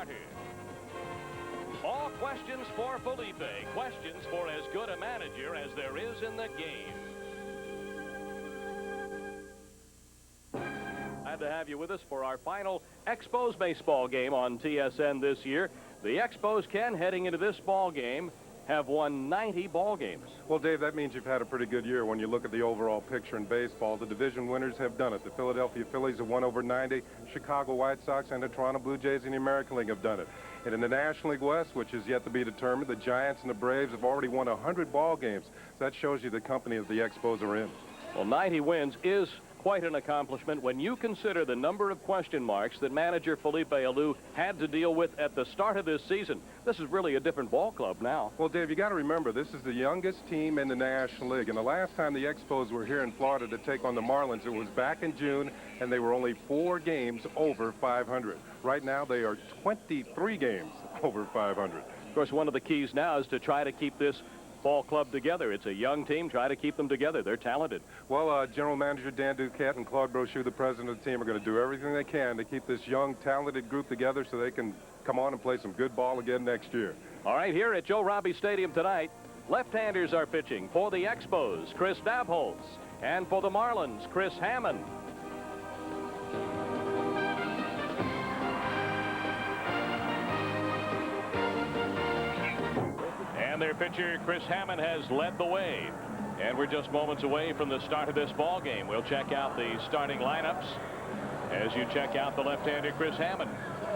started. All questions for Felipe. Questions for as good a manager as there is in the game. Glad to have you with us for our final Expos baseball game on TSN this year. The Expos, Ken, heading into this ball game, have won 90 ball games. Well, Dave, that means you've had a pretty good year when you look at the overall picture in baseball. The division winners have done it. The Philadelphia Phillies have won over 90. Chicago White Sox and the Toronto Blue Jays in the American League have done it. And in the National League West, which is yet to be determined, the Giants and the Braves have already won 100 ball games. So that shows you the company that the Expos are in. Well, 90 wins is quite an accomplishment when you consider the number of question marks that manager Felipe Alou had to deal with at the start of this season. This is really a different ball club now. Well, Dave, you got to remember, this is the youngest team in the National League. And the last time the Expos were here in Florida to take on the Marlins, it was back in June, and they were only 4 games over 500. Right now, they are 23 games over 500. Of course, one of the keys now is to try to keep this ball club together. It's a young team. Try to keep them together. They're talented. Well, General Manager Dan Duquette and Claude Brochu, the president of the team, are going to do everything they can to keep this young, talented group together so they can come on and play some good ball again next year. All right, here at Joe Robbie Stadium tonight, left-handers are pitching. For the Expos, Chris Dabholz, and for the Marlins, Chris Hammond. And their pitcher, Chris Hammond, has led the way. And we're just moments away from the start of this ball game. We'll check out the starting lineups as you check out the left-hander, Chris Hammond.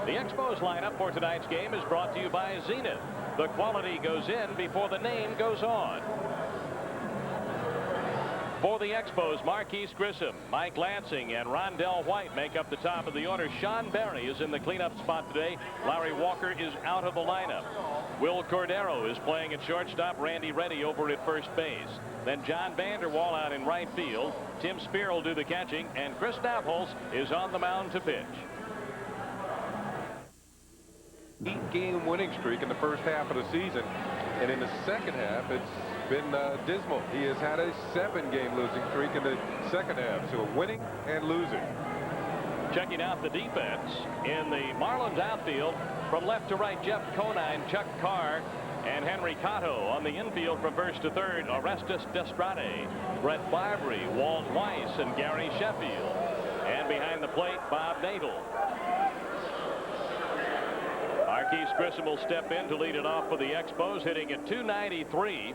The Expos lineup for tonight's game is brought to you by Zenith. The quality goes in before the name goes on. For the Expos, Marquise Grissom, Mike Lansing, and Rondell White make up the top of the order. Sean Berry is in the cleanup spot today. Larry Walker is out of the lineup. Will Cordero is playing at shortstop. Randy Reddy over at first base. Then John Vanderwall out in right field. Tim Spear will do the catching, and Chris Dabholz is on the mound to pitch. 8-game winning streak in the first half of the season, and in the second half, it's been dismal. He has had a 7-game losing streak in the second half, so winning and losing. Checking out the defense in the Marlins outfield, from left to right, Jeff Conine, Chuck Carr, and Henry Cotto. On the infield from first to third, Orestes Destrade, Brett Barbary, Walt Weiss, and Gary Sheffield. And behind the plate, Bob Nadel. Marquise Grissom will step in to lead it off for the Expos, hitting at .293.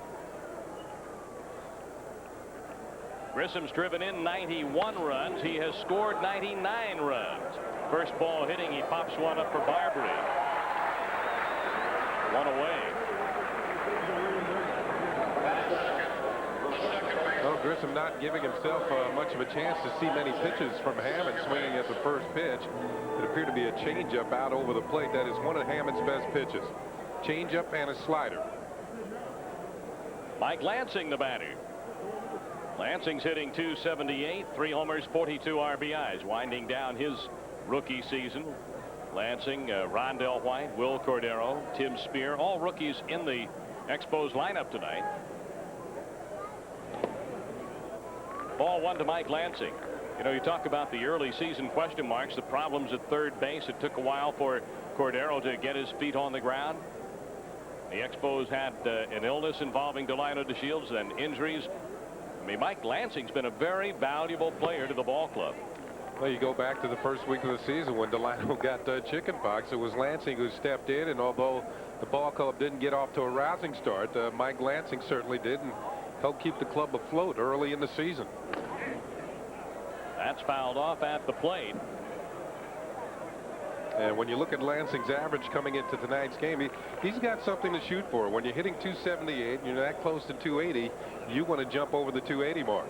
Grissom's driven in 91 runs. He has scored 99 runs. First ball hitting, he pops one up for Barbary. One away. Well, Grissom not giving himself much of a chance to see many pitches from Hammond swinging at the first pitch. It appeared to be a changeup out over the plate. That is one of Hammond's best pitches. Changeup and a slider. Mike Lansing, the batter. Lansing's hitting .278, 3 homers, 42 RBIs, winding down his rookie season. Lansing, Rondell White, Will Cordero, Tim Spear, all rookies in the Expos lineup tonight. Ball 1 to Mike Lansing. You know, you talk about the early season question marks, the problems at third base. It took a while for Cordero to get his feet on the ground. The Expos had an illness involving Delino DeShields and injuries. I mean, Mike Lansing's been a very valuable player to the ball club. Well, you go back to the first week of the season when Delino got chicken pox. It was Lansing who stepped in, and although the ball club didn't get off to a rousing start, Mike Lansing certainly did and helped keep the club afloat early in the season. That's fouled off at the plate. And when you look at Lansing's average coming into tonight's game, he's got something to shoot for. When you're hitting .278 and you're that close to .280, you want to jump over the .280 mark.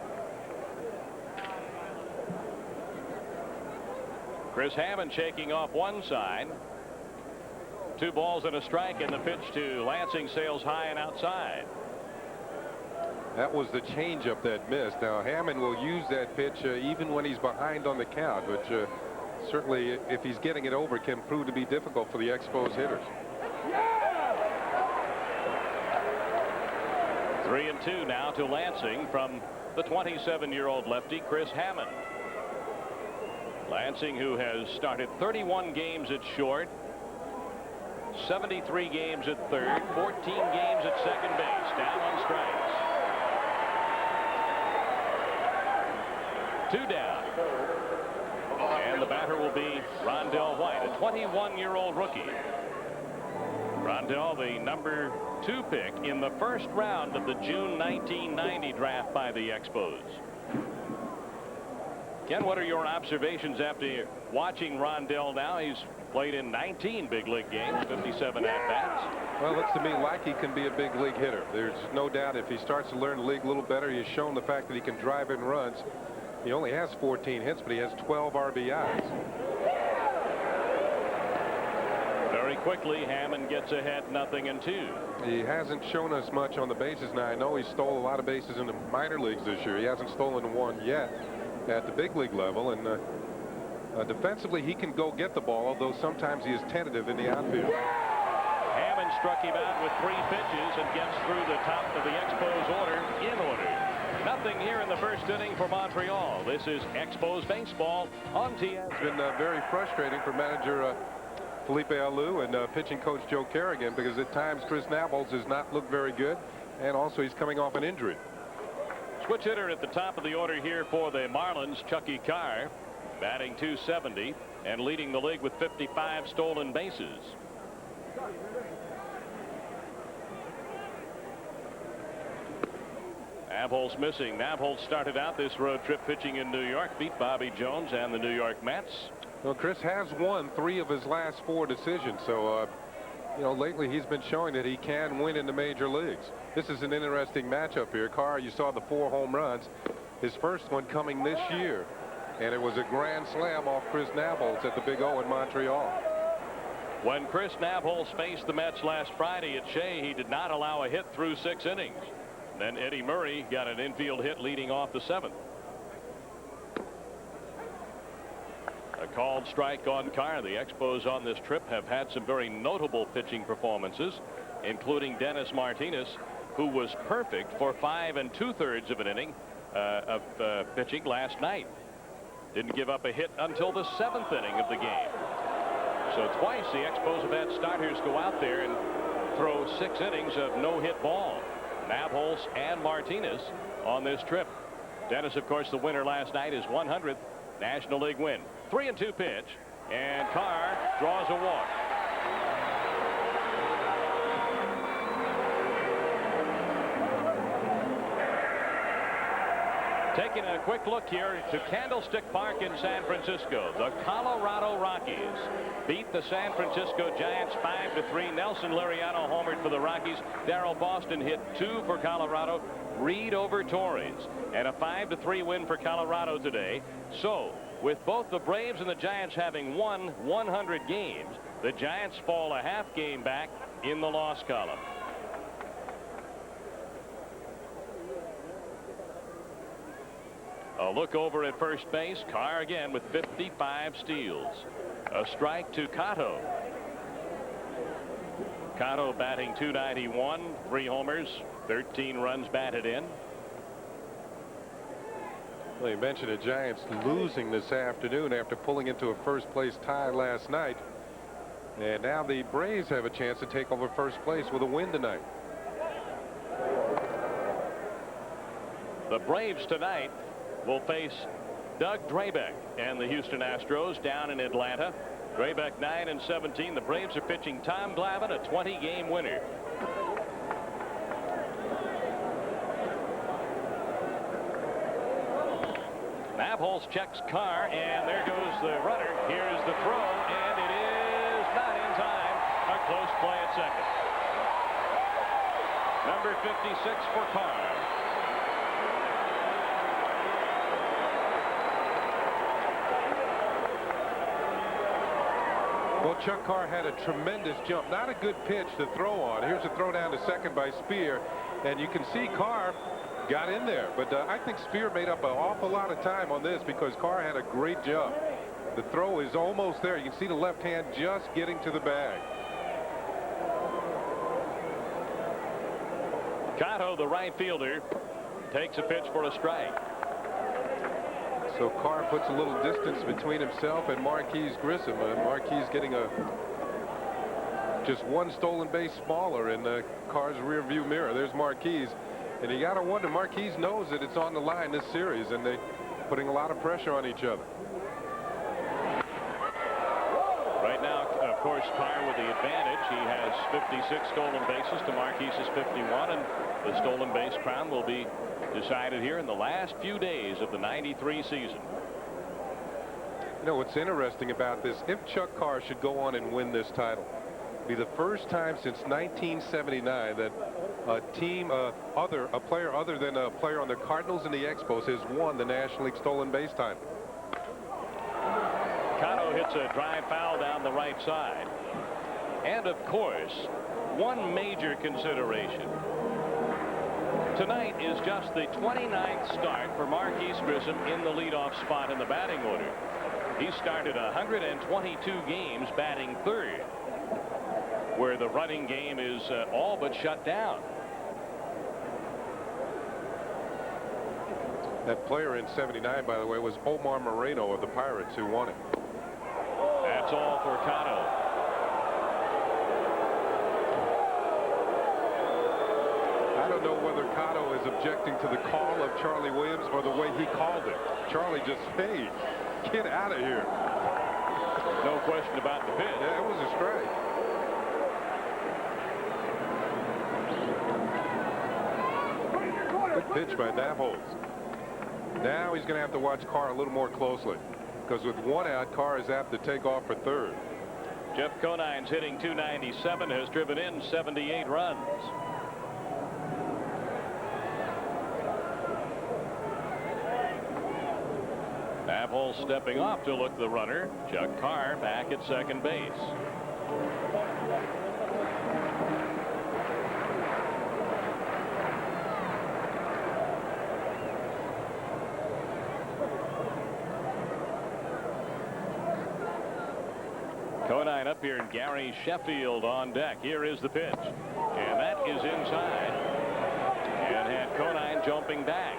Chris Hammond shaking off one side. 2 balls and a strike, and the pitch to Lansing sails high and outside. That was the changeup that missed. Now Hammond will use that pitch even when he's behind on the count, which certainly, if he's getting it over, can prove to be difficult for the Expos hitters. 3-2 now to Lansing from the 27-year-old lefty, Chris Hammond. Lansing, who has started 31 games at short, 73 games at third, 14 games at second base, down on strikes. 2 down. And the batter will be Rondell White, a 21-year-old rookie. Rondell, the number 2 pick in the first round of the June 1990 draft by the Expos. Ken, what are your observations after watching Rondell now? He's played in 19 big league games, 57 at-bats. Well, it looks to me like he can be a big league hitter. There's no doubt if he starts to learn the league a little better, he's shown the fact that he can drive in runs. He only has 14 hits, but he has 12 RBIs. Very quickly, Hammond gets ahead, 0-2. He hasn't shown us much on the bases. Now, I know he stole a lot of bases in the minor leagues this year. He hasn't stolen one yet at the big league level, and defensively he can go get the ball, although sometimes he is tentative in the outfield. Hammond struck him out with 3 pitches and gets through the top of the Expos order in order. Nothing here in the first inning for Montreal. This is Expos baseball on TS. It's been very frustrating for manager Felipe Alou and pitching coach Joe Kerrigan, because at times Chris Nabholz has not looked very good, and also he's coming off an injury. Switch hitter at the top of the order here for the Marlins, Chucky Carr, batting .270 and leading the league with 55 stolen bases. Nabholz missing. Nabholz started out this road trip pitching in New York, beat Bobby Jones and the New York Mets. Well, Chris has won 3 of his last 4 decisions, so you know, lately he's been showing that he can win in the major leagues. This is an interesting matchup here. Carr, you saw the 4 home runs, his first one coming this year, and it was a grand slam off Chris Nabholz at the Big O in Montreal. When Chris Nabholz faced the Mets last Friday at Shea, he did not allow a hit through 6 innings. Then Eddie Murray got an infield hit leading off the 7th. A called strike on Carr. The Expos on this trip have had some very notable pitching performances, including Dennis Martinez, who was perfect for 5 2/3 of an inning of pitching last night. Didn't give up a hit until the 7th inning of the game. So twice the Expos have had starters go out there and throw 6 innings of no-hit ball. Nabholz and Martinez on this trip. Dennis, of course, the winner last night, his 100th National League win. 3-2 pitch, and Carr draws a walk. Taking a quick look here to Candlestick Park in San Francisco. The Colorado Rockies beat the San Francisco Giants 5-3. Nelson Liriano homered for the Rockies. Darrell Boston hit 2 for Colorado. Reed over Torres. And a 5-3 win for Colorado today. So, with both the Braves and the Giants having won 100 games, the Giants fall a half game back in the loss column. A look over at first base. Carr again with 55 steals. A strike to Cotto. Cotto batting .291, 3 homers, 13 runs batted in. Well, you mentioned the Giants losing this afternoon after pulling into a first-place tie last night. And now the Braves have a chance to take over first place with a win tonight. The Braves tonight will face Doug Drabek and the Houston Astros down in Atlanta. Drabek 9-17. The Braves are pitching Tom Glavine, a 20-game winner. Nabholz checks Carr, and there goes the runner. Here is the throw, and it is not in time. A close play at second. Number 56 for Carr. Well, Chuck Carr had a tremendous jump. Not a good pitch to throw on. Here's a throw down to second by Spear, and you can see Carr got in there. But I think Spear made up an awful lot of time on this because Carr had a great jump. The throw is almost there. You can see the left hand just getting to the bag. Cotto, the right fielder, takes a pitch for a strike. So Carr puts a little distance between himself and Marquise Grissom. Marquise getting a just one stolen base smaller in the Carr's rearview mirror. There's Marquis, and you got to wonder, Marquis knows that it's on the line this series, and they're putting a lot of pressure on each other. Right now, of course, Carr with the advantage. He has 56 stolen bases to Marquis's 51, and the stolen base crown will be decided here in the last few days of the '93 season. You know what's interesting about this? If Chuck Carr should go on and win this title, it'd be the first time since 1979 that a player other than a player on the Cardinals and the Expos has won the National League stolen base title. Cano hits a drive foul down the right side. And of course, one major consideration. Tonight is just the 29th start for Marquis Grissom in the leadoff spot in the batting order. He started 122 games batting third, where the running game is all but shut down. That player in '79, by the way, was Omar Moreno of the Pirates, who won it. That's all for Cano. I don't know whether Cano is objecting to the call of Charlie Williams or the way he called it. Charlie just, hey, get out of here. No question about the pitch. Yeah, it was a strike. Good pitch by Navholz. Now he's going to have to watch Carr a little more closely, because with one out, Carr is apt to take off for third. Jeff Conine's hitting .297, has driven in 78 runs. Navholz stepping off to look the runner. Chuck Carr back at second base. Conine up here, and Gary Sheffield on deck. Here is the pitch, and that is inside, and had Conine jumping back.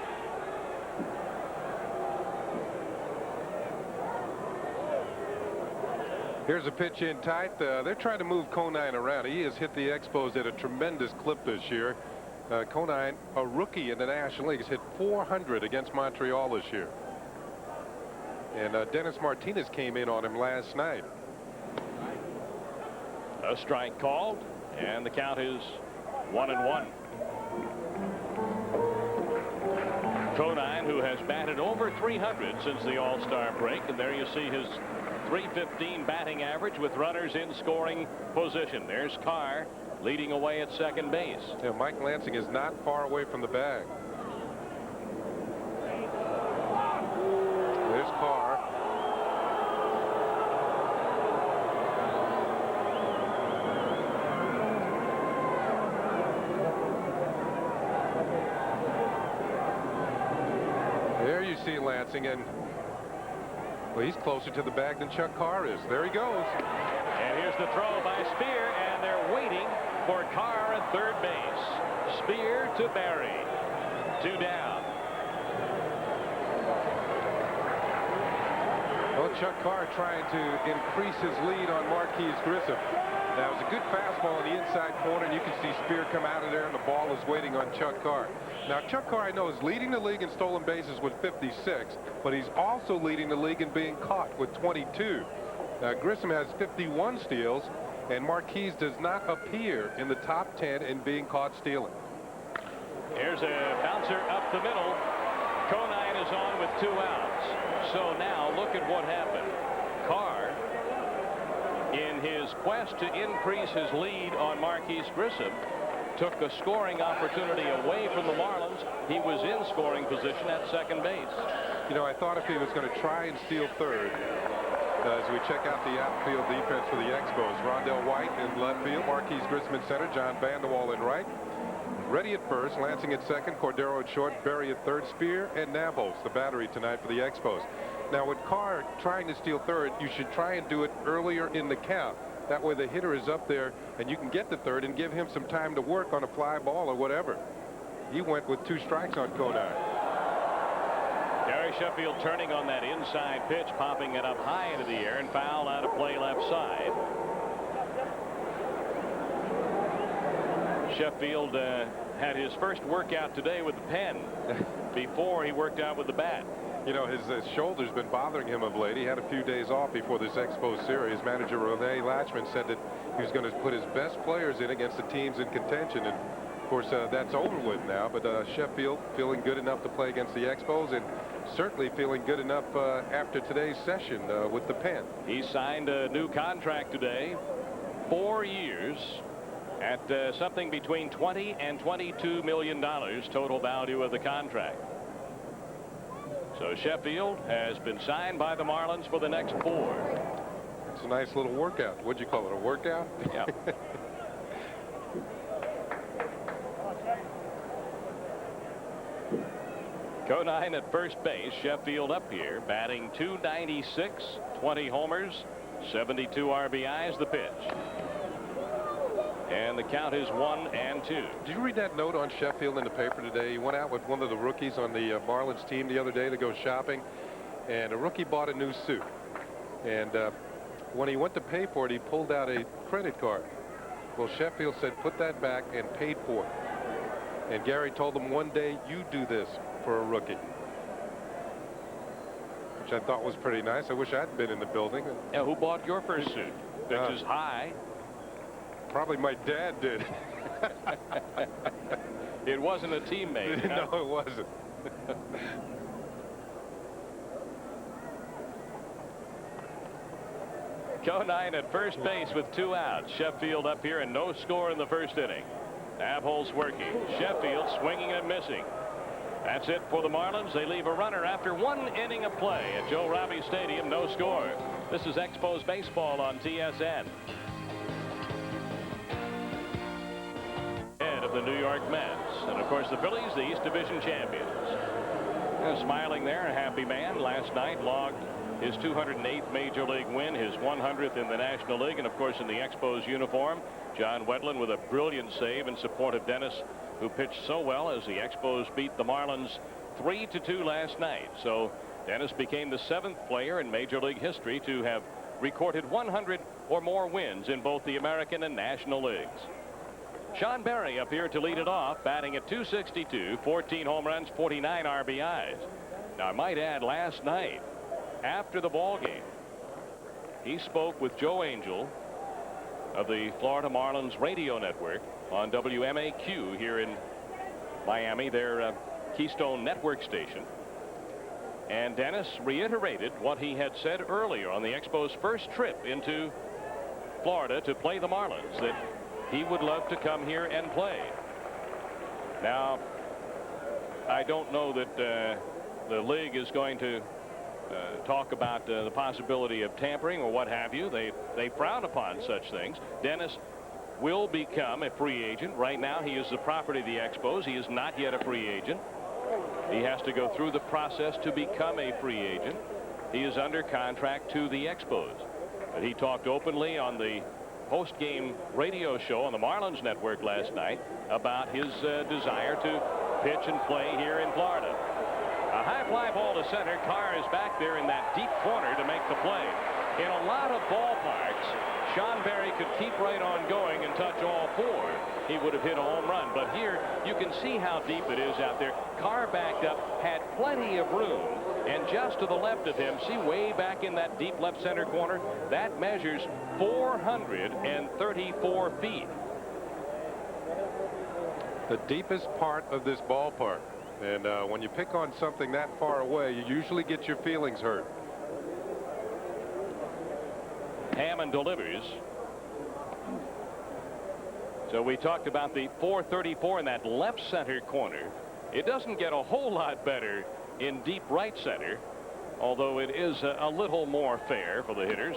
Here's a pitch in tight. They're trying to move Conine around. He has hit the Expos at a tremendous clip this year. Conine, a rookie in the National League, has hit 400 against Montreal this year. And Dennis Martinez came in on him last night. A strike called, and the count is 1-1. Conine, who has batted over 300 since the All-Star break, and there you see his .315 batting average with runners in scoring position. There's Carr leading away at second base. Yeah, Mike Lansing is not far away from the bag. There's Carr. There you see Lansing, and well, he's closer to the bag than Chuck Carr is. There he goes. And here's the throw by Spear, and they're waiting for Carr at third base. Spear to Barry. 2 down. Well, Chuck Carr trying to increase his lead on Marquis Grissom. Now, it was a good fastball in the inside corner, and you can see Spear come out of there, and the ball is waiting on Chuck Carr. Now, Chuck Carr, I know, is leading the league in stolen bases with 56, but he's also leading the league in being caught with 22. Grissom has 51 steals, and Marquis does not appear in the top 10 in being caught stealing. Here's a bouncer up the middle. Conine is on with 2 outs. So now look at what happened. Carr, in his quest to increase his lead on Marquis Grissom, took a scoring opportunity away from the Marlins. He was in scoring position at second base. You know, I thought if he was going to try and steal third, as we check out the outfield defense for the Expos, Rondell White in left field, Marquis Grissom in center, John Vanderwall in right. Ready at first, Lansing at second, Cordero at short, Berry at third, Spear and Navholz, the battery tonight for the Expos. Now, with Carr trying to steal third, you should try and do it earlier in the count. That way the hitter is up there, and you can get to third and give him some time to work on a fly ball or whatever. He went with 2 strikes on Conine. Gary Sheffield turning on that inside pitch, popping it up high into the air, and foul out of play left side. Sheffield had his first workout today with the pen before he worked out with the bat. You know, his shoulder's been bothering him of late. He had a few days off before this Expos series. Manager Rene Latchman said that he was going to put his best players in against the teams in contention. And, of course, that's over with now. But Sheffield feeling good enough to play against the Expos, and certainly feeling good enough after today's session with the pen. He signed a new contract today, 4 years, at something between $20 and $22 million total value of the contract. So Sheffield has been signed by the Marlins for the next 4. It's a nice little workout. What'd you call it, a workout? Yeah. Conine at first base. Sheffield up here batting .296, 20 homers, 72 RBIs. The pitch. And the count is 1-2. Did you read that note on Sheffield in the paper today? He went out with one of the rookies on the Marlins team the other day to go shopping, and a rookie bought a new suit. And when he went to pay for it, he pulled out a credit card. Well, Sheffield said, put that back, and paid for it. And Gary told him, one day you do this for a rookie, which I thought was pretty nice. I wish I'd been in the building. Now, who bought your first suit? Pitches high. Probably my dad did. It wasn't a teammate. No, it wasn't. Conine at first base with 2 outs. Sheffield up here and no score in the first inning. Abholz working. Sheffield swinging and missing. That's it for the Marlins. They leave a runner after 1 inning of play at Joe Robbie Stadium. No score. This is Expos Baseball on TSN. Head of the New York Mets. And, of course, the Phillies, the East Division champions. Smiling there, a happy man. Last night logged his 208th Major League win, his 100th in the National League, and, of course, in the Expos uniform. John Wetland with a brilliant save in support of Dennis, who pitched so well as the Expos beat the Marlins 3-2 last night. So Dennis became the 7th player in Major League history to have recorded 100 or more wins in both the American and National Leagues. Sean Berry up here to lead it off, batting at .262, 14 home runs, 49 RBIs. Now, I might add, last night, after the ball game, he spoke with Joe Angel of the Florida Marlins radio network on WMAQ here in Miami, their Keystone Network station. And Dennis reiterated what he had said earlier on the Expos' first trip into Florida to play the Marlins, that he would love to come here and play. Now, I don't know that the league is going to talk about the possibility of tampering or what have you. They frown upon such things. Dennis will become a free agent. Right now, he is the property of the Expos. He is not yet a free agent. He has to go through the process to become a free agent. He is under contract to the Expos. But he talked openly on the post-game radio show on the Marlins network last night about his desire to pitch and play here in Florida. A high fly ball to center. Carr is back there in that deep corner to make the play. In a lot of ballparks, Sean Berry could keep right on going and touch all 4. He would have hit a home run. But here, you can see how deep it is out there. Carr backed up, had plenty of room. And just to the left of him, see way back in that deep left center corner, that measures 434 feet. The deepest part of this ballpark. And when you pick on something that far away, you usually get your feelings hurt. Hammond delivers. So we talked about the 434 in that left center corner. It doesn't get a whole lot better in deep right center, although it is a little more fair for the hitters.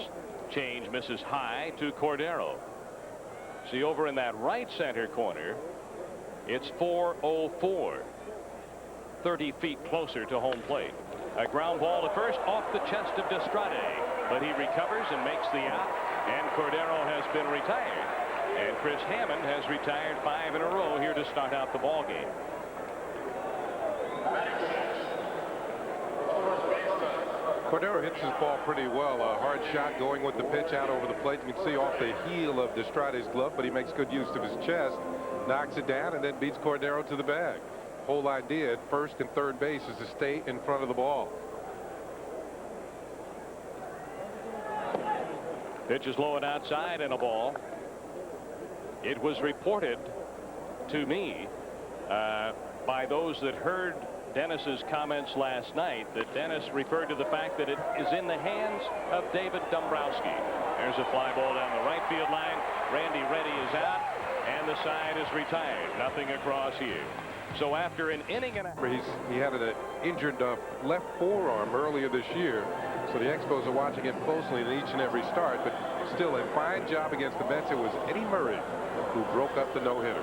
Change misses high to Cordero. See, over in that right center corner, it's 404. 30 feet closer to home plate. A ground ball to first off the chest of Destrade, but he recovers and makes the out, and Cordero has been retired, and Chris Hammond has retired 5 in a row here to start out the ball game. Cordero hits his ball pretty well. A hard shot going with the pitch out over the plate. You can see off the heel of Destrade's glove, but he makes good use of his chest, knocks it down, and then beats Cordero to the bag. Whole idea at first and third base is to stay in front of the ball. Pitch is low and outside and a ball. It was reported to me by those that heard Dennis's comments last night that Dennis referred to the fact that it is in the hands of David Dombrowski. There's a fly ball down the right field line. Randy Reddy is out, and the side is retired. Nothing across here. So after an inning and a half. He had an injured left forearm earlier this year, so the Expos are watching it closely in each and every start, but still a fine job against the Mets. It was Eddie Murray who broke up the no-hitter.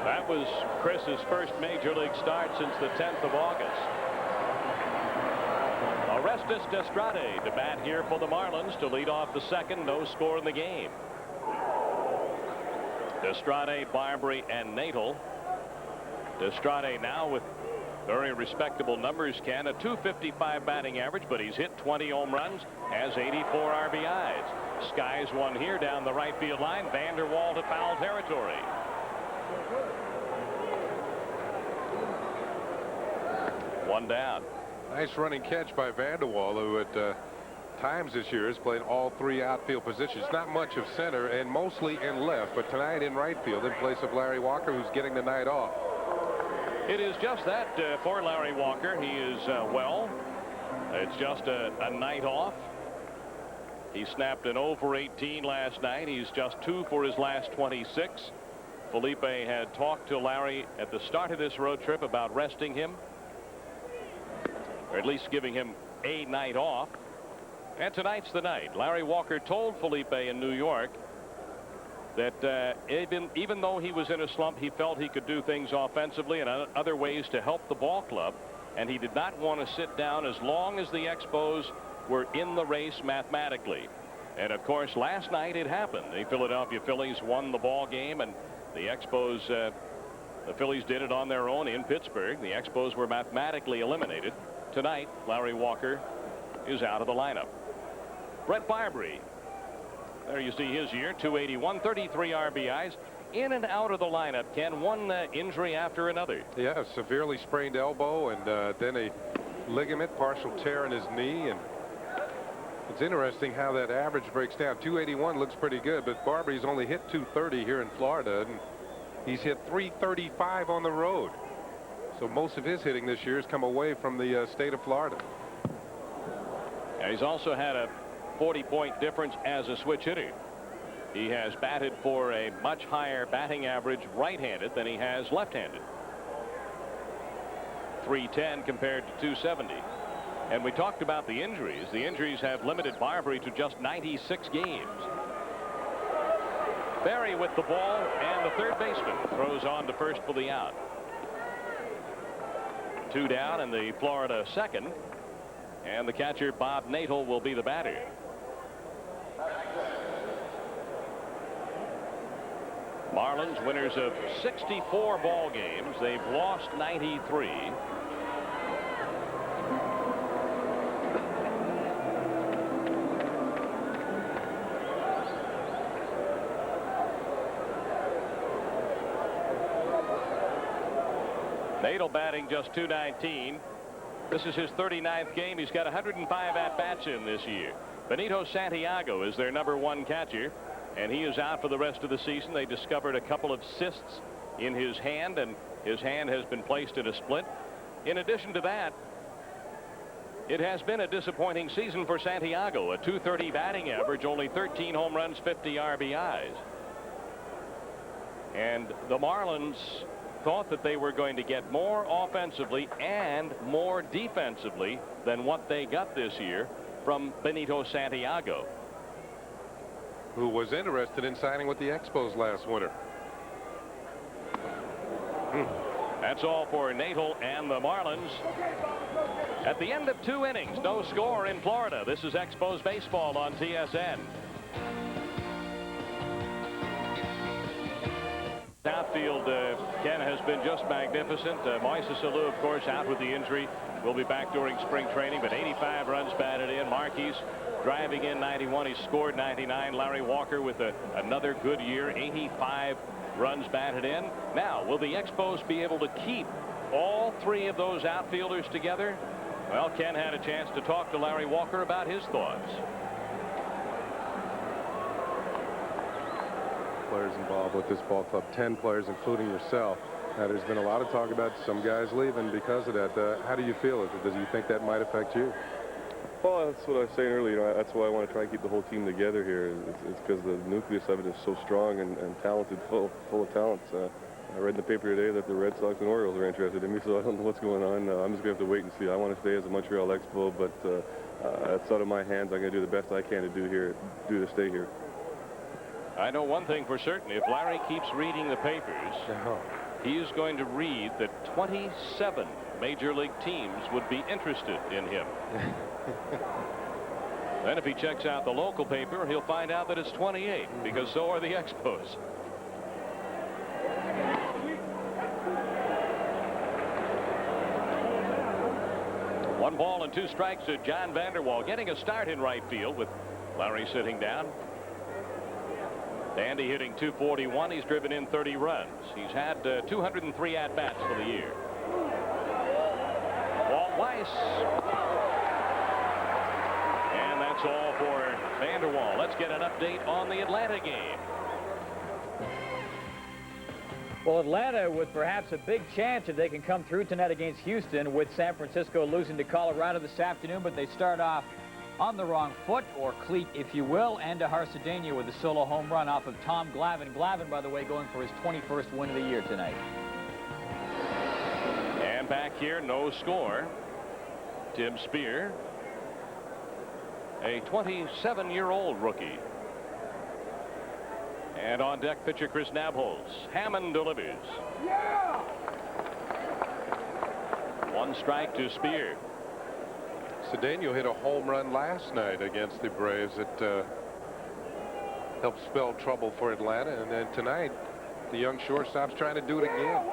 That was Chris's first major league start since the 10th of August. Orestes Destrade to bat here for the Marlins to lead off the second. No score in the game. Destrade, Barbary, and Natal. Destrade now with very respectable numbers, Ken. A .255 batting average, but he's hit 20 home runs, has 84 RBIs. Skies one here down the right field line. Vanderwall to foul territory. One down. Nice running catch by Vanderwall, who at times this year has played all three outfield positions. Not much of center and mostly in left, but tonight in right field in place of Larry Walker, who's getting the night off. It is just that for Larry Walker. He is well. It's just a night off. He snapped an 0 for 18 last night. He's just 2 for his last 26. Felipe had talked to Larry at the start of this road trip about resting him, or at least giving him a night off. And tonight's the night. Larry Walker told Felipe in New York that even though he was in a slump, he felt he could do things offensively and other ways to help the ball club, and he did not want to sit down as long as the Expos were in the race mathematically. And of course, last night it happened. The Philadelphia Phillies won the ball game, and the Expos, the Phillies did it on their own in Pittsburgh. The Expos were mathematically eliminated. Tonight, Larry Walker is out of the lineup. Brett Barbary, there you see his year, 281, 33 RBIs, in and out of the lineup. Ken, one injury after another. Yeah, severely sprained elbow, and then a ligament, partial tear in his knee. And it's interesting how that average breaks down. 281 looks pretty good, but Barbary's only hit 230 here in Florida, and he's hit 335 on the road. So most of his hitting this year has come away from the state of Florida. Yeah, he's also had a 40-point difference as a switch hitter. He has batted for a much higher batting average right-handed than he has left-handed. 310 compared to 270. And we talked about the injuries. The injuries have limited Barbary to just 96 games. Berry with the ball, and the third baseman throws on to first for the out. 2 down in the Florida second, and the catcher Bob Natal will be the batter. Marlins winners of 64 ball games. They've lost 93. Natal batting just .219. This is his 39th game. He's got 105 at-bats in this year. Benito Santiago is their #1 catcher, and he is out for the rest of the season. They discovered a couple of cysts in his hand, and his hand has been placed in a splint. In addition to that, it has been a disappointing season for Santiago. A .230 batting average, only 13 home runs, 50 RBIs. And the Marlins thought that they were going to get more offensively and more defensively than what they got this year from Benito Santiago, who was interested in signing with the Expos last winter. That's all for Natal and the Marlins. At the end of 2 innings, no score in Florida. This is Expos Baseball on TSN. Outfield, Ken, has been just magnificent. Moises Alou, of course, out with the injury. Will be back during spring training, but 85 runs batted in. Marquis driving in 91. He scored 99. Larry Walker with another good year, 85 runs batted in. Now, will the Expos be able to keep all three of those outfielders together? Well, Ken had a chance to talk to Larry Walker about his thoughts. Players involved with this ball club, 10 players, including yourself. There's been a lot of talk about some guys leaving because of that. How do you feel? Does you think that might affect you? Well, that's what I was saying earlier. That's why I want to try and keep the whole team together here. It's because the nucleus of it is so strong and talented, full of talents. I read in the paper today that the Red Sox and Orioles are interested in me, so I don't know what's going on. I'm just going to have to wait and see. I want to stay as a Montreal Expo, but it's out of my hands. I'm going to do the best I can to stay here. I know one thing for certain. If Larry keeps reading the papers, he is going to read that 27 major league teams would be interested in him. Then if he checks out the local paper, he'll find out that it's 28, because so are the Expos. One ball and two strikes to John Vanderwall, getting a start in right field with Larry sitting down. Andy hitting .241. He's driven in 30 runs. He's had 203 at-bats for the year. Walt Weiss. And that's all for Vanderwall. Let's get an update on the Atlanta game. Well, Atlanta with perhaps a big chance if they can come through tonight against Houston, with San Francisco losing to Colorado this afternoon, but they start off on the wrong foot, or cleat, if you will. And Harcedenia with a solo home run off of Tom Glavine. Glavine, by the way, going for his 21st win of the year tonight. And back here, no score. Tim Spear, a 27-year-old rookie. And on deck, pitcher Chris Nabholz. Hammond delivers. Yeah! One strike to Spear. Cedeno hit a home run last night against the Braves. It helped spell trouble for Atlanta. And then tonight, the young shortstop's trying to do it again.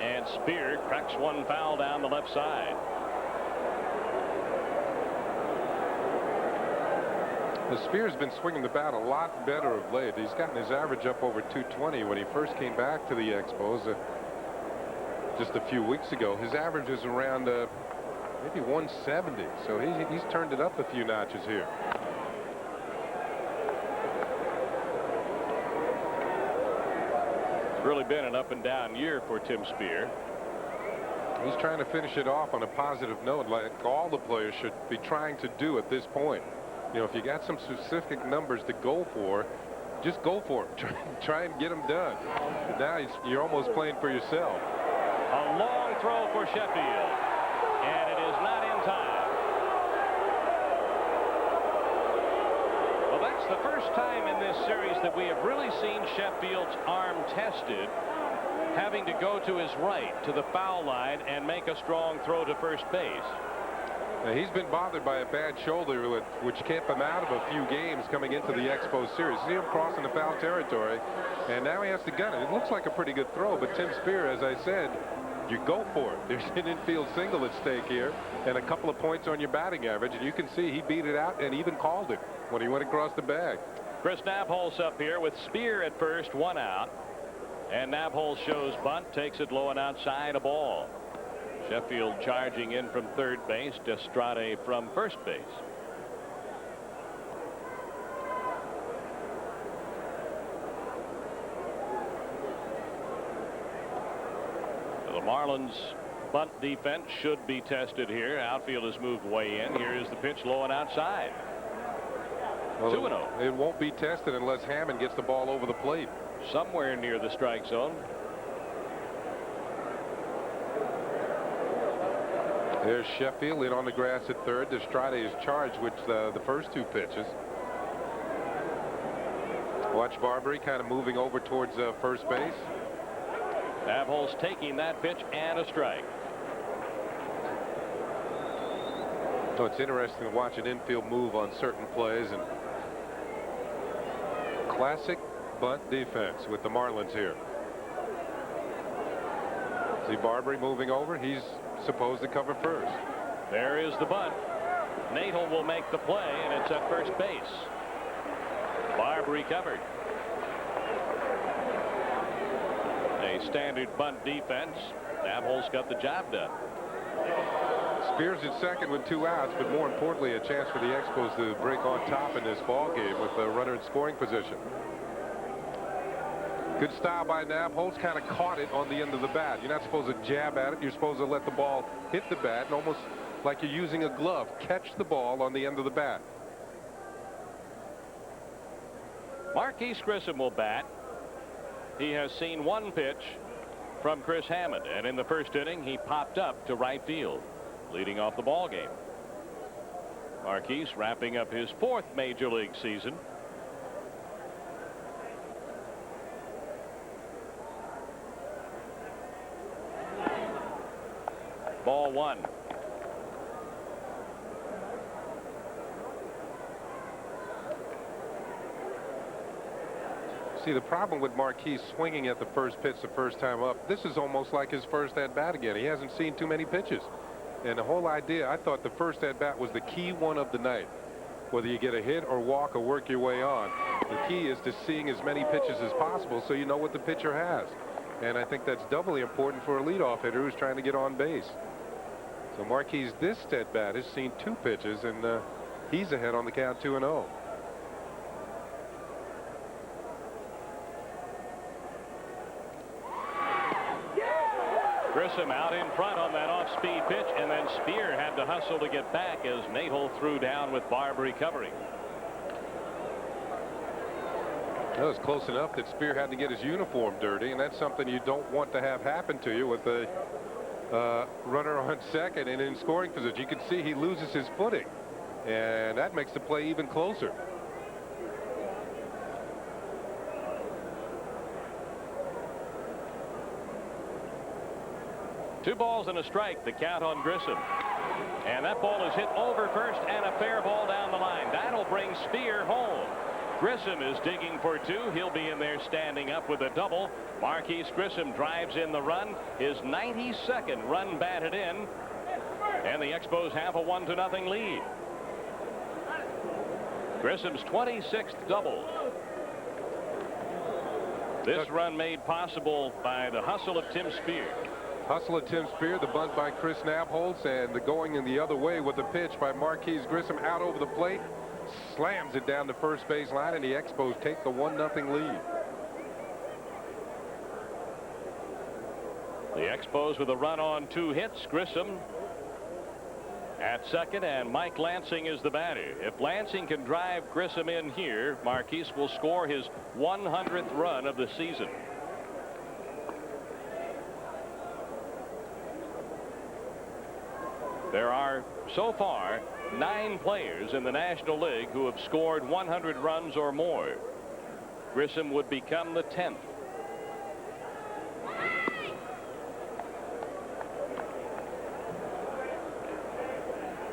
And Spear cracks one foul down the left side. The Spear's been swinging the bat a lot better of late. He's gotten his average up over 220 when he first came back to the Expos just a few weeks ago. His average is around maybe 170. So he's turned it up a few notches here. Really been an up and down year for Tim Spear. He's trying to finish it off on a positive note, like all the players should be trying to do at this point. You know, if you got some specific numbers to go for, just go for them. Try and get them done. Now you're almost playing for yourself. A long throw for Sheffield, and it is not in time. Well, that's the first time in this series that we have really seen Sheffield's arm tested, having to go to his right to the foul line and make a strong throw to first base. Now, he's been bothered by a bad shoulder, which kept him out of a few games coming into the Expos series. See him crossing the foul territory, and now he has to gun it. It looks like a pretty good throw, but Tim Spear, as I said, you go for it. There's an infield single at stake here and a couple of points on your batting average, and you can see he beat it out and even called it when he went across the bag. Chris Nabholz up here with Spear at first, one out, and Nabholz shows bunt, takes it low and outside, a ball. Sheffield charging in from third base, Destrade from first base. The Marlins bunt defense should be tested here. Outfield has moved way in. Here is the pitch, low and outside. Well, 2-0. It won't be tested unless Hammond gets the ball over the plate. Somewhere near the strike zone. There's Sheffield in on the grass at third. Destrade is charged with the first two pitches. Watch Barbary kind of moving over towards first base. Nabholz taking that pitch and a strike. So it's interesting to watch an infield move on certain plays, and classic bunt defense with the Marlins here. See Barbary moving over. He's supposed to cover first. There is the bunt. Nadel will make the play, and it's at first base. Barbary covered. A standard bunt defense. Nabholz got the job done. Spears at second with 2 outs, but more importantly, a chance for the Expos to break on top in this ball game with a runner in scoring position. Good style by Nabholz. Kind of caught it on the end of the bat. You're not supposed to jab at it. You're supposed to let the ball hit the bat, and almost like you're using a glove, catch the ball on the end of the bat. Marquise Grissom will bat. He has seen 1 pitch from Chris Hammond, and in the first inning he popped up to right field, leading off the ball game. Marquise wrapping up his 4th major league season. Ball 1. See, the problem with Marquise swinging at the first pitch the first time up, this is almost like his first at-bat again. He hasn't seen too many pitches. And the whole idea, I thought the first at-bat was the key one of the night. Whether you get a hit or walk or work your way on, the key is to seeing as many pitches as possible so you know what the pitcher has. And I think that's doubly important for a leadoff hitter who's trying to get on base. So Marquise, this at-bat, has seen 2 pitches, and he's ahead on the count 2-0. Grissom out in front on that off-speed pitch, and then Spear had to hustle to get back as Nadel threw down with Barbary covering. That was close enough that Spear had to get his uniform dirty, and that's something you don't want to have happen to you with a runner on second and in scoring position. You can see he loses his footing, and that makes the play even closer. Two balls and a strike, the count on Grissom. And that ball is hit over first, and a fair ball down the line. That'll bring Spear home. Grissom is digging for 2. He'll be in there standing up with a double. Marquise Grissom drives in the run. His 92nd run batted in. And the Expos have a 1-0 lead. Grissom's 26th double. This run made possible by the hustle of Tim Spear. Hustle of Tim Spear, the bunt by Chris Nabholz, and the going in the other way with the pitch by Marquise Grissom out over the plate. Slams it down the first base line, and the Expos take the 1-0 lead. The Expos with a run on 2 hits. Grissom at second, and Mike Lansing is the batter. If Lansing can drive Grissom in here, Marquise will score his 100th run of the season. There are, so far, 9 players in the National League who have scored 100 runs or more. Grissom would become the 10th.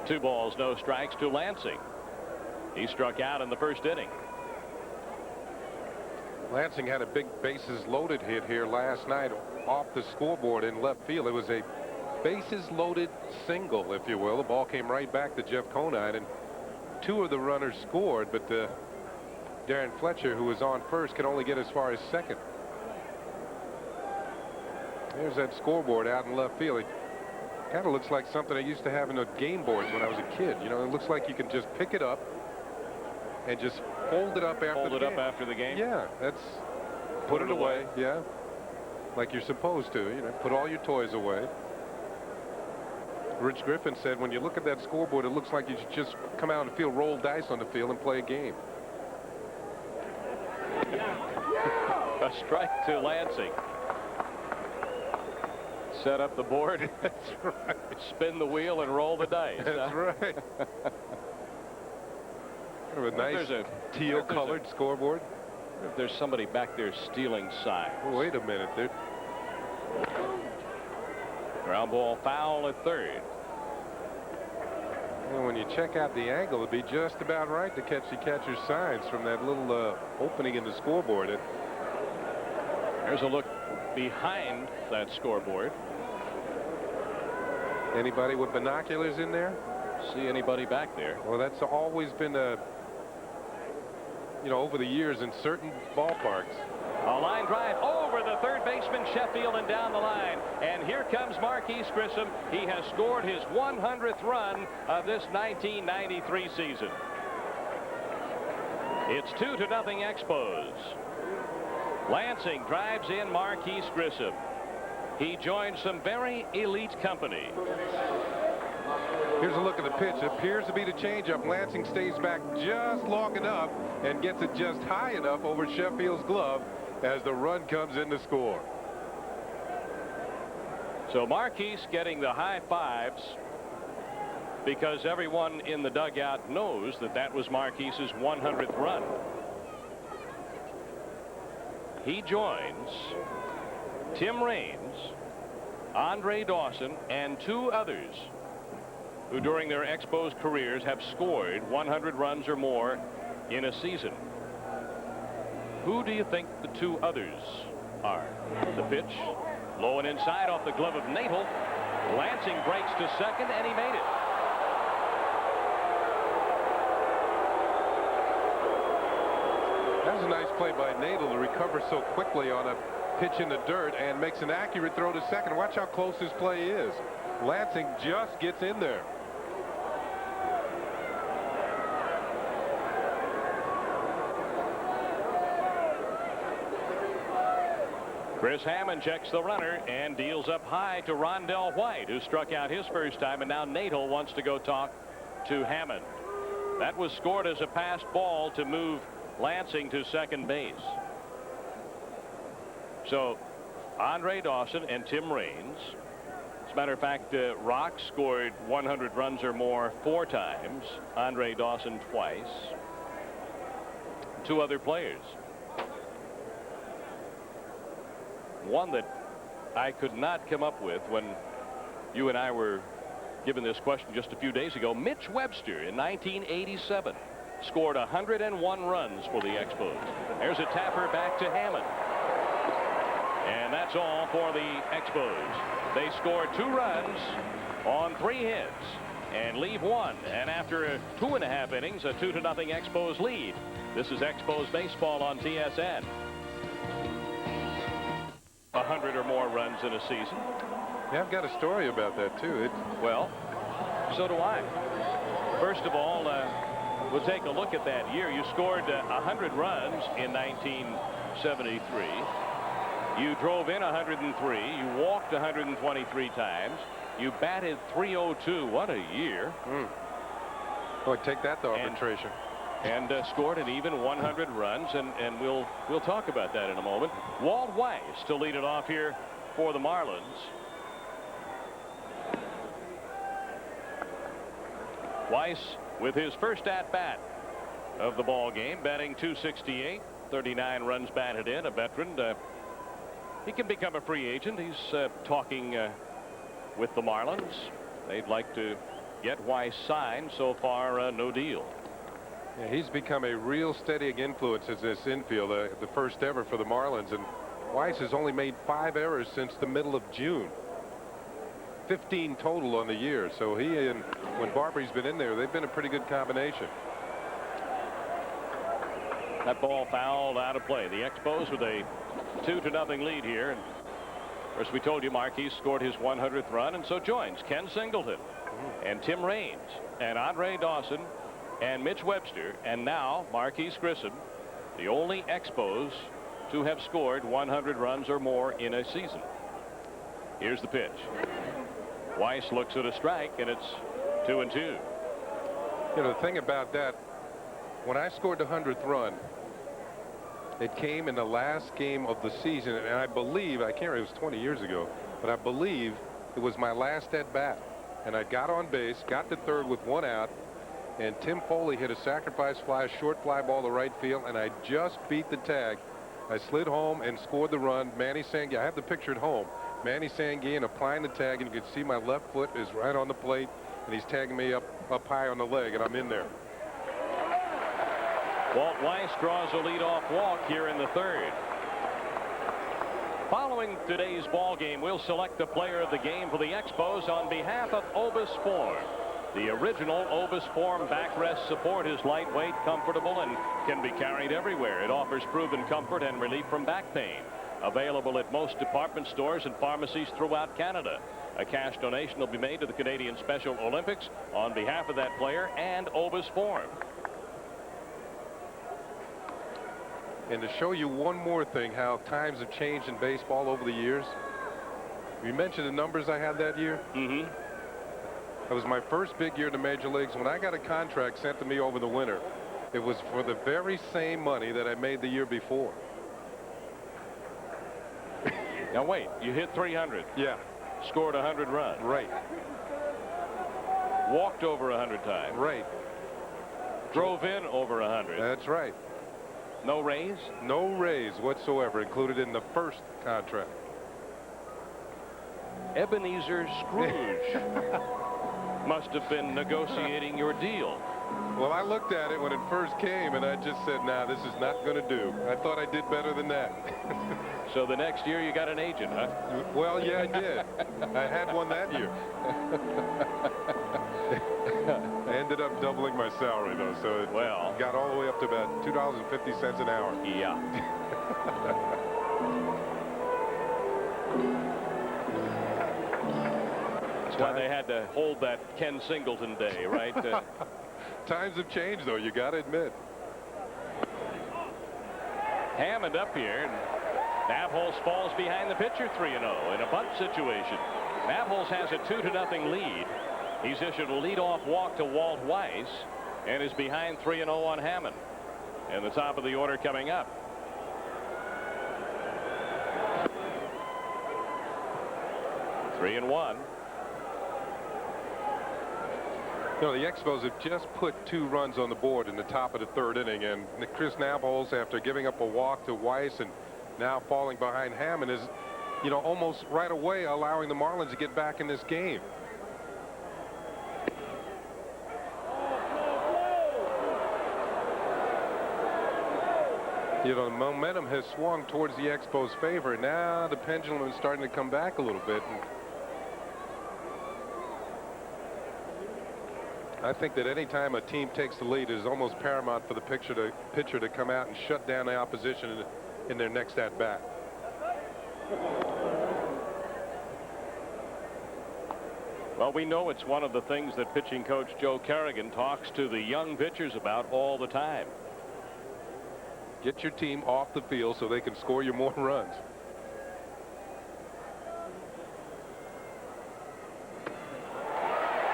Two balls, no strikes to Lansing. He struck out in the first inning. Lansing had a big bases loaded hit here last night off the scoreboard in left field. It was a bases loaded single, if you will. The ball came right back to Jeff Conine, and 2 of the runners scored, but Darren Fletcher, who was on first, could only get as far as second. There's that scoreboard out in left field. It kind of looks like something I used to have in the game boards when I was a kid. You know, it looks like you can just pick it up and just fold it up after the game. Yeah, that's put it away. Yeah, like you're supposed to. You know, put all your toys away. Rich Griffin said when you look at that scoreboard, it looks like you should just come out on the field, roll dice on the field, and play a game. A strike to Lansing. Set up the board. That's right. Spin the wheel and roll the dice. That's right. Kind of a nice teal-colored scoreboard. If there's somebody back there stealing signs. Wait a minute, dude. Ground ball foul at third. And when you check out the angle, it'd be just about right to catch the catcher's signs from that little opening in the scoreboard. There's a look behind that scoreboard. Anybody with binoculars in there? See anybody back there? Well, that's always been a, over the years in certain ballparks. A line drive over the third baseman Sheffield and down the line. And here comes Marquise Grissom. He has scored his 100th run of this 1993 season. It's 2-0 Expos. Lansing drives in Marquise Grissom. He joins some very elite company. Here's a look at the pitch. It appears to be the changeup. Lansing stays back just long enough and gets it just high enough over Sheffield's glove as the run comes in to score. So Marquise getting the high fives because everyone in the dugout knows that that was Marquise's 100th run. He joins Tim Raines, Andre Dawson, and two others who during their Expos careers have scored 100 runs or more in a season. Who do you think the two others are? The pitch, low and inside off the glove of Nadel. Lansing breaks to second, and he made it. That was a nice play by Nadel to recover so quickly on a pitch in the dirt and makes an accurate throw to second. Watch how close his play is. Lansing just gets in there. Chris Hammond checks the runner and deals up high to Rondell White, who struck out his first time, and now Nadel wants to go talk to Hammond. That was scored as a passed ball to move Lansing to second base. So Andre Dawson and Tim Raines. As a matter of fact, Rock scored 100 runs or more 4 times. Andre Dawson twice. Two other players. One that I could not come up with when you and I were given this question just a few days ago. Mitch Webster in 1987 scored 101 runs for the Expos. There's a tapper back to Hammond. And that's all for the Expos. They score 2 runs on 3 hits and leave 1. And after 2.5 innings, a 2-0 Expos lead. This is Expos baseball on TSN. 100 or more runs in a season. Yeah, I've got a story about that too. Well, so do I. First of all, we'll take a look at that year. You scored 100 runs in 1973. You drove in 103. You walked 123 times. You batted .302. What a year. Boy, take that to arbitration. And scored an even 100 runs, and we'll talk about that in a moment. Walt Weiss to lead it off here for the Marlins. Weiss with his first at-bat of the ball game, batting .268, 39 runs batted in. A veteran. He can become a free agent. He's talking with the Marlins. They'd like to get Weiss signed. So far, no deal. Yeah, he's become a real steadying influence as this infield, the first ever for the Marlins. And Weiss has only made 5 errors since the middle of June. 15 total on the year. So he and when Barbery's been in there, they've been a pretty good combination. That ball fouled out of play. The Expos with a 2-0 lead here. And of course, we told you Marquise scored his 100th run, and so joins Ken Singleton and Tim Raines and Andre Dawson and Mitch Webster, and now Marquise Grissom, the only Expos to have scored 100 runs or more in a season. Here's the pitch. Weiss looks at a strike, and it's 2-2. You know, the thing about that, when I scored the 100th run, it came in the last game of the season, and I believe, I can't remember, it was 20 years ago, but I believe it was my last at bat. And I got on base, got to third with 1 out, and Tim Foley hit a sacrifice fly, short fly ball to right field, and I just beat the tag. I slid home and scored the run. Manny Sanguillen, I have the picture at home. Manny Sanguillen applying the tag, and you can see my left foot is right on the plate, and he's tagging me up high on the leg, and I'm in there. Walt Weiss draws a leadoff walk here in the third. Following today's ball game, we'll select the player of the game for the Expos on behalf of Obis Form. The original Obis Form backrest support is lightweight, comfortable, and can be carried everywhere. It offers proven comfort and relief from back pain. Available at most department stores and pharmacies throughout Canada. A cash donation will be made to the Canadian Special Olympics on behalf of that player and Obis Form. And to show you one more thing, how times have changed in baseball over the years. You mentioned the numbers I had that year. Mm-hmm. That was my first big year in the major leagues. When I got a contract sent to me over the winter, it was for the very same money that I made the year before. Now wait, you hit 300. Yeah. Scored 100 runs. Right. Walked over 100 times. Right. Drove in over 100. That's right. No raise? No raise whatsoever included in the first contract. Ebenezer Scrooge must have been negotiating your deal. Well, I looked at it when it first came, and I just said, nah, this is not going to do. I thought I did better than that. So the next year you got an agent, huh? Well, yeah, I did. I had one that year. I ended up doubling my salary, though, so it got all the way up to about $2.50 an hour. Yeah. That's why they had to hold that Ken Singleton day, right? Times have changed, though, you got to admit. Hammond up here, and Navholz falls behind the pitcher 3-0 in a bunt situation. Navholz has a 2-0 lead. He's issued a leadoff walk to Walt Weiss and is behind 3-0 on Hammond. And the top of the order coming up. Three and one. You know, the Expos have just put 2 runs on the board in the top of the third inning, and Chris Navholz, after giving up a walk to Weiss and now falling behind Hammond, is, you know, almost right away allowing the Marlins to get back in this game. You know, the momentum has swung towards the Expos' favor. Now the pendulum is starting to come back a little bit. And I think that any time a team takes the lead, it is almost paramount for the pitcher to come out and shut down the opposition in their next at-bat. Well, we know it's one of the things that pitching coach Joe Kerrigan talks to the young pitchers about all the time. Get your team off the field so they can score you more runs.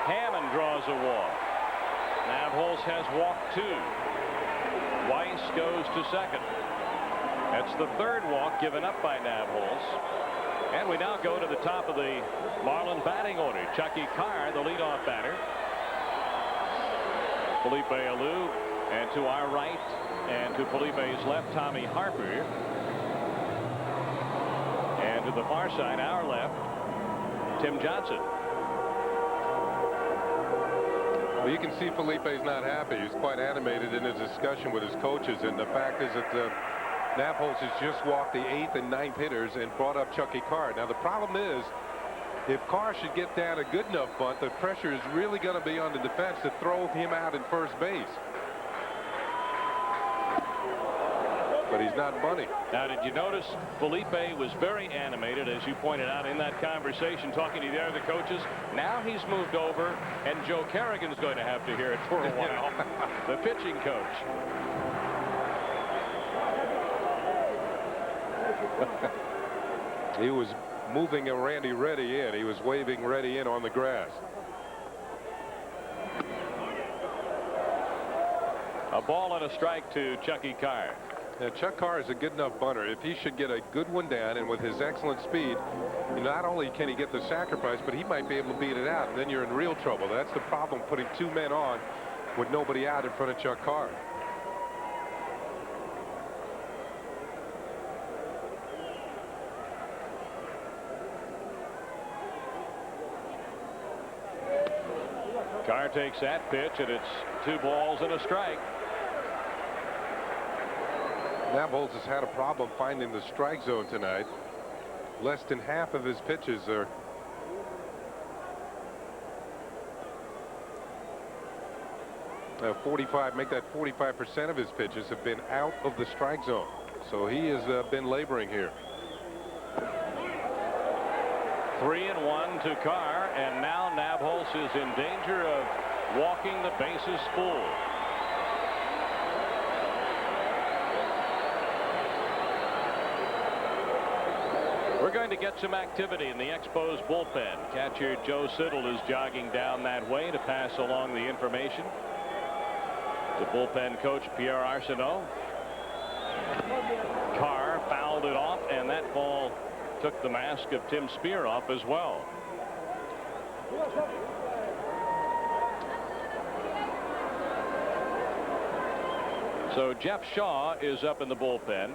Hammond draws a walk. Navholz has walked 2. Weiss goes to second. That's the third walk given up by Navholz. And we now go to the top of the Marlin batting order. Chucky Carr, the leadoff batter. Felipe Alou, and to our right and to Felipe's left, Tommy Harper. And to the far side, our left, Tim Johnson. Well, you can see Felipe's not happy. He's quite animated in his discussion with his coaches, and the fact is that Navholz has just walked the 8th and 9th hitters and brought up Chucky Carr. Now the problem is, if Carr should get down a good enough bunt, the pressure is really going to be on the defense to throw him out in first base. But he's not bunting. Now, did you notice Felipe was very animated, as you pointed out, in that conversation, talking to the other coaches? Now he's moved over, and Joe Kerrigan's going to have to hear it for a while. The pitching coach. He was moving a Randy Reddy in. He was waving Reddy in on the grass. A ball and a strike to Chucky Carr. Now, Chuck Carr is a good enough bunter. If he should get a good one down, and with his excellent speed, not only can he get the sacrifice, but he might be able to beat it out, and then you're in real trouble. That's the problem, putting 2 men on with nobody out in front of Chuck Carr. Carr takes that pitch, and it's 2 balls and a strike. Nabholz has had a problem finding the strike zone tonight. Less than half of his pitches are 45, make that 45% of his pitches have been out of the strike zone. So he has been laboring here. 3-1 to Carr, and now Nabholz is in danger of walking the bases full. We're going to get some activity in the Expos bullpen. Catcher Joe Siddle is jogging down that way to pass along the information to bullpen coach Pierre Arsenault. Carr fouled it off, and that ball took the mask of Tim Spear off as well. So Jeff Shaw is up in the bullpen.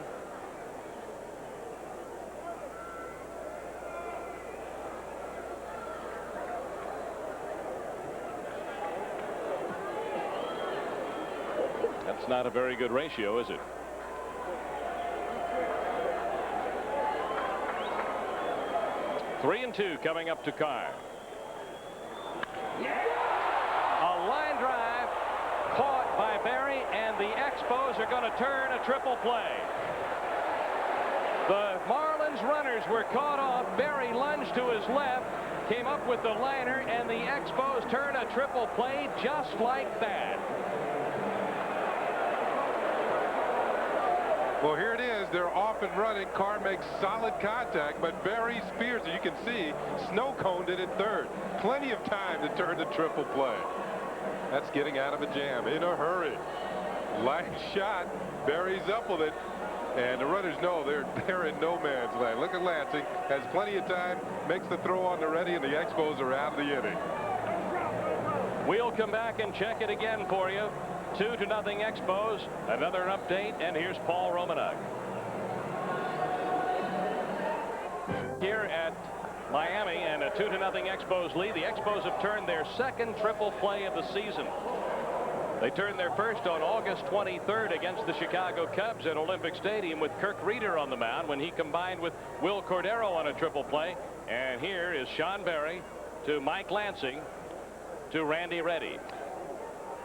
That's not a very good ratio, is it? Three and two coming up to Carr. A line drive caught by Berry, and the Expos are going to turn a triple play. The Marlins runners were caught off. Berry lunged to his left, came up with the liner, and the Expos turn a triple play just like that. Well, here it is. They're off and running. Carr makes solid contact, but Berry Spears, as you can see, snow coned it at third. Plenty of time to turn the triple play. That's getting out of a jam in a hurry. Line shot. Berry's up with it. And the runners know they're in no man's land. Look at Lansing. Has plenty of time. Makes the throw on the ready, and the Expos are out of the inning. We'll come back and check it again for you. 2-0 Expos. Another update, and here's Paul Romanuk. Here at Miami, and a 2-0 Expos lead. The Expos have turned their second triple play of the season. They turned their first on August 23rd against the Chicago Cubs at Olympic Stadium with Kirk Reeder on the mound when he combined with Will Cordero on a triple play. And here is Sean Berry to Mike Lansing to Randy Reddy.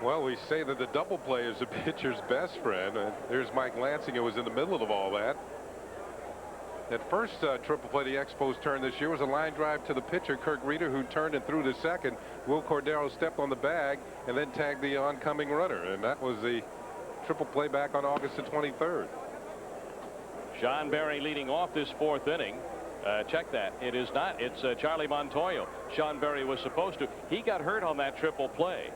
Well, we say that the double play is the pitcher's best friend. There's Mike Lansing, who was in the middle of all that. That first triple play the Expos turned this year was a line drive to the pitcher, Kirk Reeder, who turned and threw to second. Will Cordero stepped on the bag and then tagged the oncoming runner. And that was the triple play back on August the 23rd. Sean Berry leading off this fourth inning. Check that. It is not. It's Charlie Montoyo. Sean Berry was supposed to. He got hurt on that triple play.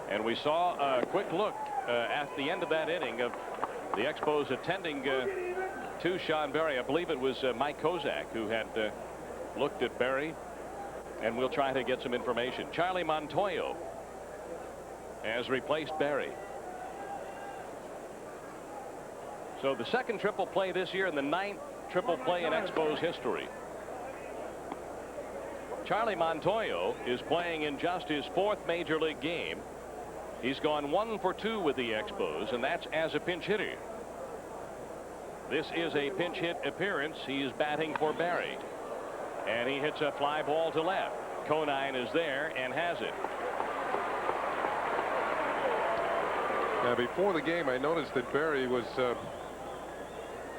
And we saw a quick look at the end of that inning of the Expos attending to Sean Berry. I believe it was Mike Kozak who had looked at Berry, and we'll try to get some information. Charlie Montoyo has replaced Berry. So the second triple play this year and the 9th triple play in Expos history. Charlie Montoyo is playing in just his 4th major league game. He's gone 1 for 2 with the Expos, and that's as a pinch hitter. This is a pinch hit appearance. He is batting for Berry, and he hits a fly ball to left. Conine is there and has it. Now, before the game, I noticed that Berry was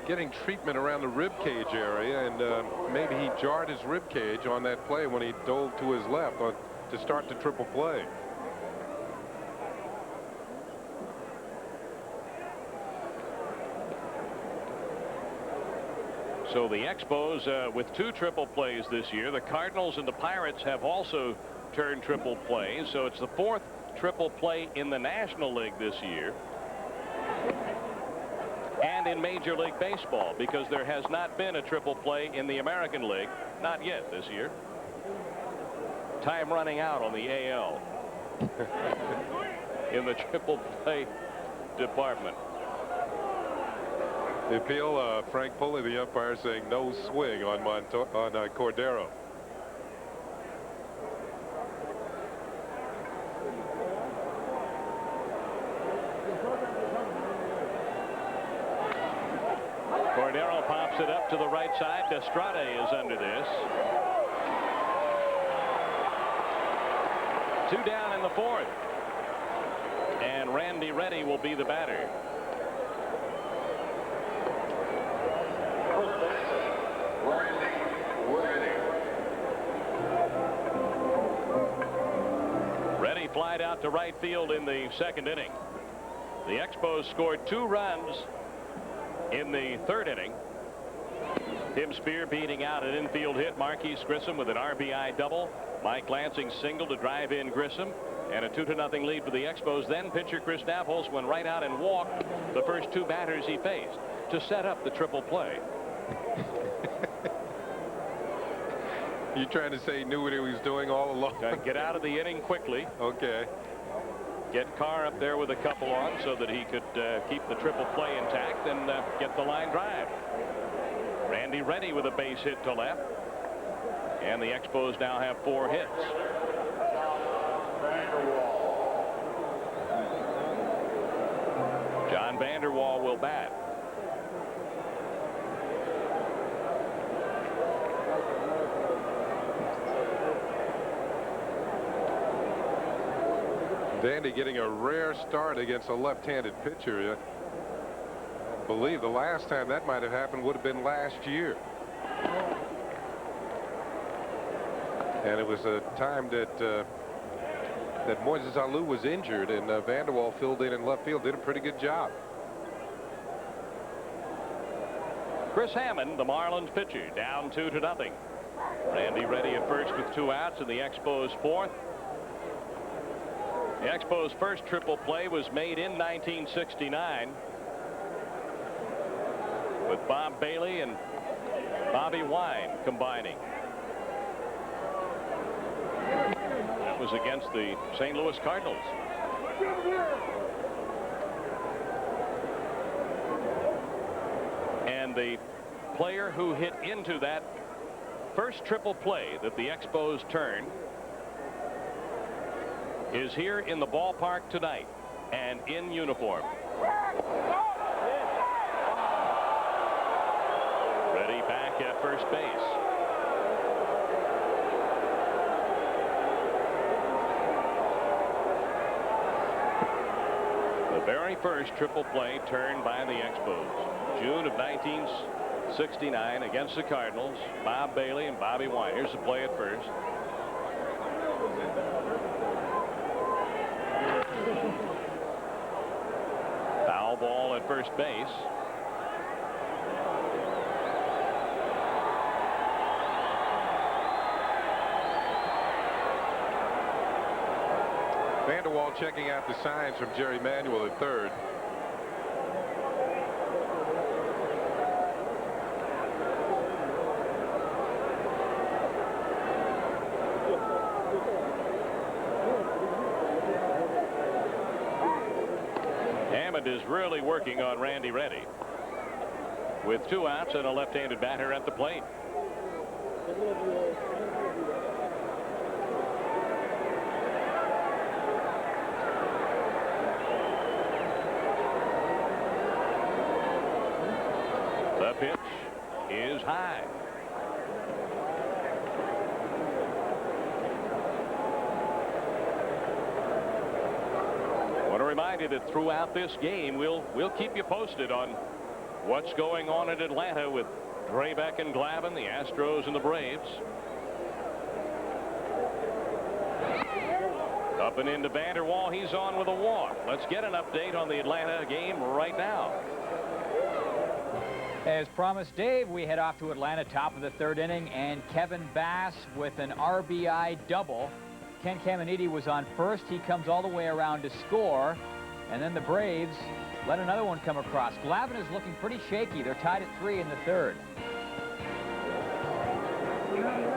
getting treatment around the rib cage area, and maybe he jarred his rib cage on that play when he dove to his left to start the triple play. So the Expos with 2 triple plays this year. The Cardinals and the Pirates have also turned triple plays. So it's the 4th triple play in the National League this year. And in Major League Baseball, because there has not been a triple play in the American League. Not yet this year. Time running out on the AL. in the triple play department. The appeal, Frank Pulley, the umpire, saying no swing on Cordero. Cordero pops it up to the right side. Destrade is under this. 2 down in the 4th. And Randy Reddy will be the batter. Reddy flied out to right field in the 2nd inning. The Expos scored 2 runs in the 3rd inning. Tim Spear beating out an infield hit. Marquise Grissom with an RBI double. Mike Lansing single to drive in Grissom. And a 2-0 lead for the Expos. Then pitcher Chris Navholz went right out and walked the first 2 batters he faced to set up the triple play. You trying to say he knew what he was doing all along? Get out of the inning quickly. Okay. Get Carr up there with a couple on so that he could keep the triple play intact and get the line drive. Randy Reddy with a base hit to left. And the Expos now have 4 hits. John Vander Wal will bat. Vandy getting a rare start against a left-handed pitcher. I believe the last time that might have happened would have been last year. And it was a time that that Moises Alou was injured, and Vander Wal filled in left field, did a pretty good job. Chris Hammond, the Marlins pitcher, down 2-0. Randy Reddy at first with 2 outs in the Expos 4th. The Expos' first triple play was made in 1969 with Bob Bailey and Bobby Wine combining. That was against the St. Louis Cardinals. And the player who hit into that first triple play that the Expos turned is here in the ballpark tonight and in uniform. Reddy back at first base. The very first triple play turned by the Expos. June of 1969 against the Cardinals. Bob Bailey and Bobby Wine. Here's the play at first. Foul ball at first base. Vander Wal checking out the signs from Jerry Manuel at third. Hammond is really working on Randy Reddy with 2 outs and a left-handed batter at the plate. The pitch is high. I want to remind you that throughout this game we'll keep you posted on what's going on in Atlanta with Drabek and Glavine, the Astros and the Braves. Up and into Vander Wal. He's on with a walk. Let's get an update on the Atlanta game right now. As promised, Dave, we head off to Atlanta, top of the 3rd inning, and Kevin Bass with an RBI double. Ken Caminiti was on first. He comes all the way around to score, and then the Braves let another one come across. Glavine is looking pretty shaky. They're tied at 3 in the 3rd.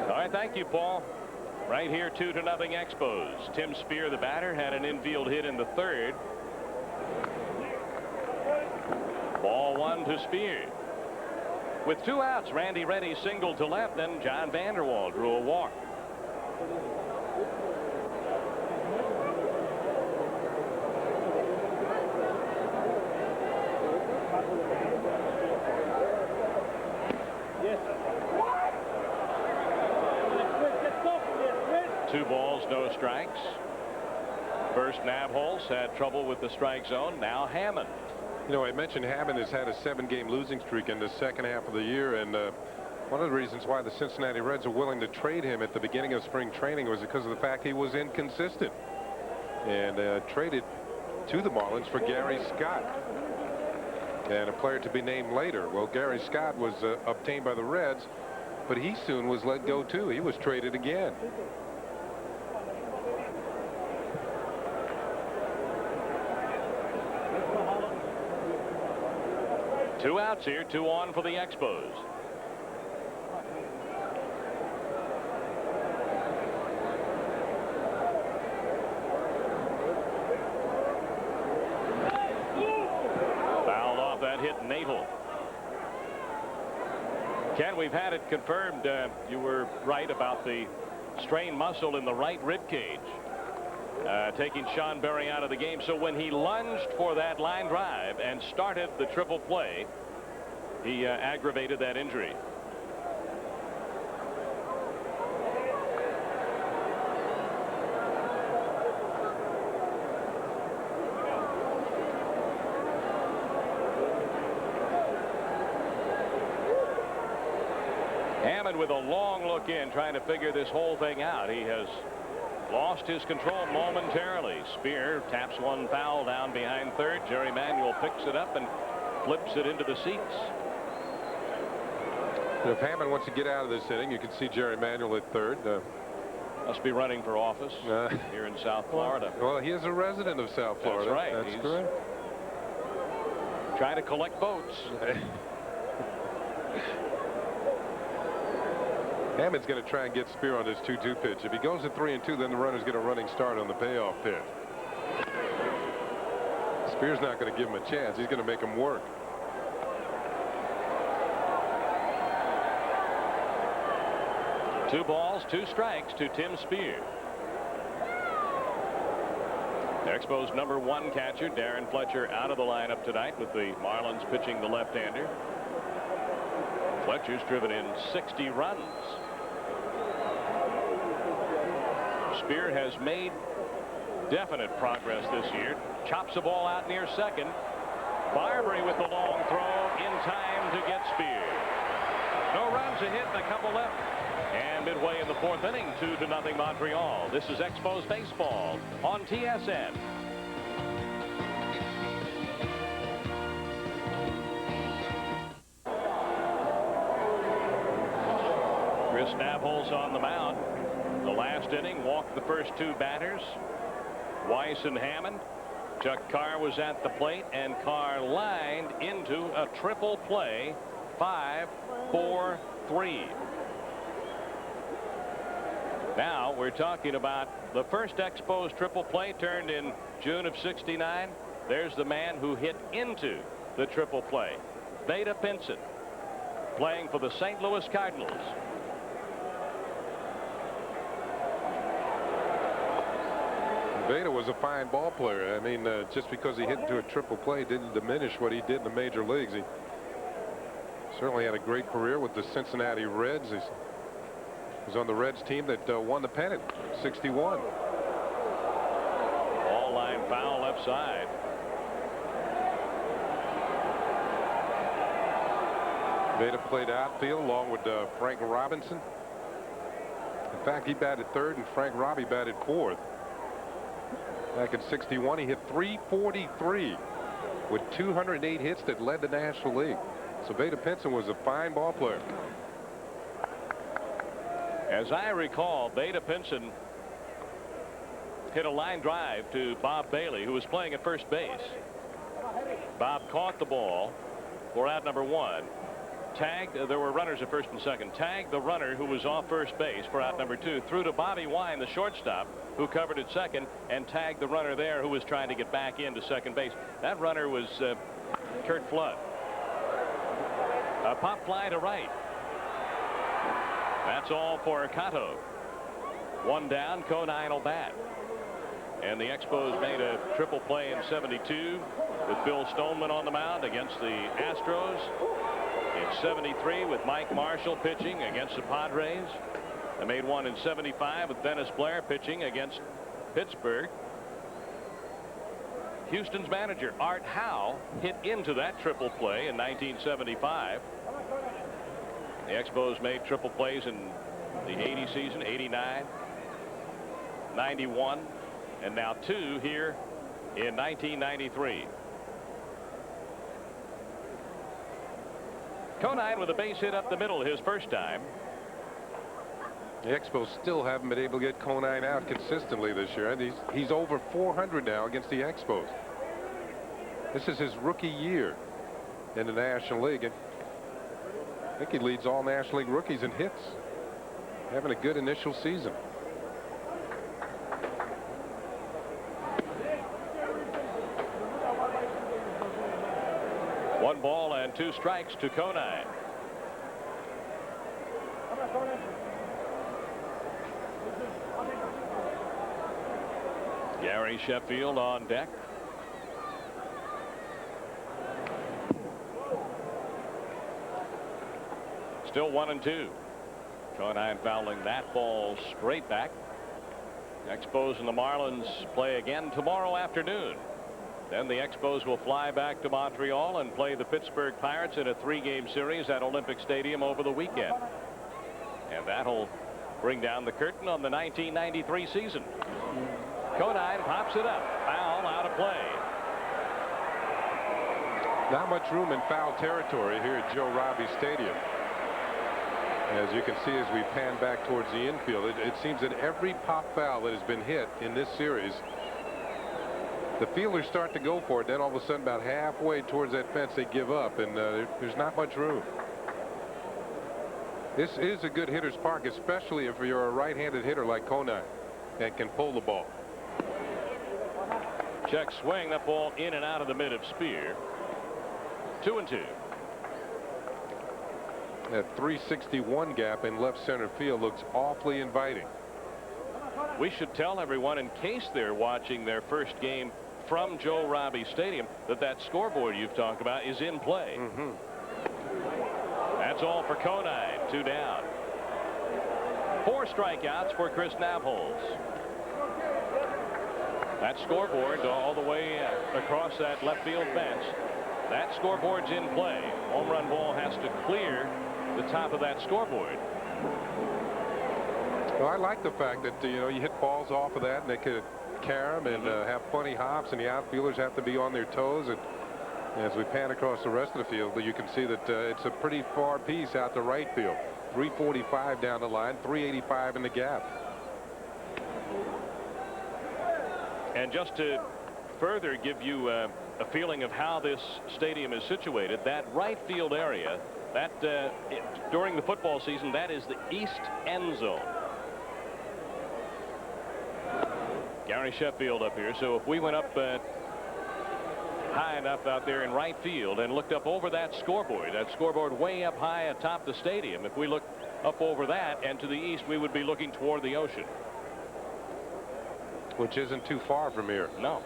All right, thank you, Paul. Right here, 2-0 Expos. Tim Spear, the batter, had an infield hit in the third. Ball 1 to Spear. With 2 outs, Randy Reddy singled to left, then John Vanderwall drew a walk. Two balls, no strikes. First, Nabholz had trouble with the strike zone. Now Hammond. You know, I mentioned Hammond has had a 7-game losing streak in the second half of the year, and one of the reasons why the Cincinnati Reds are willing to trade him at the beginning of spring training was because of the fact he was inconsistent, and traded to the Marlins for Gary Scott and a player to be named later. Well, Gary Scott was obtained by the Reds, but he soon was let go too. He was traded again. Two outs here, 2 on for the Expos. Fouled off that hit, Naval. Ken, we've had it confirmed. You were right about the strained muscle in the right rib cage, taking Sean Berry out of the game. So when he lunged for that line drive and started the triple play, he aggravated that injury. Hammond with a long look in, trying to figure this whole thing out. He has lost his control momentarily. Spear taps one foul down behind third. Jerry Manuel picks it up and flips it into the seats. If Hammond wants to get out of this inning, you can see Jerry Manuel at third. Must be running for office here in South Florida. Well, he is a resident of South Florida. That's right. That's He's correct. Trying to collect votes. Hammond's going to try and get Spear on this 2-2 pitch. If he goes at 3-2, then the runner's get a running start on the payoff pitch. Spear's not going to give him a chance. He's going to make him work. Two balls, 2 strikes to Tim Spear. The Expos' #1 catcher, Darren Fletcher, out of the lineup tonight with the Marlins pitching the left-hander. Fletcher's driven in 60 runs. Spear has made definite progress this year. Chops the ball out near second. Barbary with the long throw in time to get Spear. No runs, a hit, and a couple left. And midway in the 4th inning, 2-0 Montreal. This is Expos Baseball on TSN. Chris Nabholz on the mound. The last inning, walked the first 2 batters, Weiss and Hammond. Chuck Carr was at the plate, and Carr lined into a triple play, 5-4-3. Now we're talking about the first Expos triple play turned in June of '69. There's the man who hit into the triple play, Vada Pinson, playing for the St. Louis Cardinals. Vada was a fine ball player. I mean, just because he hit into a triple play didn't diminish what he did in the major leagues. He certainly had a great career with the Cincinnati Reds. He was on the Reds team that won the pennant, '61. Ball line foul left side. Vada played outfield along with Frank Robinson. In fact, he batted third and Frank Robbie batted fourth. Back in '61, he hit .343 with 208 hits that led the National League. So Vada Pinson was a fine ball player. As I recall, Vada Pinson hit a line drive to Bob Bailey, who was playing at first base. Bob caught the ball for out number 1. tagged. There were runners at first and second. Tagged the runner who was off first base for out number 2. Threw to Bobby Wine, the shortstop, who covered at second, and tagged the runner there who was trying to get back into second base. That runner was Kurt Flood. A pop fly to right. That's all for Cotto. 1 down. Conine will bat. And the Expos made a triple play in 72 with Bill Stoneman on the mound against the Astros. In 73 with Mike Marshall pitching against the Padres. They made one in 75 with Dennis Blair pitching against Pittsburgh. Houston's manager Art Howe hit into that triple play in 1975. The Expos made triple plays in the 80 season, 89, 91, and now 2 here in 1993. Conine with a base hit up the middle his first time. The Expos still haven't been able to get Conine out consistently this year. And he's over 400 now against the Expos. This is his rookie year in the National League. And I think he leads all National League rookies in hits. Having a good initial season. One ball and 2 strikes to Conine. Gary Sheffield on deck. Still 1-2. Conine fouling that ball straight back. Expos and the Marlins play again tomorrow afternoon. Then the Expos will fly back to Montreal and play the Pittsburgh Pirates in a 3-game series at Olympic Stadium over the weekend. And that'll bring down the curtain on the 1993 season. Conine pops it up. Foul, out of play. Not much room in foul territory here at Joe Robbie Stadium. As you can see as we pan back towards the infield, it seems that every pop foul that has been hit in this series, the fielders start to go for it. Then all of a sudden about halfway towards that fence they give up, and there's not much room. This is a good hitter's park, especially if you're a right-handed hitter like Conine and can pull the ball. Check swing. That ball in and out of the mid of Spear. 2-2. That 361 gap in left center field looks awfully inviting. We should tell everyone, in case they're watching their first game from Joe Robbie Stadium, that scoreboard you've talked about is in play. That's all for Conine. 2 down. 4 strikeouts for Chris Nabholz. That scoreboard all the way across that left field fence. That scoreboard's in play. Home run ball has to clear the top of that scoreboard. Well, I like the fact that you hit balls off of that and they could carry them and have funny hops, and the outfielders have to be on their toes. And as we pan across the rest of the field, you can see that it's a pretty far piece out to right field. 345 down the line, 385 in the gap. And just to further give you a feeling of how this stadium is situated, that right field area, that during the football season, that is the east end zone. Gary Sheffield up here. So if we went up high enough out there in right field and looked up over that scoreboard way up high atop the stadium, if we look up over that and to the east, we would be looking toward the ocean. Which isn't too far from here. No.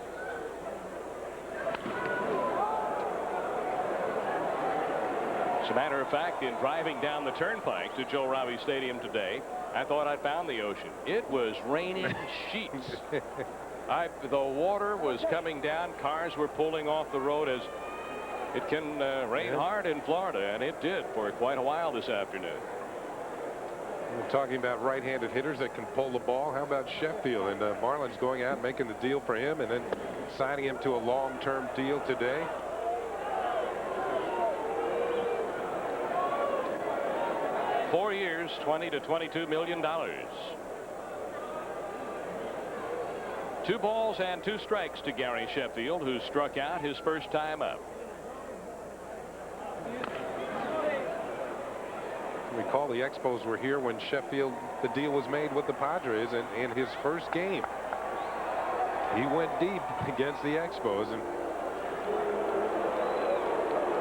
As a matter of fact, in driving down the turnpike to Joe Robbie Stadium today, I thought I'd found the ocean. It was raining sheets. The water was coming down. Cars were pulling off the road, as it can rain hard in Florida, and it did for quite a while this afternoon. We're talking about right-handed hitters that can pull the ball. How about Sheffield? And Marlins going out and making the deal for him and then signing him to a long-term deal today. Four years, $20 to $22 million. 2 balls and 2 strikes to Gary Sheffield, who struck out his first time up. Recall the Expos were here when Sheffield, the deal was made with the Padres, and in his first game, he went deep against the Expos. And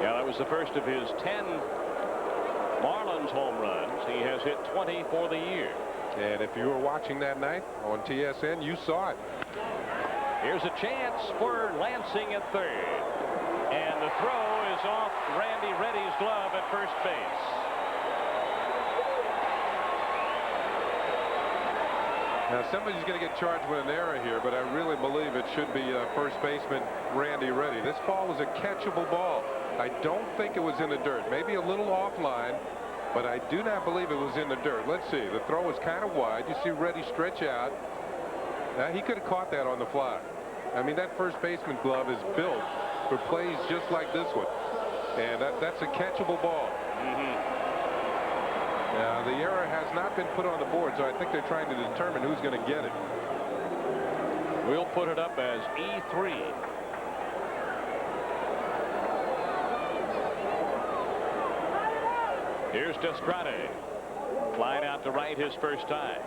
yeah, that was the first of his 10 Marlins home runs. He has hit 20 for the year. And if you were watching that night on TSN, you saw it. Here's a chance for Lansing at third. And the throw is off Randy Reddy's glove at first base. Now, somebody's going to get charged with an error here, but I really believe it should be first baseman Randy Reddy. This ball was a catchable ball. I don't think it was in the dirt. Maybe a little offline, but I do not believe it was in the dirt. Let's see. The throw was kind of wide. You see Reddy stretch out. Now, he could have caught that on the fly. I mean, that first baseman glove is built for plays just like this one. And that's a catchable ball. Now, the error has not been put on the board, so I think they're trying to determine who's going to get it. We'll put it up as E3. Here's Destrade. Flying out to right his first time.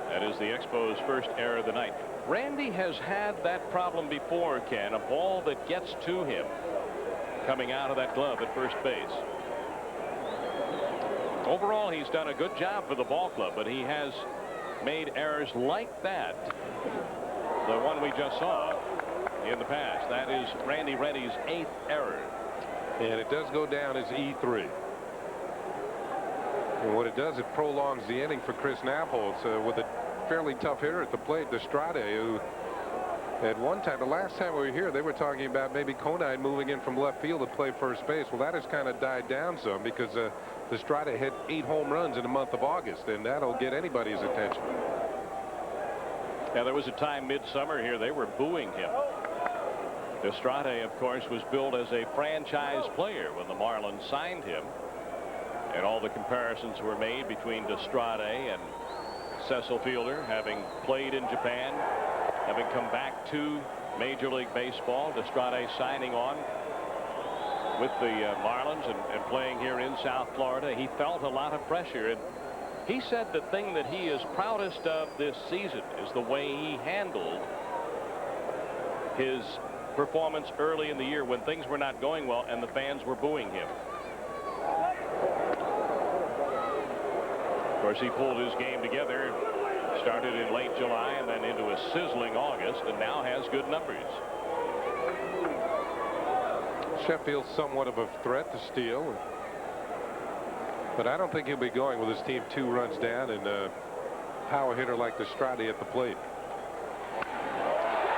That is the Expos' first error of the night. Randy has had that problem before, Ken. A ball that gets to him coming out of that glove at first base. Overall, he's done a good job for the ball club, but he has made errors like that. The one we just saw in the past. That is Randy Reddy's 8th error. And it does go down as E3. And what it does, it prolongs the inning for Chris Napholz with a fairly tough hitter at the plate, Destrade, who at one time, the last time we were here, they were talking about maybe Conine moving in from left field to play first base. Well, that has kind of died down some because Destrade hit 8 home runs in the month of August, and that'll get anybody's attention. Yeah, there was a time midsummer here they were booing him. Destrade, of course, was billed as a franchise player when the Marlins signed him. And all the comparisons were made between Destrade and Cecil Fielder, having played in Japan, having come back to Major League Baseball. Destrade signing on with the Marlins and playing here in South Florida. He felt a lot of pressure, and he said the thing that he is proudest of this season is the way he handled his performance early in the year when things were not going well and the fans were booing him. Of course, he pulled his game together, started in late July and then into a sizzling August, and now has good numbers. Sheffield's somewhat of a threat to steal, but I don't think he'll be going with his team 2 runs down and a power hitter like Destrade at the plate.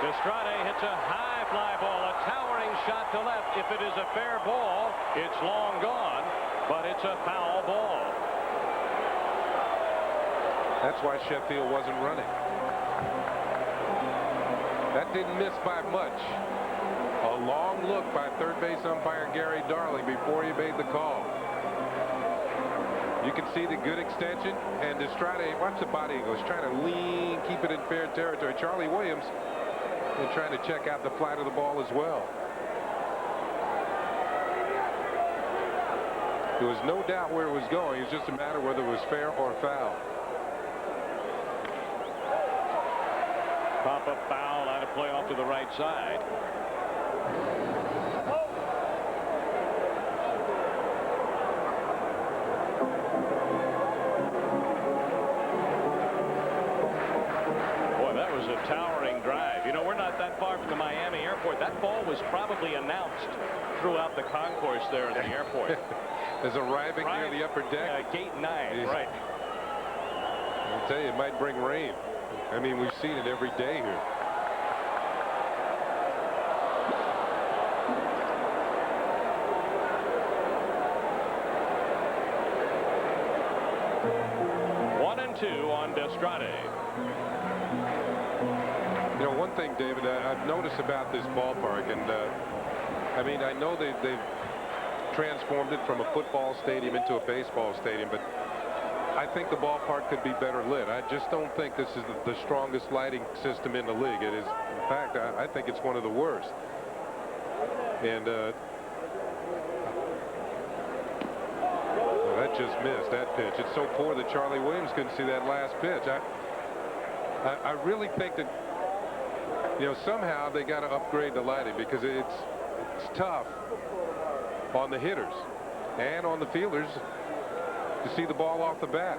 Destrade hits a high fly ball, a towering shot to left. If it is a fair ball, it's long gone, but it's a foul ball. That's why Sheffield wasn't running. That didn't miss by much. A long look by third base umpire Gary Darling before he made the call. You can see the good extension, and Destrade, watch the body angle. He's trying to lean, keep it in fair territory. Charlie Williams is trying to check out the flight of the ball as well. There was no doubt where it was going. It was just a matter whether it was fair or foul. Pop-up foul out of play off to the right side. Boy, that was a towering drive. You know, we're not that far from the Miami airport. That ball was probably announced throughout the concourse there at the airport. Is arriving near the upper deck. Gate 9, right. I'll tell you, it might bring rain. I mean, we've seen it every day here. One and 2 on Destrade. You know, one thing, David, I've noticed about this ballpark, and I mean, I know they've transformed it from a football stadium into a baseball stadium, but I think the ballpark could be better lit. I just don't think this is the strongest lighting system in the league. It is, in fact, I think it's one of the worst. And that just missed that pitch. It's so poor that Charlie Williams couldn't see that last pitch. I really think that, you know, somehow they got to upgrade the lighting, because it's tough on the hitters and on the fielders to see the ball off the bat.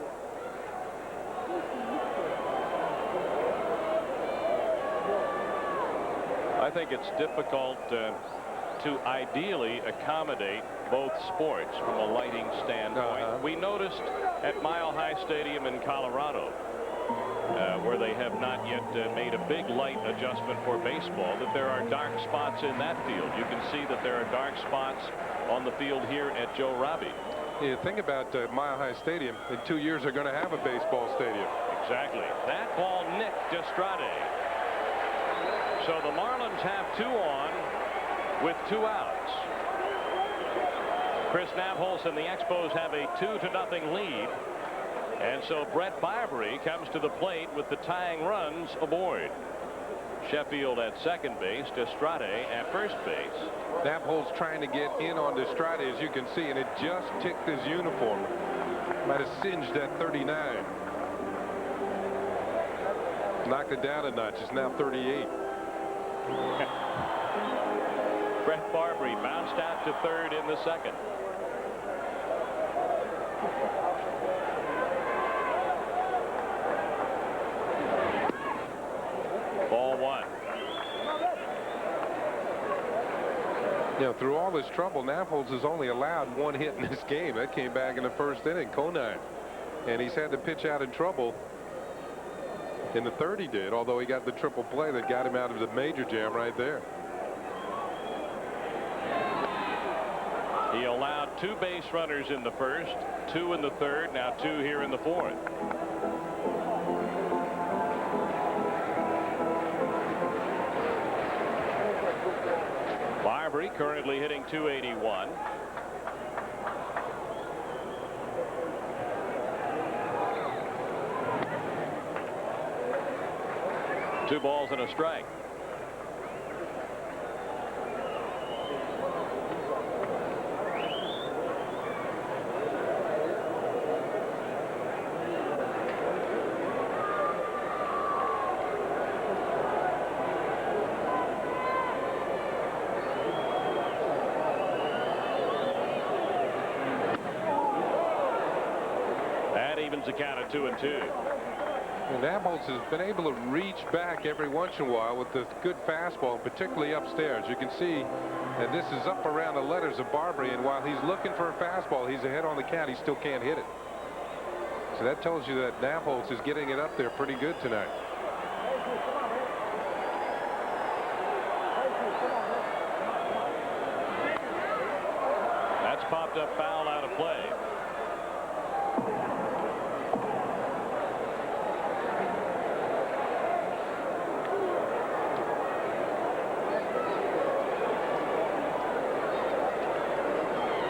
I think it's difficult to ideally accommodate both sports from a lighting standpoint. We noticed at Mile High Stadium in Colorado, where they have not yet made a big light adjustment for baseball, that there are dark spots in that field. You can see that there are dark spots on the field here at Joe Robbie. Yeah, think about Mile High Stadium. In 2 years, they're going to have a baseball stadium. Exactly. That ball nicked Estrade. So the Marlins have 2 on with 2 outs. Chris Nabholz and the Expos have a 2-0 lead. And so Brett Barbary comes to the plate with the tying runs aboard. Sheffield at second base, Estrade at first base. Nabholz trying to get in on Estrade, as you can see, and it just ticked his uniform. Might have singed that 39. Knocked it down a notch. It's now 38. Brett Barbary bounced out to third in the second. Ball 1. You know, through all this trouble, Nabholz has only allowed 1 hit in this game. That came back in the first inning, Conine. And he's had to pitch out in trouble. In the third he did, although he got the triple play that got him out of the major jam right there. He allowed 2 base runners in the first, 2 in the third, now 2 here in the fourth. Barbary currently hitting .281. Two balls and a strike. That evens the count at 2-2. And Nabholz has been able to reach back every once in a while with the good fastball, particularly upstairs. You can see that this is up around the letters of Barbary, and while he's looking for a fastball, he's ahead on the count. He still can't hit it. So that tells you that Nabholz is getting it up there pretty good tonight. That's popped up foul out of play.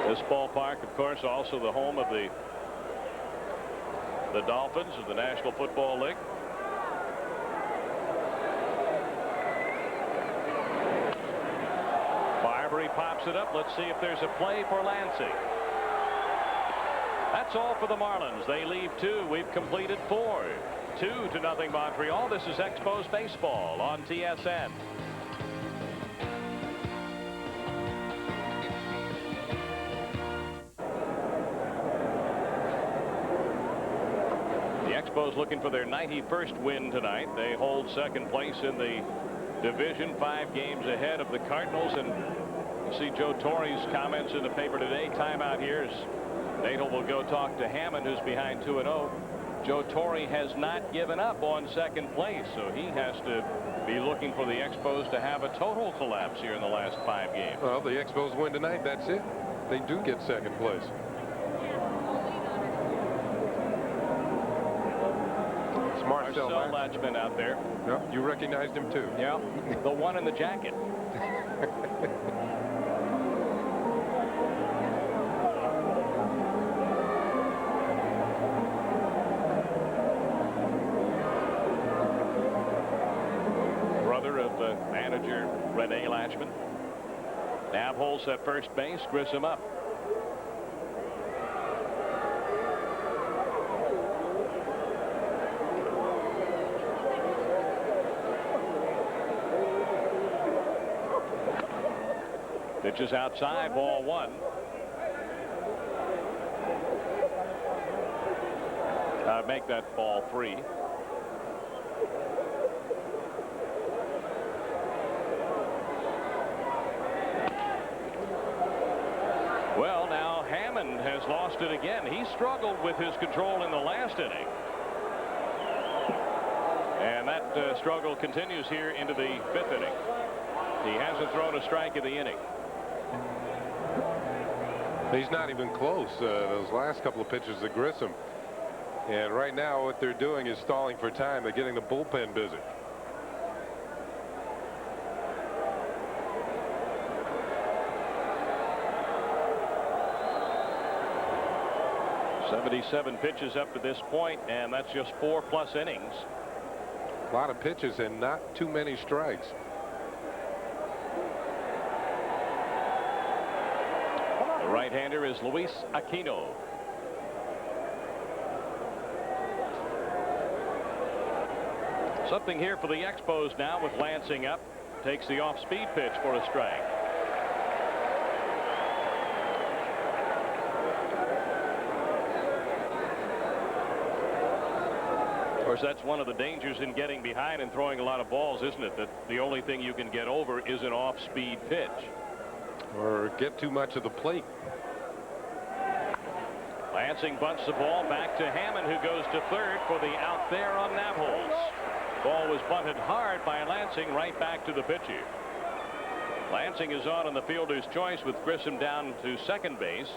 This ballpark, of course, also the home of the Dolphins of the National Football League. Barbary pops it up. Let's see if there's a play for Lansing. That's all for the Marlins. They leave 2. We've completed 4. 2-0 Montreal. This is Expos Baseball on TSN. Expos looking for their 91st win tonight. They hold second place in the division, 5 games ahead of the Cardinals. And you see Joe Torre's comments in the paper today. Timeout here as Nadel will go talk to Hammond, who's behind 2-0. Joe Torre has not given up on second place, so he has to be looking for the Expos to have a total collapse here in the last 5 games. Well, the Expos win tonight. That's it. They do get second place. Marcel Latchman out there. Yep, you recognized him too. Yeah, the one in the jacket. Brother of the manager, Rene Latchman. Nabholz at first base, Grissom up. Pitch is outside, ball one. Make that ball three. Well, now Hammond has lost it again. He struggled with his control in the last inning. And that struggle continues here into the fifth inning. He hasn't thrown a strike in the inning. He's not even close. Those last couple of pitches to Grissom. And right now what they're doing is stalling for time. They're getting the bullpen busy. '77 pitches up to this point, and that's just 4+ innings. A lot of pitches and not too many strikes. The right-hander is Luis Aquino. Something here for the Expos now with Lansing up. Takes the off-speed pitch for a strike. Of course, that's one of the dangers in getting behind and throwing a lot of balls, isn't it? That the only thing you can get over is an off-speed pitch. Or get too much of the plate. Lansing bunts the ball back to Hammond, who goes to third for the out there on Nabholz. Ball was bunted hard by Lansing right back to the pitcher. Lansing is on in the fielder's choice with Grissom down to second base.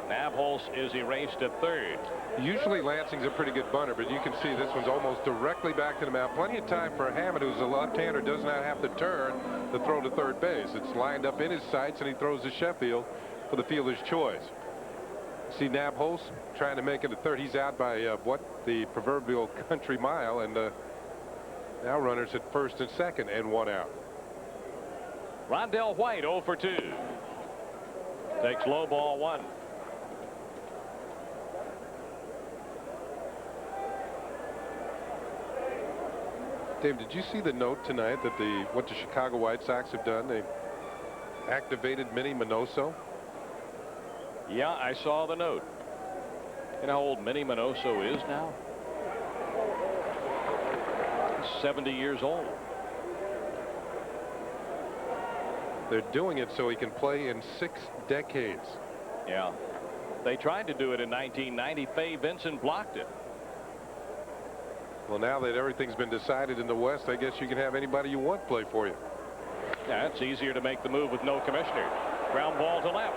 Nabholz is erased at third. Usually Lansing's a pretty good bunter, but you can see this one's almost directly back to the mound. Plenty of time for Hammond, who's a left-hander, does not have to turn to throw to third base. It's lined up in his sights, and he throws to Sheffield for the fielder's choice. See Nabholz trying to make it to third. He's out by the proverbial country mile, and now runners at first and second and one out. Rondell White 0 for 2. Takes low, ball one. Dave, did you see the note tonight that what the Chicago White Sox have done? They activated Minnie Minoso. Yeah, I saw the note. You know how old Minnie Minoso is now? 70 years old. They're doing it so he can play in 6 decades. Yeah. They tried to do it in 1990. Fay Vincent blocked it. Well, now that everything's been decided in the West, I guess you can have anybody you want play for you. Yeah, it's easier to make the move with no commissioner. Ground ball to left.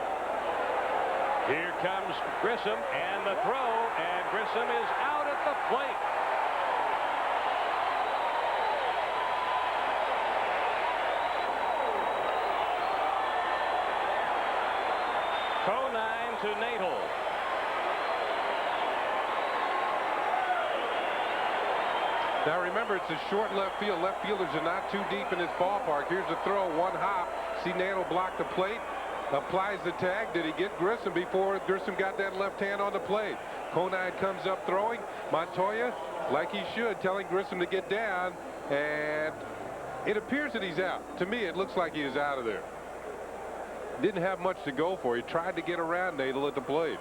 Here comes Grissom and the throw, and Grissom is out at the plate. Conine to Natal. Now remember, it's a short left field. Left fielders are not too deep in this ballpark. Here's the throw, one hop. See Natal block the plate, applies the tag. Did he get Grissom before Grissom got that left hand on the plate? Conine comes up throwing. Montoya, like he should, telling Grissom to get down, and it appears that he's out. To me, it looks like he is out of there. Didn't have much to go for. He tried to get around Natal at the plate.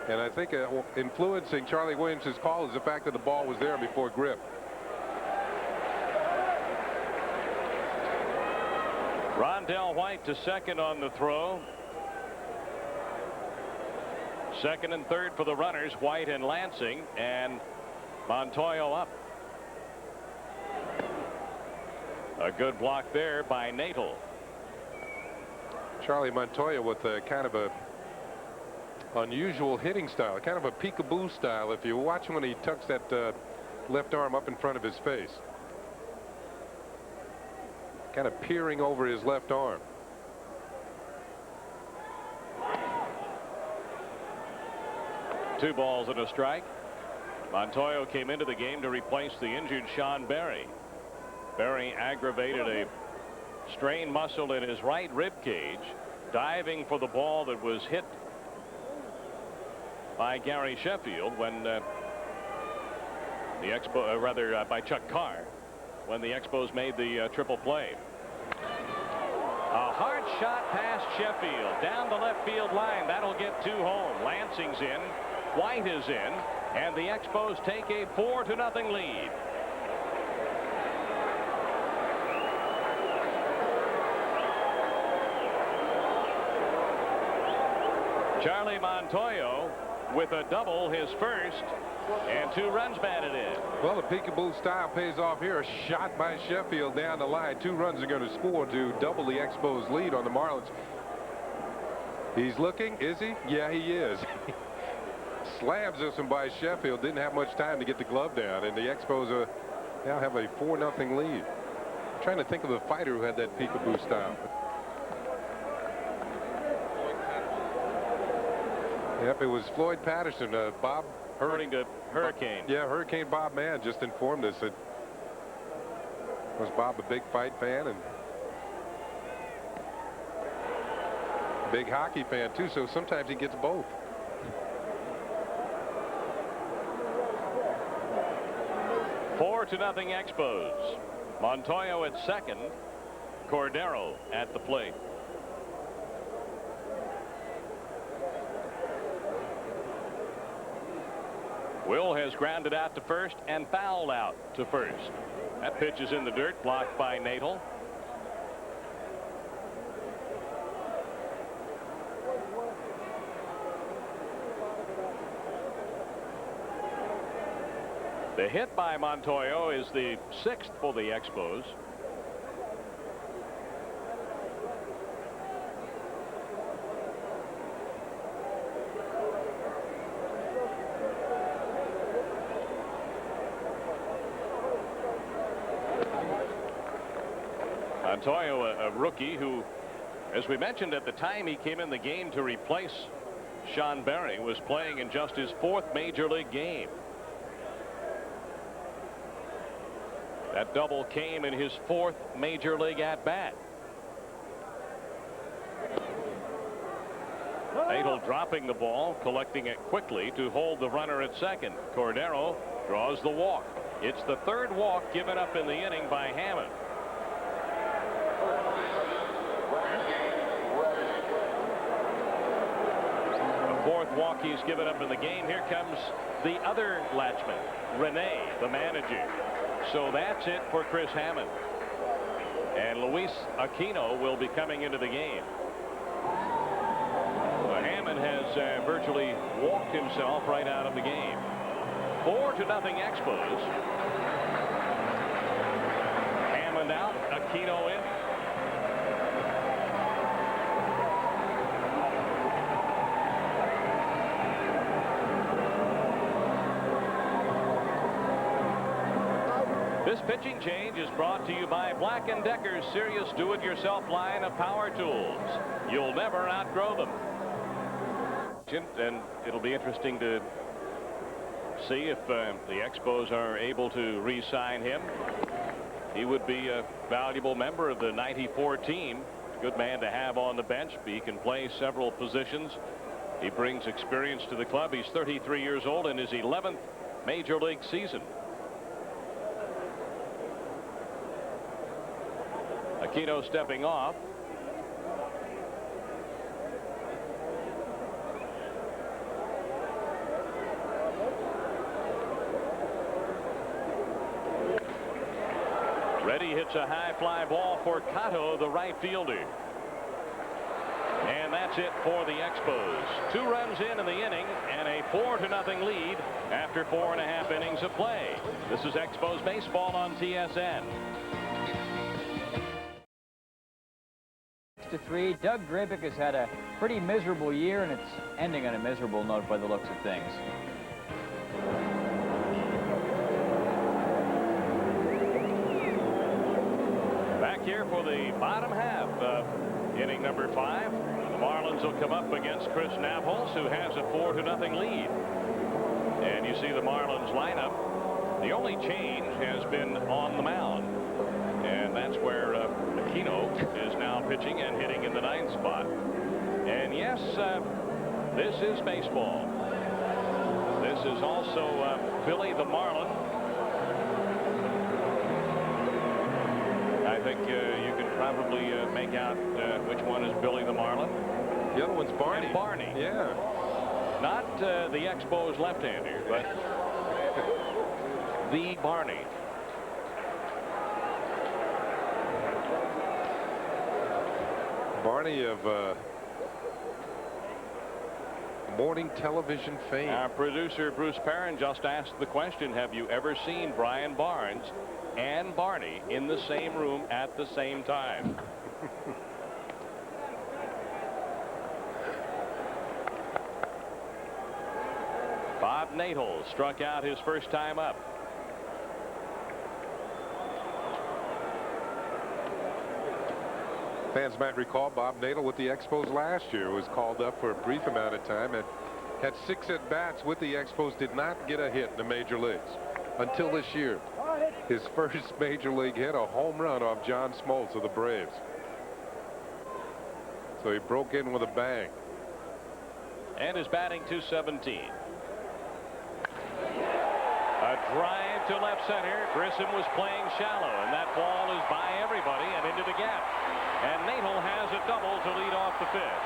And I think influencing Charlie Williams' call is the fact that the ball was there before grip. Rondell White to second on the throw. Second and third for the runners, White and Lansing, and Montoya up. A good block there by Natal. Charlie Montoya with a kind of a unusual hitting style, kind of a peekaboo style. If you watch him when he tucks that left arm up in front of his face, kind of peering over his left arm. Two balls and a strike. Montoya came into the game to replace the injured Sean Berry. Berry aggravated a strained muscle in his right rib cage, diving for the ball that was hit by Gary Sheffield when by Chuck Carr when the Expos made the triple play. A hard shot past Sheffield down the left field line. That'll get 2 home. Lansing's in, White is in, and the Expos take a 4-0 lead. Charlie Montoyo with a double, his first, and 2 runs batted in. Well, the peekaboo style pays off here. A shot by Sheffield down the line. 2 runs are going to score to double the Expos lead on the Marlins. He's looking, is he? Yeah, he is. Slams this one by Sheffield. Didn't have much time to get the glove down, and the Expos now have a 4-0 lead. I'm trying to think of a fighter who had that peekaboo style. Yep, it was Floyd Patterson. Bob, According to Hurricane. Yeah, Hurricane Bob Mann just informed us that was Bob a big fight fan and big hockey fan too, so sometimes he gets both. Four to nothing Expos. Montoyo at second, Cordero at the plate. Will has grounded out to first and fouled out to first. That pitch is in the dirt, blocked by Nadel. The hit by Montoyo is the 6th for the Expos. Montoyo, a rookie who, as we mentioned at the time he came in the game to replace Sean Berry, was playing in just his 4th major league game. That double came in his 4th major league at bat. Nadel dropping the ball, collecting it quickly to hold the runner at second. Cordero draws the walk. It's the 3rd walk given up in the inning by Hammond. The 4th walk he's given up in the game. Here comes the other Latchman, Rene, the manager. So that's it for Chris Hammond. And Luis Aquino will be coming into the game. Well, Hammond has virtually walked himself right out of the game. 4-0 Expos. Hammond out, Aquino in. This pitching change is brought to you by Black & Decker's serious do-it-yourself line of power tools. You'll never outgrow them. And it'll be interesting to see if the Expos are able to re-sign him. He would be a valuable member of the '94 team. Good man to have on the bench. He can play several positions. He brings experience to the club. He's 33 years old in his 11th major league season. Aquino stepping off. Reddy hits a high fly ball for Cotto, the right fielder. And that's it for the Expos. 2 runs in the inning and a 4-0 lead after 4.5 innings of play. This is Expos baseball on TSN. 6-3. Doug Grabick has had a pretty miserable year, and it's ending on a miserable note by the looks of things. Back here for the bottom half of inning number 5. The Marlins will come up against Chris Navholz, who has a 4-0 lead. And you see the Marlins lineup. The only change has been on the mound. And that's where Aquino is now pitching and hitting in the 9th spot. And yes, this is baseball. This is also Billy the Marlin. I think you can probably make out which one is Billy the Marlin. The other one's Barney. And Barney. Yeah. Not the Expos left-hander, but the Barney. Barney of morning television fame. Our producer Bruce Perrin just asked the question, have you ever seen Brian Barnes and Barney in the same room at the same time? Bob Nagle struck out his first time up. Fans might recall Bob Nagle with the Expos last year was called up for a brief amount of time and had 6 at-bats with the Expos, did not get a hit in the major leagues until this year. His first major league hit, a home run off John Smoltz of the Braves. So he broke in with a bang. And is batting .217. A drive to left center. Grissom was playing shallow, and that ball is by everybody and into the gap. And Nagle has a double to lead off the 5th.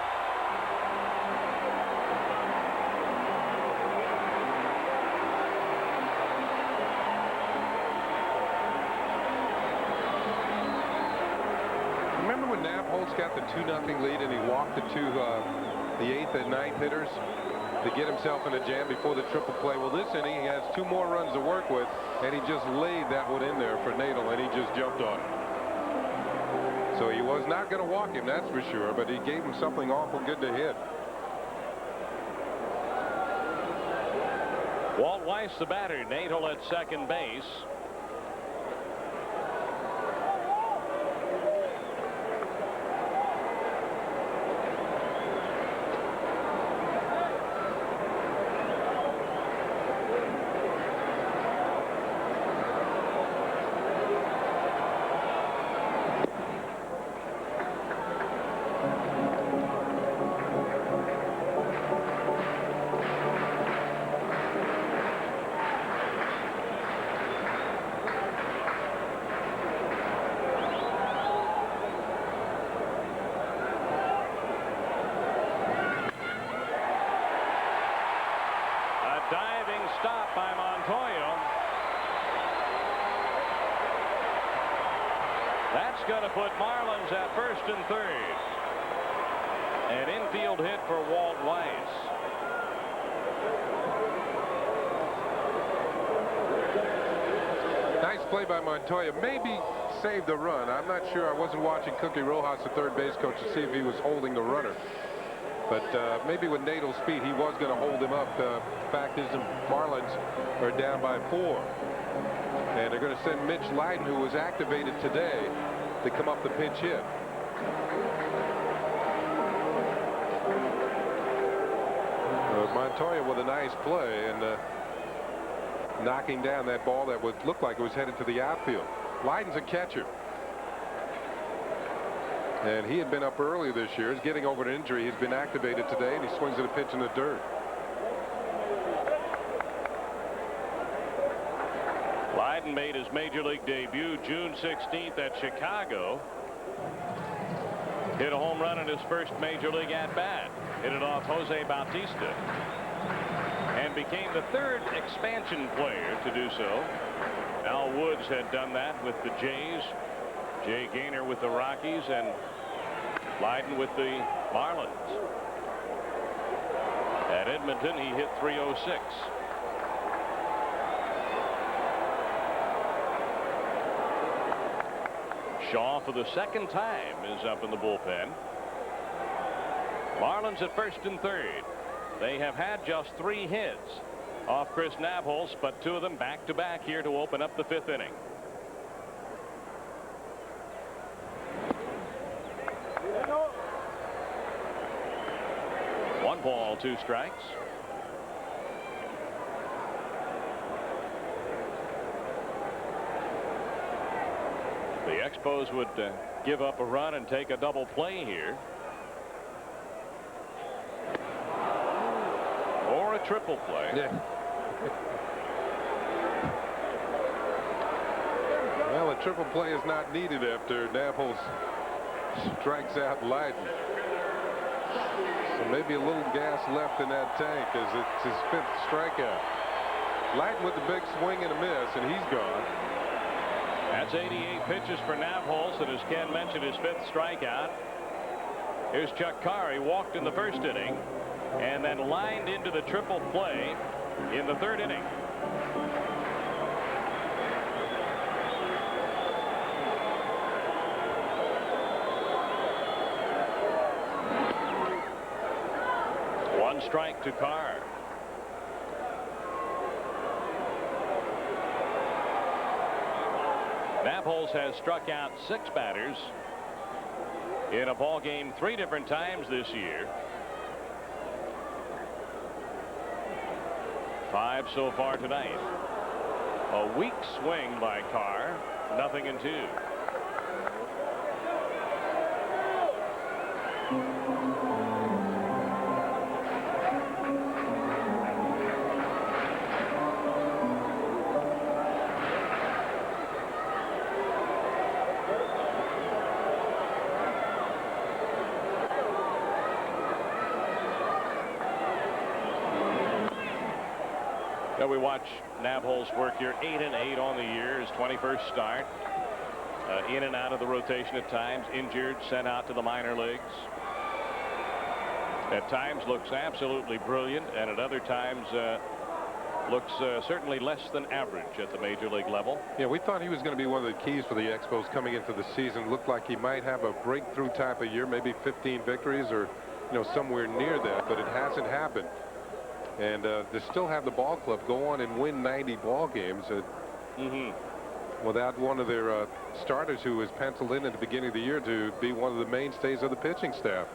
Remember when Nabholz got the 2-0 lead and he walked the 8th and 9th hitters to get himself in a jam before the triple play? Well, this inning he has 2 more runs to work with, and he just laid that one in there for Nagle, and he just jumped on it. So he was not going to walk him, that's for sure, but he gave him something awful good to hit. Walt Weiss, the batter. Nagle at second base. Stop by Montoya. That's going to put Marlins at first and third. An infield hit for Walt Weiss. Nice play by Montoya. Maybe saved the run. I'm not sure. I wasn't watching Cookie Rojas, the third base coach, to see if he was holding the runner. But maybe with Nagle's speed, he was going to hold him up. Fact is, the Marlins are down by 4. And they're going to send Mitch Leiden, who was activated today, to come up the pinch hit. Montoya with a nice play and knocking down that ball that would look like it was headed to the outfield. Leiden's a catcher. And he had been up early this year. He's getting over an injury. He's been activated today, and he swings at a pitch in the dirt. Leiden made his major league debut June 16th at Chicago. Hit a home run in his first major league at-bat. Hit it off Jose Bautista. And became the third expansion player to do so. Al Woods had done that with the Jays. Jay Gaynor with the Rockies, and Leiden with the Marlins. At Edmonton, he hit .306. Shaw, for the second time, is up in the bullpen. Marlins at first and third. They have had just 3 hits off Chris Nabholz, but 2 of them back-to-back here to open up the 5th inning. One ball, 2 strikes. The Expos would give up a run and take a double play here. Or a triple play. Yeah. Well, a triple play is not needed after Nabholz strikes out Leiden. So maybe a little gas left in that tank as it's his 5th strikeout. Leiden with the big swing and a miss, and he's gone. That's 88 pitches for Nabholz, and as Ken mentioned, his 5th strikeout. Here's Chuck Carr. He walked in the 1st inning and then lined into the triple play in the 3rd inning. One strike to Carr. Nabholz has struck out 6 batters in a ball game 3 different times this year. 5 so far tonight. A weak swing by Carr. 0-2. We watch Nabholz work here. 8-8 on the year. His 21st start. In and out of the rotation at times. Injured, sent out to the minor leagues. At times looks absolutely brilliant, and at other times looks certainly less than average at the major league level. Yeah, we thought he was going to be one of the keys for the Expos coming into the season. Looked like he might have a breakthrough type of year, maybe 15 victories or somewhere near that, but it hasn't happened. And to still have the ball club go on and win 90 ball games without one of their starters who was penciled in at the beginning of the year to be one of the mainstays of the pitching staff.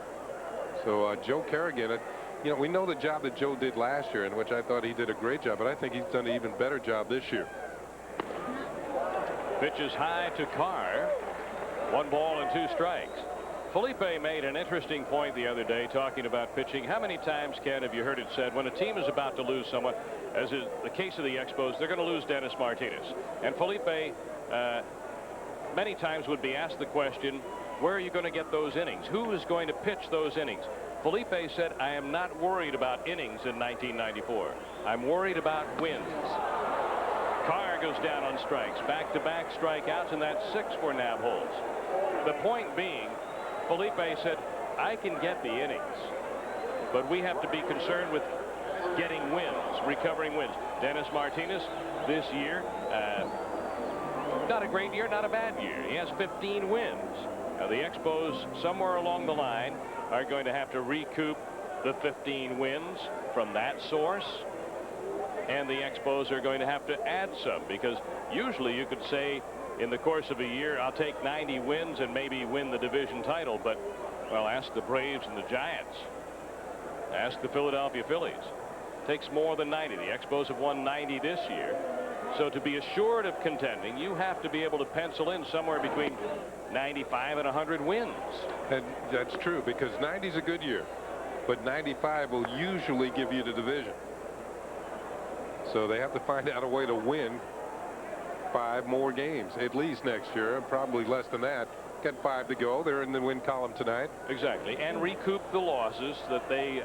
So Joe Kerrigan, we know the job that Joe did last year, in which I thought he did a great job, but I think he's done an even better job this year. Pitches high to Carr. 1 ball and 2 strikes. Felipe made an interesting point the other day talking about pitching. How many times, Ken, have you heard it said when a team is about to lose someone, as is the case of the Expos, they're going to lose Dennis Martinez? And Felipe many times would be asked the question, where are you going to get those innings? Who is going to pitch those innings? Felipe said, I am not worried about innings in 1994. I'm worried about wins. Carr goes down on strikes. Back-to-back strikeouts, and that's 6 for Nabholz. The point being, Felipe said, I can get the innings, but we have to be concerned with getting wins, recovering wins. Dennis Martinez this year, not a great year, not a bad year. He has 15 wins. Now, the Expos, somewhere along the line, are going to have to recoup the 15 wins from that source. And the Expos are going to have to add some, because usually you could say in the course of a year, I'll take 90 wins and maybe win the division title. But, well, ask the Braves and the Giants. Ask the Philadelphia Phillies. Takes more than 90. The Expos have won 90 this year. So to be assured of contending, you have to be able to pencil in somewhere between 95 and 100 wins. And that's true, because 90 is a good year, but 95 will usually give you the division. So they have to find out a way to win 5 more games at least next year, probably less than that. Got 5 to go. They're in the win column tonight. Exactly, and recoup the losses that they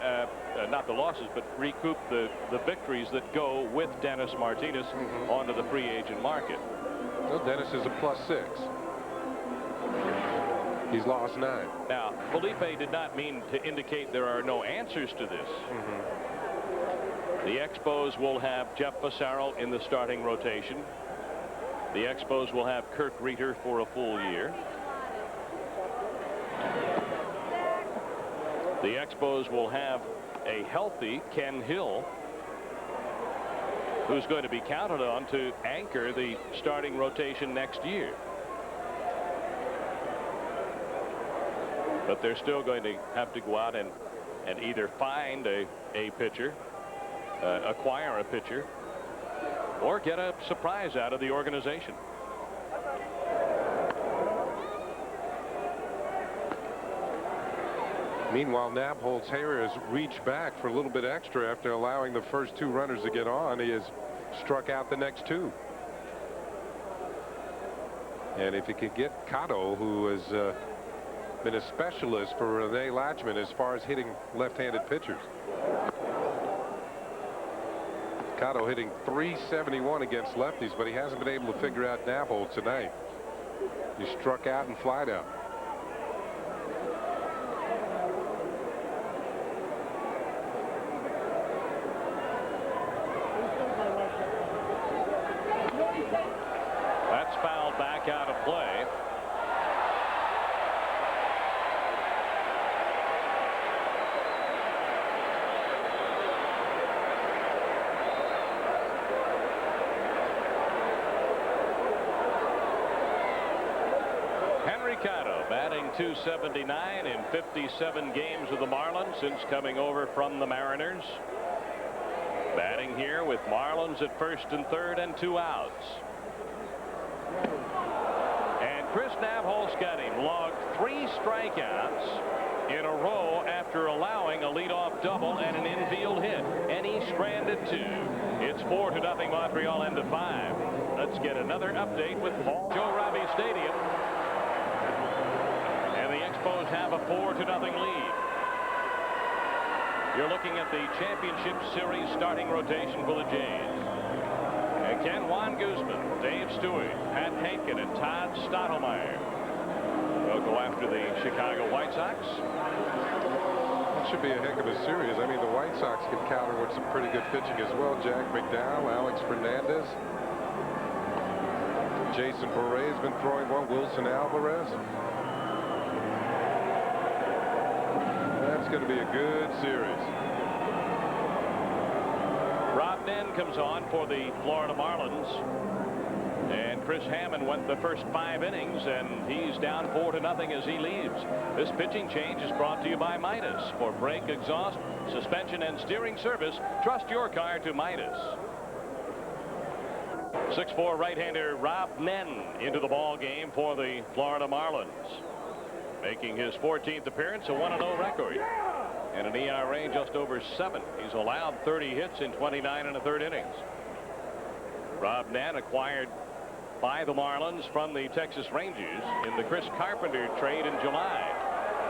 not the losses, but recoup the victories that go with Dennis Martinez onto the free agent market. Well, Dennis is a +6. He's lost 9. Now, Felipe did not mean to indicate there are no answers to this. The Expos will have Jeff Fassaro in the starting rotation. The Expos will have Kirk Reiter for a full year. The Expos will have a healthy Ken Hill, who's going to be counted on to anchor the starting rotation next year. But they're still going to have to go out and either find a pitcher, acquire a pitcher, or get a surprise out of the organization. Meanwhile, Nabholz here has reached back for a little bit extra after allowing the first 2 runners to get on. He has struck out the next 2. And if he could get Cotto, who is been a specialist for Rene Latchman as far as hitting left-handed pitchers. Cotto hitting .371 against lefties, but he hasn't been able to figure out Napoli tonight. He struck out and flied out. That's fouled back out of play. Cotto batting .279 in 57 games with the Marlins since coming over from the Mariners. Batting here with Marlins at first and third and 2 outs. And Chris Navholskutty logged 3 strikeouts in a row after allowing a leadoff double and an infield hit, and he stranded 2. It's 4-0 Montreal into 5. Let's get another update with Joe Robbie Stadium. Expos have a 4-0 lead. You're looking at the championship series starting rotation for the Jays. And Ken Juan Guzman, Dave Stewart, Pat Haken, and Todd Stottlemyre will go after the Chicago White Sox. That should be a heck of a series. I mean, the White Sox can counter with some pretty good pitching as well. Jack McDowell, Alex Fernandez, Jason Borre's been throwing well. Wilson Alvarez. It's going to be a good series. Rob Nen comes on for the Florida Marlins, and Chris Hammond went the first 5 innings, and he's down 4-0 as he leaves. This pitching change is brought to you by Midas. For brake, exhaust, suspension, and steering service, trust your car to Midas. 6'4" right-hander Rob Nen into the ball game for the Florida Marlins, making his 14th appearance, a 1-0 record, and an ERA just over 7. He's allowed 30 hits in 29 1/3 innings. Rob Nen acquired by the Marlins from the Texas Rangers in the Chris Carpenter trade in July.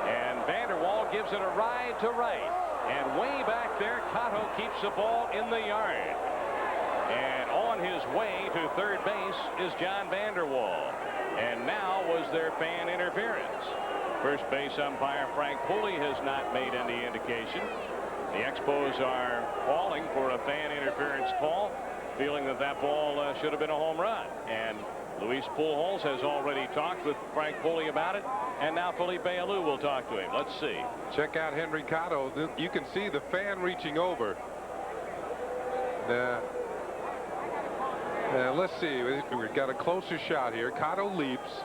And Vanderwall gives it a ride to right. And way back there, Cotto keeps the ball in the yard. And on his way to third base is John Vanderwall. And now was there fan interference? First base umpire Frank Pulley has not made any indication. The Expos are calling for a fan interference call, feeling that that ball should have been a home run. And Luis Pujols has already talked with Frank Pulley about it, and now Felipe Alou will talk to him. Let's see. Check out Henry Cotto. You can see the fan reaching over. Let's see. We've got a closer shot here. Cotto leaps.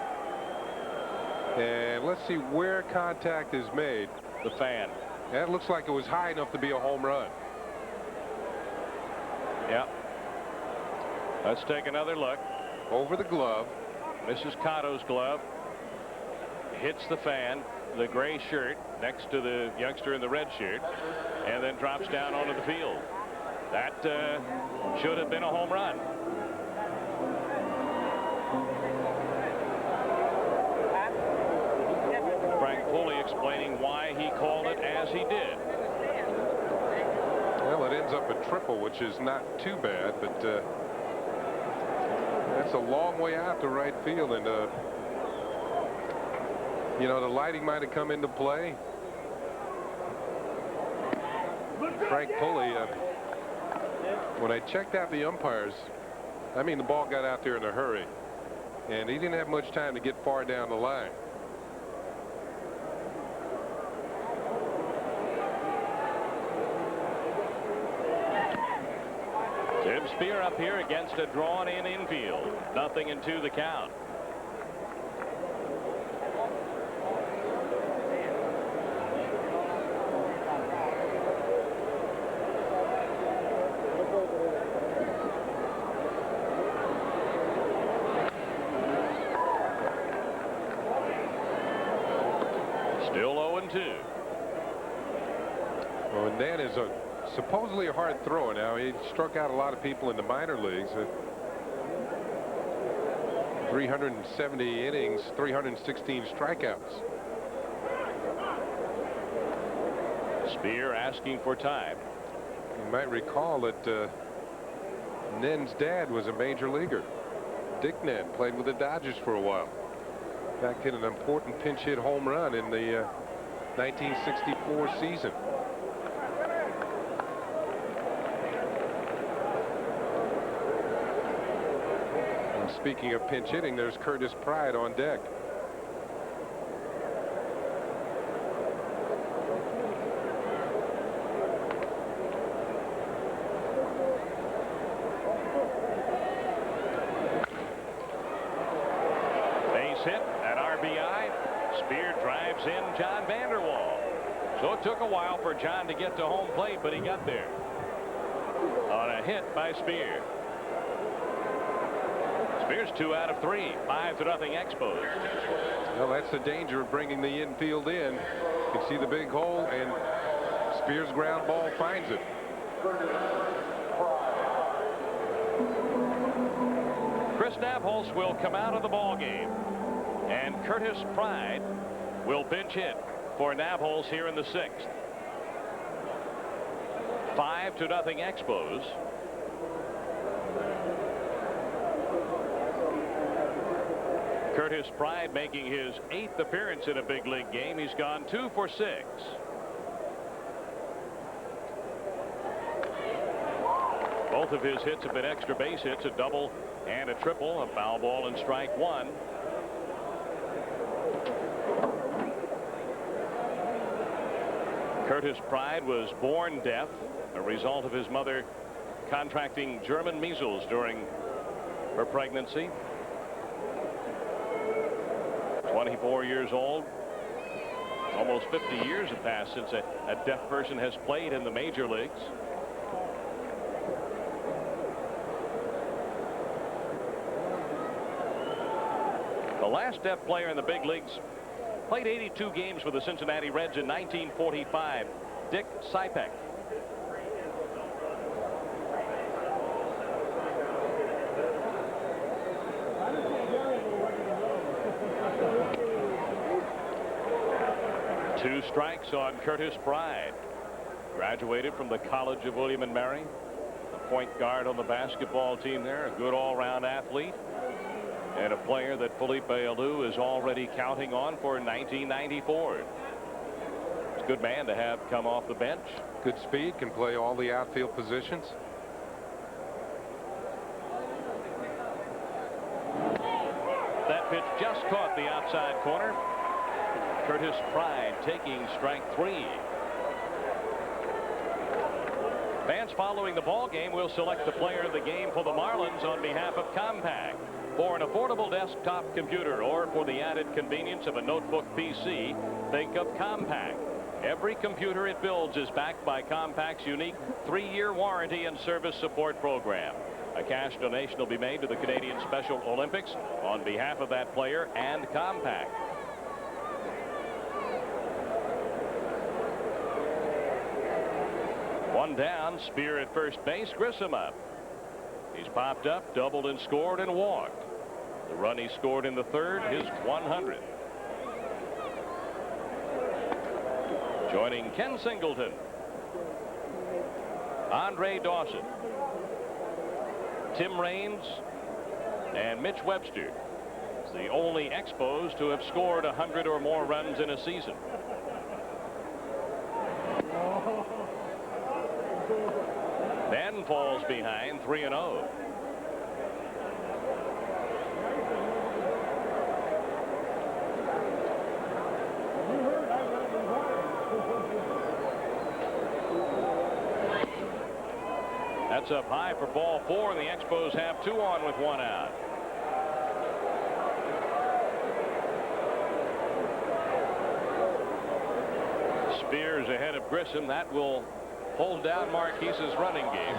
And let's see where contact is made. The fan. That looks like it was high enough to be a home run. Yeah. Let's take another look. Over the glove. This is Cotto's glove. Hits the fan, the gray shirt next to the youngster in the red shirt, and then drops down onto the field. That should have been a home run. Frank Pulley explaining why he called it as he did. Well, it ends up a triple, which is not too bad, but that's a long way out to right field, and you know, the lighting might have come into play. Frank Pulley, when I checked out the umpires, I mean, the ball got out there in a hurry, and he didn't have much time to get far down the line. Tim Spear up here against a drawn-in infield. 0-2 the count. Still 0-2. Well, and that is supposedly a hard thrower. Now, he struck out a lot of people in the minor leagues. 370 innings, 316 strikeouts. Spear asking for time. You might recall that Nen's dad was a major leaguer. Dick Nen played with the Dodgers for a while. In fact, hit an important pinch hit home run in the 1964 season. And speaking of pinch hitting, there's Curtis Pride on deck. Hit at RBI. Spear drives in John Vanderwall. So it took a while for John to get to home plate, but he got there on a hit by Spear. Spear's 2 out of 3. 5-0 Expos. Well, that's the danger of bringing the infield in. You can see the big hole, and Spear's ground ball finds it. Chris Nabholz will come out of the ball game. And Curtis Pride will pinch hit for Nabholz here in the 6th. 5-0 Expos. Curtis Pride making his 8th appearance in a big league game. He's gone 2 for 6. Both of his hits have been extra base hits, a double and a triple, a foul ball and strike 1. Curtis Pride was born deaf, a result of his mother contracting German measles during her pregnancy. 24 years old. Almost 50 years have passed since a deaf person has played in the major leagues. The last deaf player in the big leagues played 82 games for the Cincinnati Reds in 1945. Dick Sipek. Two strikes on Curtis Pride. Graduated from the College of William and Mary. A point guard on the basketball team there. A good all-round athlete. And a player that Felipe Alou is already counting on for 1994. It's a good man to have come off the bench. Good speed, can play all the outfield positions. That pitch just caught the outside corner. Curtis Pride taking strike 3. Fans following the ball game will select the player of the game for the Marlins on behalf of Compaq. For an affordable desktop computer or for the added convenience of a notebook PC, think of Compaq. Every computer it builds is backed by Compaq's unique 3-year warranty and service support program. A cash donation will be made to the Canadian Special Olympics on behalf of that player and Compaq. One down, Spear at first base, Grissom up. He's popped up, doubled and scored and walked. The run he scored in the 3rd, his 100th. Joining Ken Singleton, Andre Dawson, Tim Raines, and Mitch Webster. It's the only Expos to have scored 100 or more runs in a season. Ben falls behind 3-0. That's up high for ball 4, and the Expos have 2 on with 1 out. Spears ahead of Grissom. That will hold down Marquise's running game.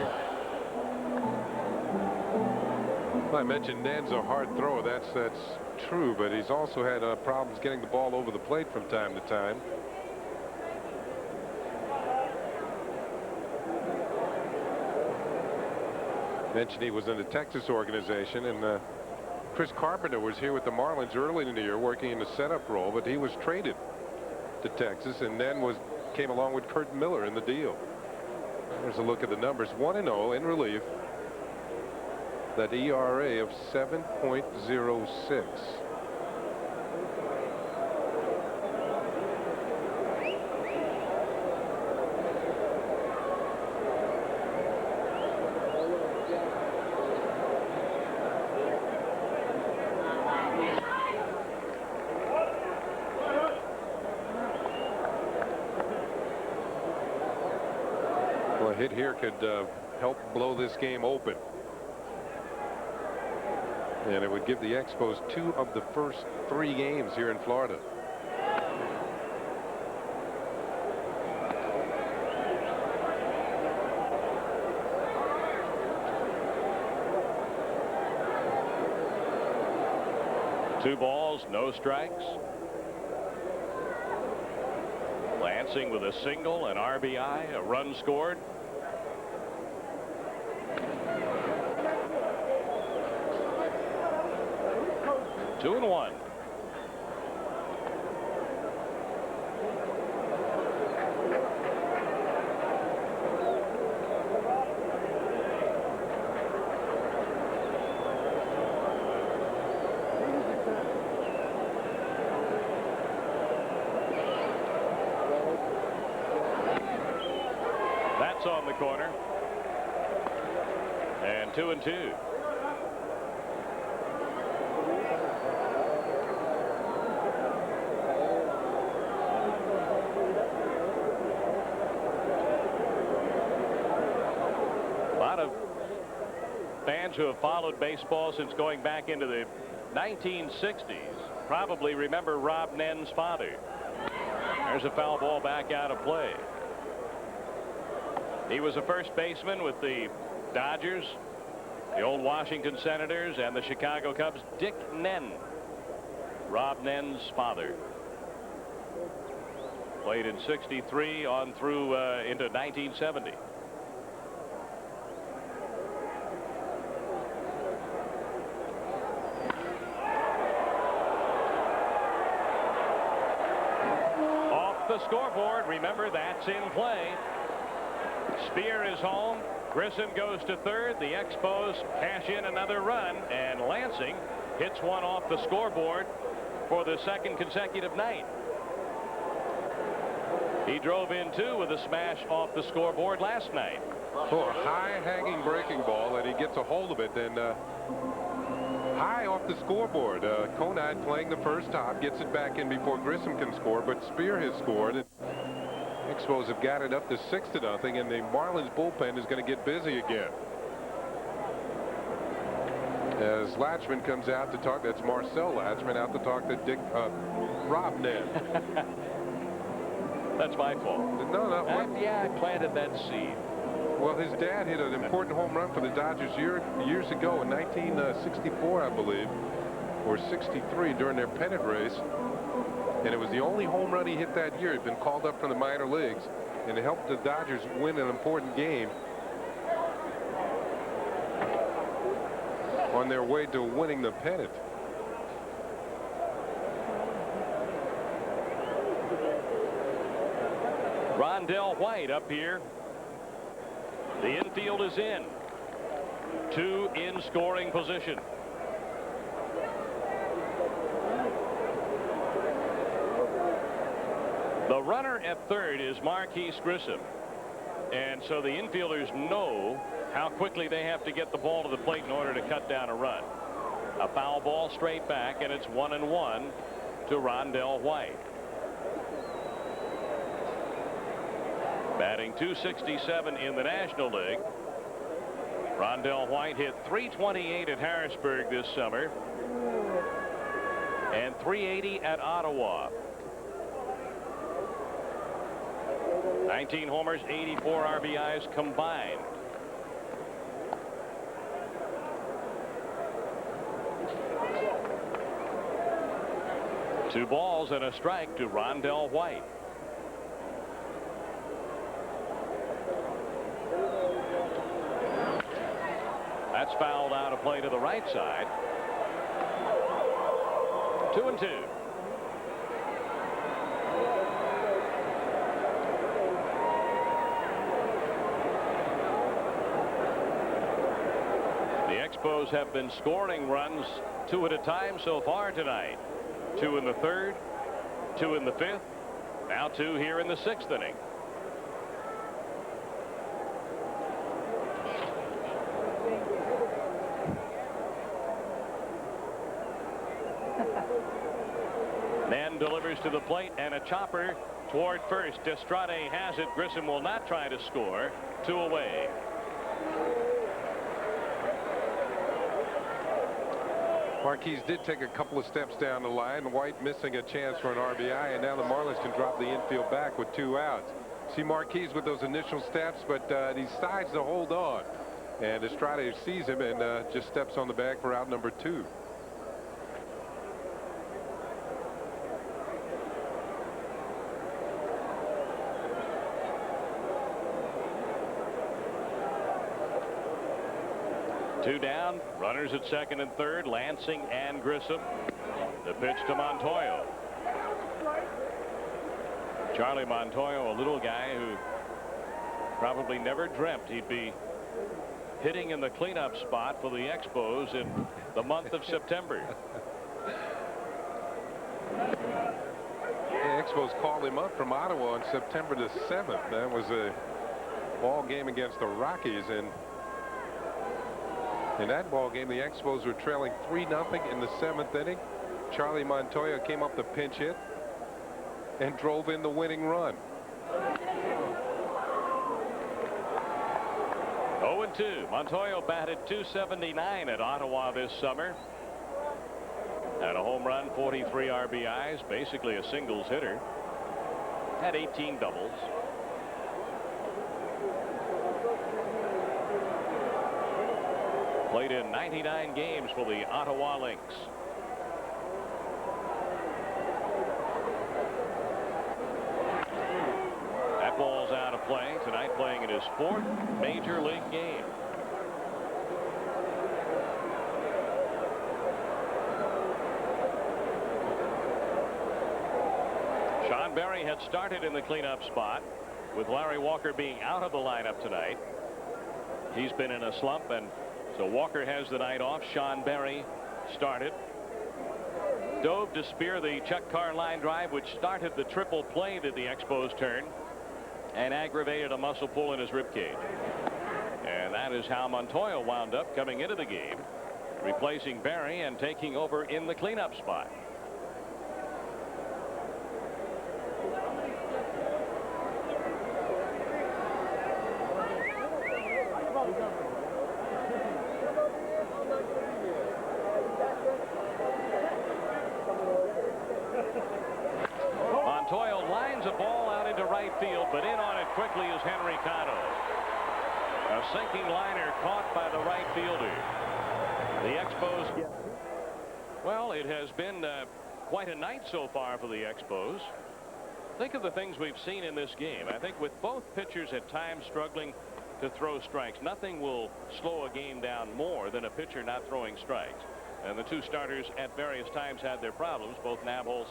Well, I mentioned Nen's a hard thrower. That's true, but he's also had problems getting the ball over the plate from time to time. Mentioned he was in the Texas organization, and Chris Carpenter was here with the Marlins early in the year working in the setup role, but he was traded to Texas, and then was came along with Kurt Miller in the deal. There's a look at the numbers. 1-0 in relief. That ERA of 7.06. Well, a hit here could help blow this game open. And it would give the Expos 2 of the first 3 games here in Florida. Two balls, no strikes. Lansing with a single, an RBI, a run scored. Two and one. That's on the corner. And 2-2. Fans who have followed baseball since going back into the 1960s probably remember Rob Nen's father. There's a foul ball back out of play. He was a first baseman with the Dodgers, the old Washington Senators, and the Chicago Cubs. Dick Nen, Rob Nen's father. Played in '63 on through into 1970. The scoreboard. Remember, that's in play. Spear is home. Grissom goes to third. The Expos cash in another run, and Lansing hits one off the scoreboard for the second consecutive night. He drove in two with a smash off the scoreboard last night. Oh, a high hanging breaking ball, and he gets a hold of it, and high off the scoreboard. Conide playing the first top, gets it back in before Grissom can score, but Spear has scored. Expos have got it up to 6-0, and the Marlins bullpen is going to get busy again. As Latchman comes out to talk, that's Marcel Latchman out to talk to Rob Nen. That's my fault. No. Yeah, I planted that seed. Well, his dad hit an important home run for the Dodgers years ago in 1964, I believe, or 63 during their pennant race. And it was the only home run he hit that year. He'd been called up from the minor leagues, and it helped the Dodgers win an important game on their way to winning the pennant. Rondell White up here. The infield is in. Two in scoring position. The runner at third is Marquise Grissom. And so the infielders know how quickly they have to get the ball to the plate in order to cut down a run. A foul ball straight back, and it's 1-1 to Rondell White. Batting .267 in the National League. Rondell White hit .328 at Harrisburg this summer and .380 at Ottawa. 19 homers, 84 RBIs combined. Two balls and a strike to Rondell White. That's fouled out of play to the right side. 2-2. Expos have been scoring runs 2 at a time so far tonight. 2 in the 3rd, 2 in the 5th, now 2 here in the 6th inning. Then delivers to the plate, and a chopper toward first. Estrada has it. Grissom will not try to score. 2 away. Marquis did take a couple of steps down the line. White missing a chance for an RBI, and now the Marlins can drop the infield back with 2 outs. See Marquis with those initial steps, but he decides to hold on. And Estrada sees him and just steps on the bag for out number 2. Two down, runners at 2nd and 3rd, Lansing and Grissom. The pitch to Montoyo. Charlie Montoyo, a little guy who probably never dreamt he'd be hitting in the cleanup spot for the Expos in the month of September. The Expos called him up from Ottawa on September the 7th. That was a ball game against the Rockies, and in that ball game, the Expos were trailing 3-0 in the 7th inning. Charlie Montoyo came up the pinch hit and drove in the winning run. 0-2. Montoyo batted .279 at Ottawa this summer. Had a home run, 43 RBIs, basically a singles hitter. Had 18 doubles. Played in 99 games for the Ottawa Lynx. That ball's out of play. Tonight playing in his 4th major league game. Sean Berry had started in the cleanup spot with Larry Walker being out of the lineup tonight. He's been in a slump, and so Walker has the night off. Sean Berry started. Dove to spear the Chuck Carr line drive, which started the triple play that the Expos turned and aggravated a muscle pull in his ribcage. And that is how Montoyo wound up coming into the game, replacing Berry and taking over in the cleanup spot. Montoyo lines a ball out into right field, but in on it quickly is Henry Cotto. A sinking liner caught by the right fielder. The Expos. Well, it has been quite a night so far for the Expos. Think of the things we've seen in this game. I think with both pitchers at times struggling to throw strikes, nothing will slow a game down more than a pitcher not throwing strikes. And the 2 starters at various times had their problems, both Nabholz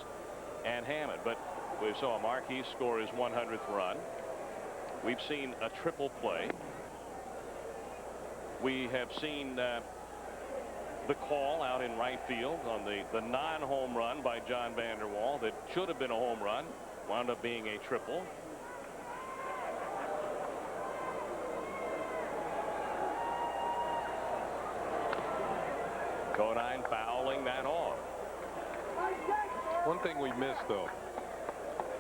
and Hammond. But we saw Marquis score his 100th run. We've seen a triple play. We have seen the call out in right field on the non-home run by John Vander Wal that should have been a home run, wound up being a triple. Conine fouling that off. One thing we missed, though,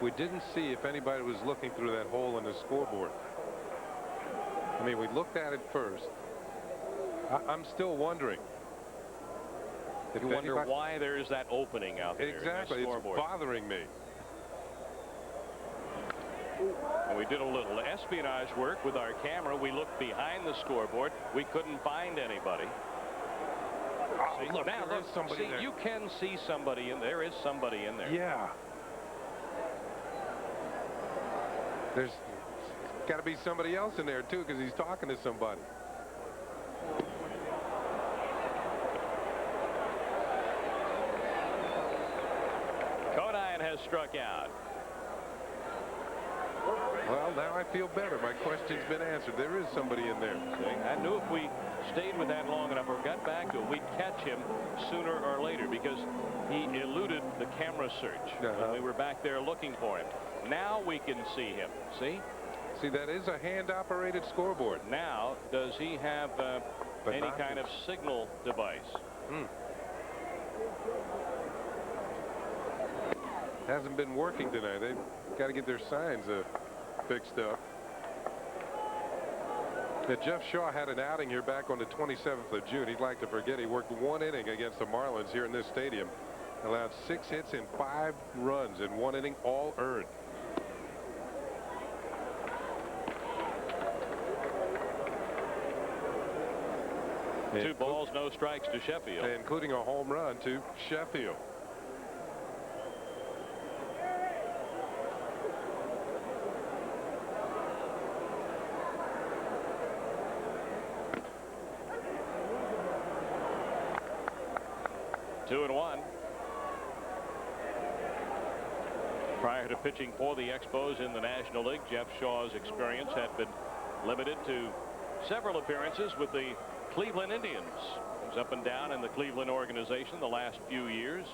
we didn't see if anybody was looking through that hole in the scoreboard. I mean, we looked at it first. I'm still wondering. You wonder why there is that opening out there. Exactly. It's bothering me. And we did a little espionage work with our camera. We looked behind the scoreboard. We couldn't find anybody. Oh, See, look, now there is somebody there. You can see somebody in there. There is somebody in there. Yeah. There's got to be somebody else in there too, because he's talking to somebody. Conine has struck out. Well, now I feel better. My question's been answered. There is somebody in there. I knew if we stayed with that long enough or got back to it, we'd catch him sooner or later because he eluded the camera search when we were back there looking for him. Now we can see him. See? See, that is a hand-operated scoreboard. Now, does he have any kind of signal device? Hasn't been working tonight. They've got to get their signs fixed up. Now, Jeff Shaw had an outing here back on the 27th of June. He'd like to forget he worked 1 inning against the Marlins here in this stadium. Allowed 6 hits and 5 runs in 1 inning, all earned. Two balls, no strikes to Sheffield. Including a home run to Sheffield. Two and one. Prior to pitching for the Expos in the National League, Jeff Shaw's experience had been limited to several appearances with the Cleveland Indians. He was up and down in the Cleveland organization the last few years.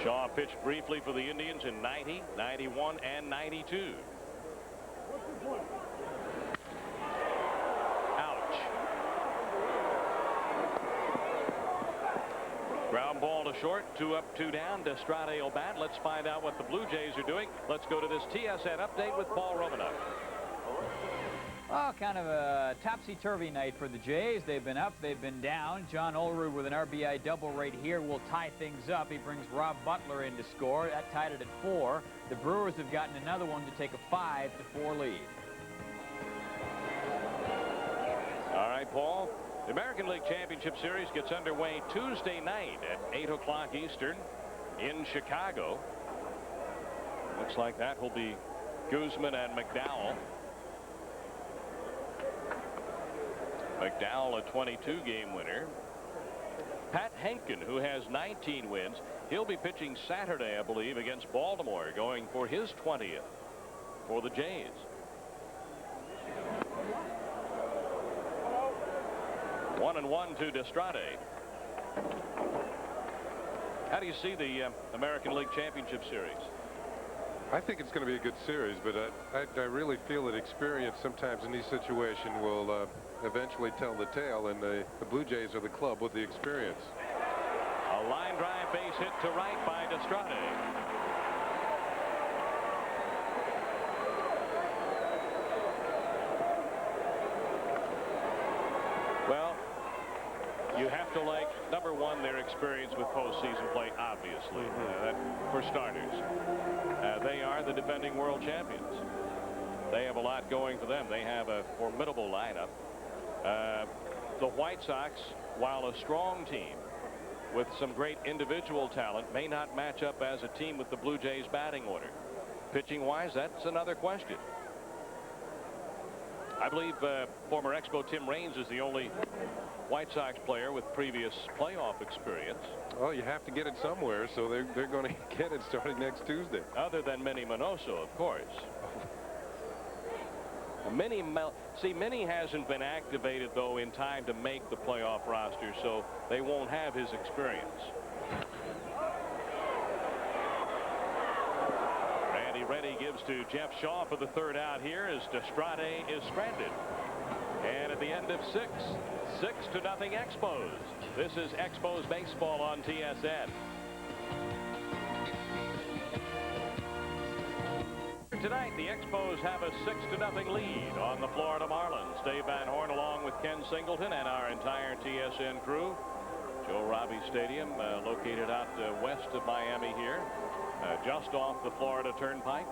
Shaw pitched briefly for the Indians in 90, 91, and 92. Ouch. Ground ball to short, 2 up, 2 down. Destrade will bat. Let's find out what the Blue Jays are doing. Let's go to this TSN update with Paul Romanow. Oh, kind of a topsy-turvy night for the Jays. They've been up, they've been down. John Olerud with an RBI double right here will tie things up. He brings Rob Butler in to score. That tied it at 4. The Brewers have gotten another one to take a 5-4 lead. All right, Paul. The American League Championship Series gets underway Tuesday night at 8 o'clock Eastern in Chicago. Looks like that will be Guzman and McDowell. McDowell, a 22-game winner. Pat Henkin, who has 19 wins, he'll be pitching Saturday, I believe, against Baltimore, going for his 20th for the Jays. One and one to Destrade. How do you see the American League Championship Series? I think it's going to be a good series, but I really feel that experience sometimes in these situations will eventually tell the tale, and the Blue Jays are the club with the experience. A line drive base hit to right by Destrade. Well, you have to like, number one, their experience with postseason play, obviously. That, for starters. They are the defending world champions. They have a lot going for them. They have a formidable lineup. The White Sox, while a strong team with some great individual talent, may not match up as a team with the Blue Jays batting order. Pitching-wise, that's another question. I believe former Expo Tim Raines is the only White Sox player with previous playoff experience. Well, you have to get it somewhere, so they're going to get it starting next Tuesday. Other than Minnie Minoso, of course. Minnie hasn't been activated, though, in time to make the playoff roster, so they won't have his experience. Randy Reddy gives to Jeff Shaw for the 3rd out here as Destrade is stranded. And at the end of 6-0 Expos. This is Expos baseball on TSN. Tonight, the Expos have a 6-0 lead on the Florida Marlins. Dave Van Horn along with Ken Singleton and our entire TSN crew. Joe Robbie Stadium, located out west of Miami here, just off the Florida Turnpike.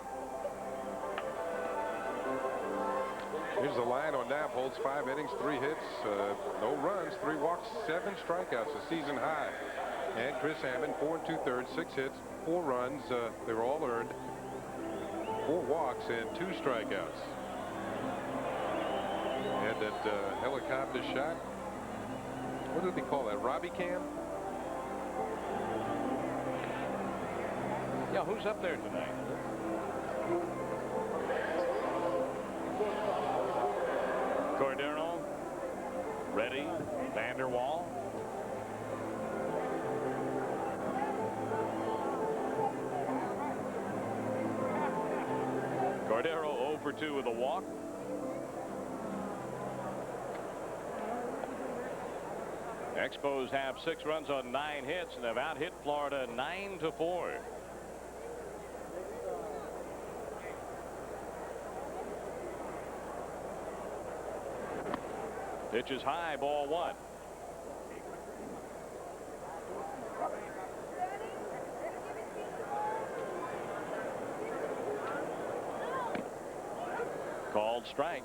Here's the line on Knapp. Holds 5 innings, 3 hits, no runs, 3 walks, 7 strikeouts, a season high. And Chris Hammond, 4 2/3, 6 hits, 4 runs. They were all earned. 4 walks and 2 strikeouts. Had that helicopter shot. What did they call that? Robbie Cam? Yeah, who's up there tonight? Cordero, Ready, Vanderwall. Cordero 0 for 2 with a walk. Expos have 6 runs on 9 hits and have out-hit Florida 9-4. Pitch is high, ball 1. Called strike.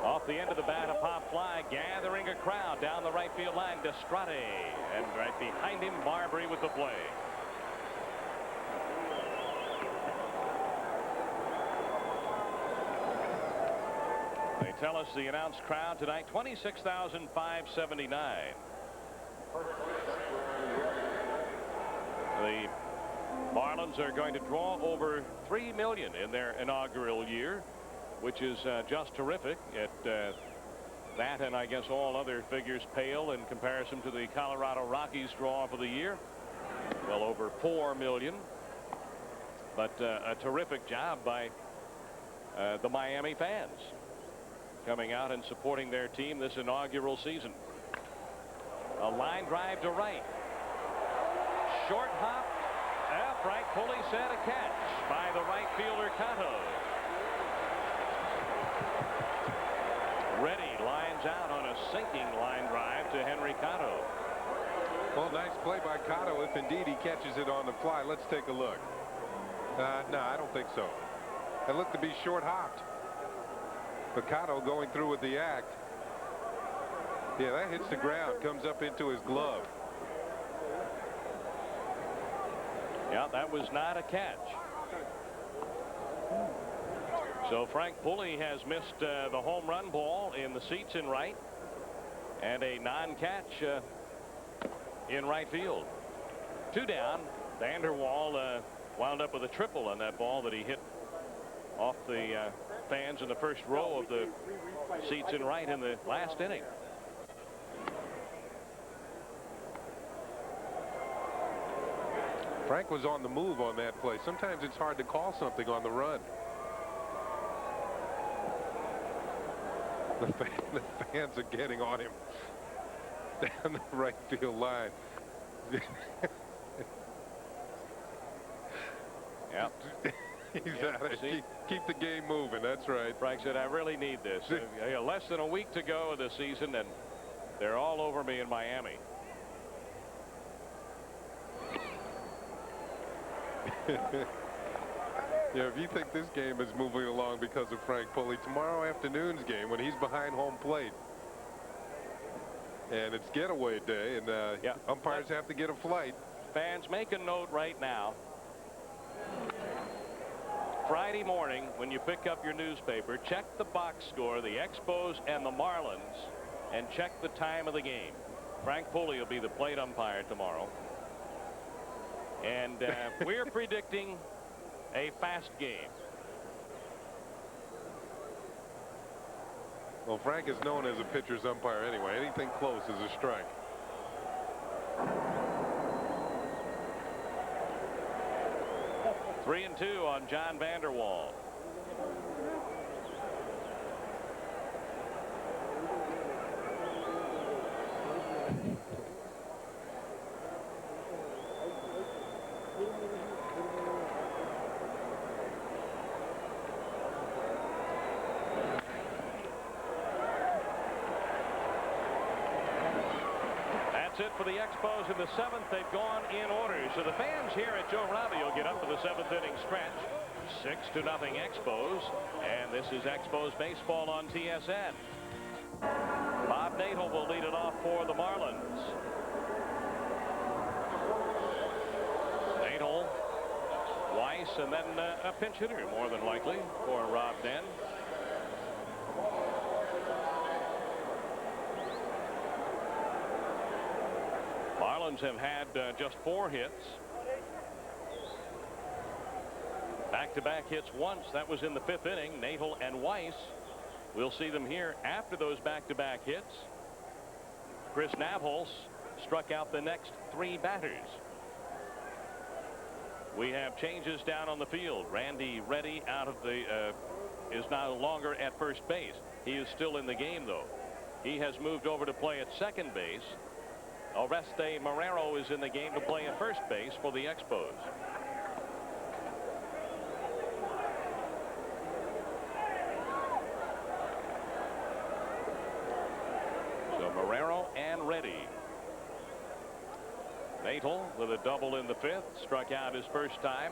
Off the end of the bat, a pop fly, gathering a crowd down the right field line. Destrade, and right behind him, Marbury with the play. They tell us the announced crowd tonight, 26,579. The Marlins are going to draw over 3 million in their inaugural year, which is just terrific. That and I guess all other figures pale in comparison to the Colorado Rockies draw for the year. Well over 4 million. But a terrific job by the Miami fans coming out and supporting their team this inaugural season. A line drive to right. Short hop. Frank Pulley said a catch by the right fielder Cotto. Ready lines out on a sinking line drive to Henry Cotto. Well, nice play by Cotto if indeed he catches it on the fly. Let's take a look. No, I don't think so. It looked to be short hopped. But Cotto going through with the act. Yeah, that hits the ground, comes up into his glove. Yeah, that was not a catch. So Frank Pulley has missed the home run ball in the seats in right, and a non-catch in right field. 2 down. Vanderwall wound up with a triple on that ball that he hit off the fans in the first row of the seats in right in the last inning. Frank was on the move on that play. Sometimes it's hard to call something on the run. The fans are getting on him down the right field line. Yep. He's at it. Keep the game moving. That's right. Frank said, I really need this. Less than a week to go of the season, and they're all over me in Miami. Yeah, if you think this game is moving along because of Frank Pulley, tomorrow afternoon's game when he's behind home plate and it's getaway day and umpires have to get a flight. Fans, make a note right now. Friday morning when you pick up your newspaper, check the box score, the Expos and the Marlins, and check the time of the game. Frank Pulley will be the plate umpire tomorrow. And we're predicting a fast game. Well, Frank is known as a pitcher's umpire anyway. Anything close is a strike. Three and 2 on John Vanderwall. That's it for the Expos in the 7th. They've gone in order. So the fans here at Joe Robbie will get up for the 7th inning stretch. 6-0 Expos. And this is Expos baseball on TSN. Bob Nagle will lead it off for the Marlins. Natal, Weiss, and then a pinch hitter, more than likely, for Rob Den. Marlins have had just 4 hits. Back-to-back hits once. That was in the 5th inning. Natal and Weiss. We'll see them here after those back-to-back hits. Chris Navholz struck out the next 3 batters. We have changes down on the field. Randy Reddy out of the is no longer at first base. He is still in the game, though. He has moved over to play at second base. Oreste Marrero is in the game to play at first base for the Expos. So Marrero and Reddy. Natal with a double in the 5th, struck out his first time.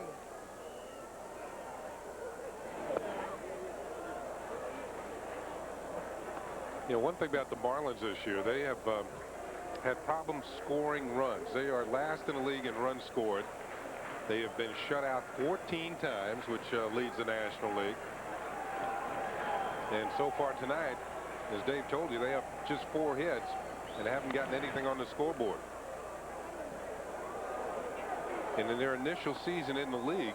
You know, one thing about the Marlins this year, they have had problems scoring runs. They are last in the league in runs scored. They have been shut out 14 times, which leads the National League. And so far tonight, as Dave told you, they have just 4 hits and haven't gotten anything on the scoreboard. And in their initial season in the league,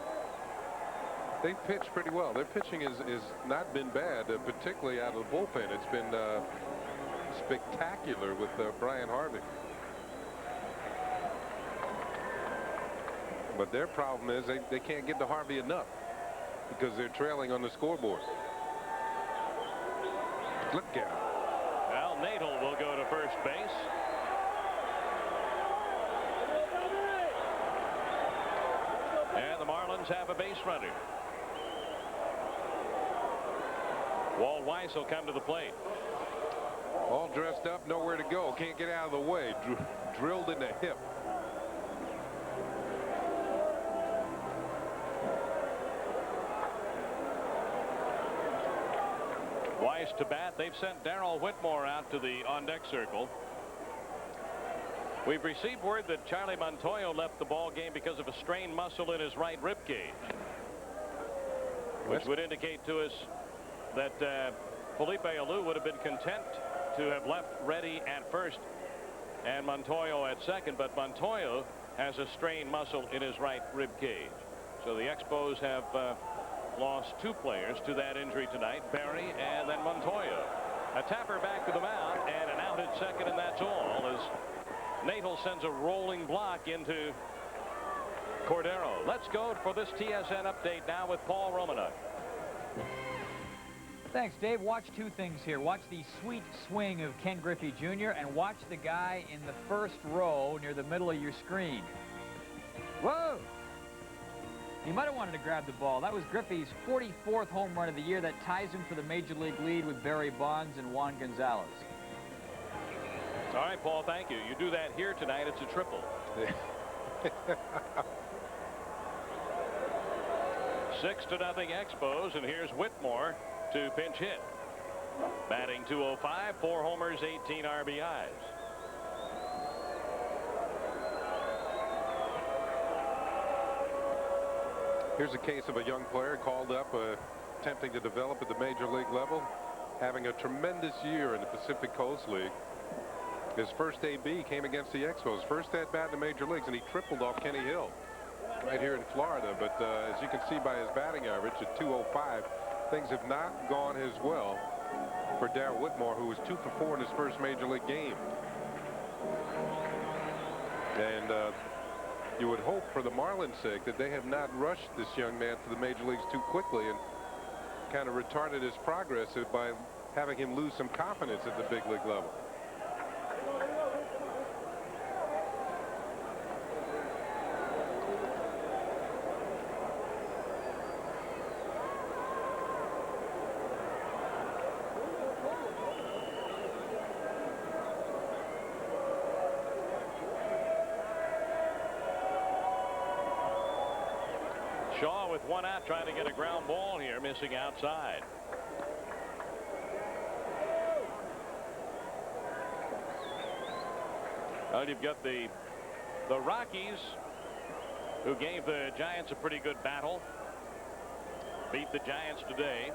they've pitched pretty well. Their pitching has not been bad, particularly out of the bullpen. It's been spectacular with Brian Harvey. But their problem is they can't get to Harvey enough because they're trailing on the scoreboard. Look out. Well, Natal will go to first base. And the Marlins have a base runner. Walt Weiss will come to the plate. All dressed up, nowhere to go. Can't get out of the way. Drilled in the hip. Weiss to bat. They've sent Darrell Whitmore out to the on-deck circle. We've received word that Charlie Montoyo left the ball game because of a strained muscle in his right rib cage, which would indicate to us that Felipe Alou would have been content to have left Reddy at first and Montoyo at second, but Montoyo has a strained muscle in his right rib cage. So the Expos have lost 2 players to that injury tonight, Barry and then Montoyo. A tapper back to the mound and an out at second, and that's all, as Natal sends a rolling block into Cordero. Let's go for this TSN update now with Paul Romanuk. Thanks, Dave. Watch 2 things here. Watch the sweet swing of Ken Griffey Jr. and watch the guy in the first row near the middle of your screen. Whoa! He might have wanted to grab the ball. That was Griffey's 44th home run of the year. That ties him for the Major League lead with Barry Bonds and Juan Gonzalez. All right, Paul, thank you. You do that here tonight, it's a triple. 6-0 Expos, and here's Whitmore to pinch hit. Batting .205, 4 homers, 18 RBIs. Here's a case of a young player called up, attempting to develop at the Major League level, having a tremendous year in the Pacific Coast League. His first AB came against the Expos, first at bat in the major leagues, and he tripled off Kenny Hill right here in Florida. But as you can see by his batting average at .205, things have not gone as well for Darrell Whitmore, who was 2 for 4 in his first major league game. And you would hope for the Marlins' sake that they have not rushed this young man to the major leagues too quickly and kind of retarded his progress by having him lose some confidence at the big league level. Shaw with 1 out, trying to get a ground ball here, missing outside. Well, you've got the Rockies who gave the Giants a pretty good battle, beat the Giants today.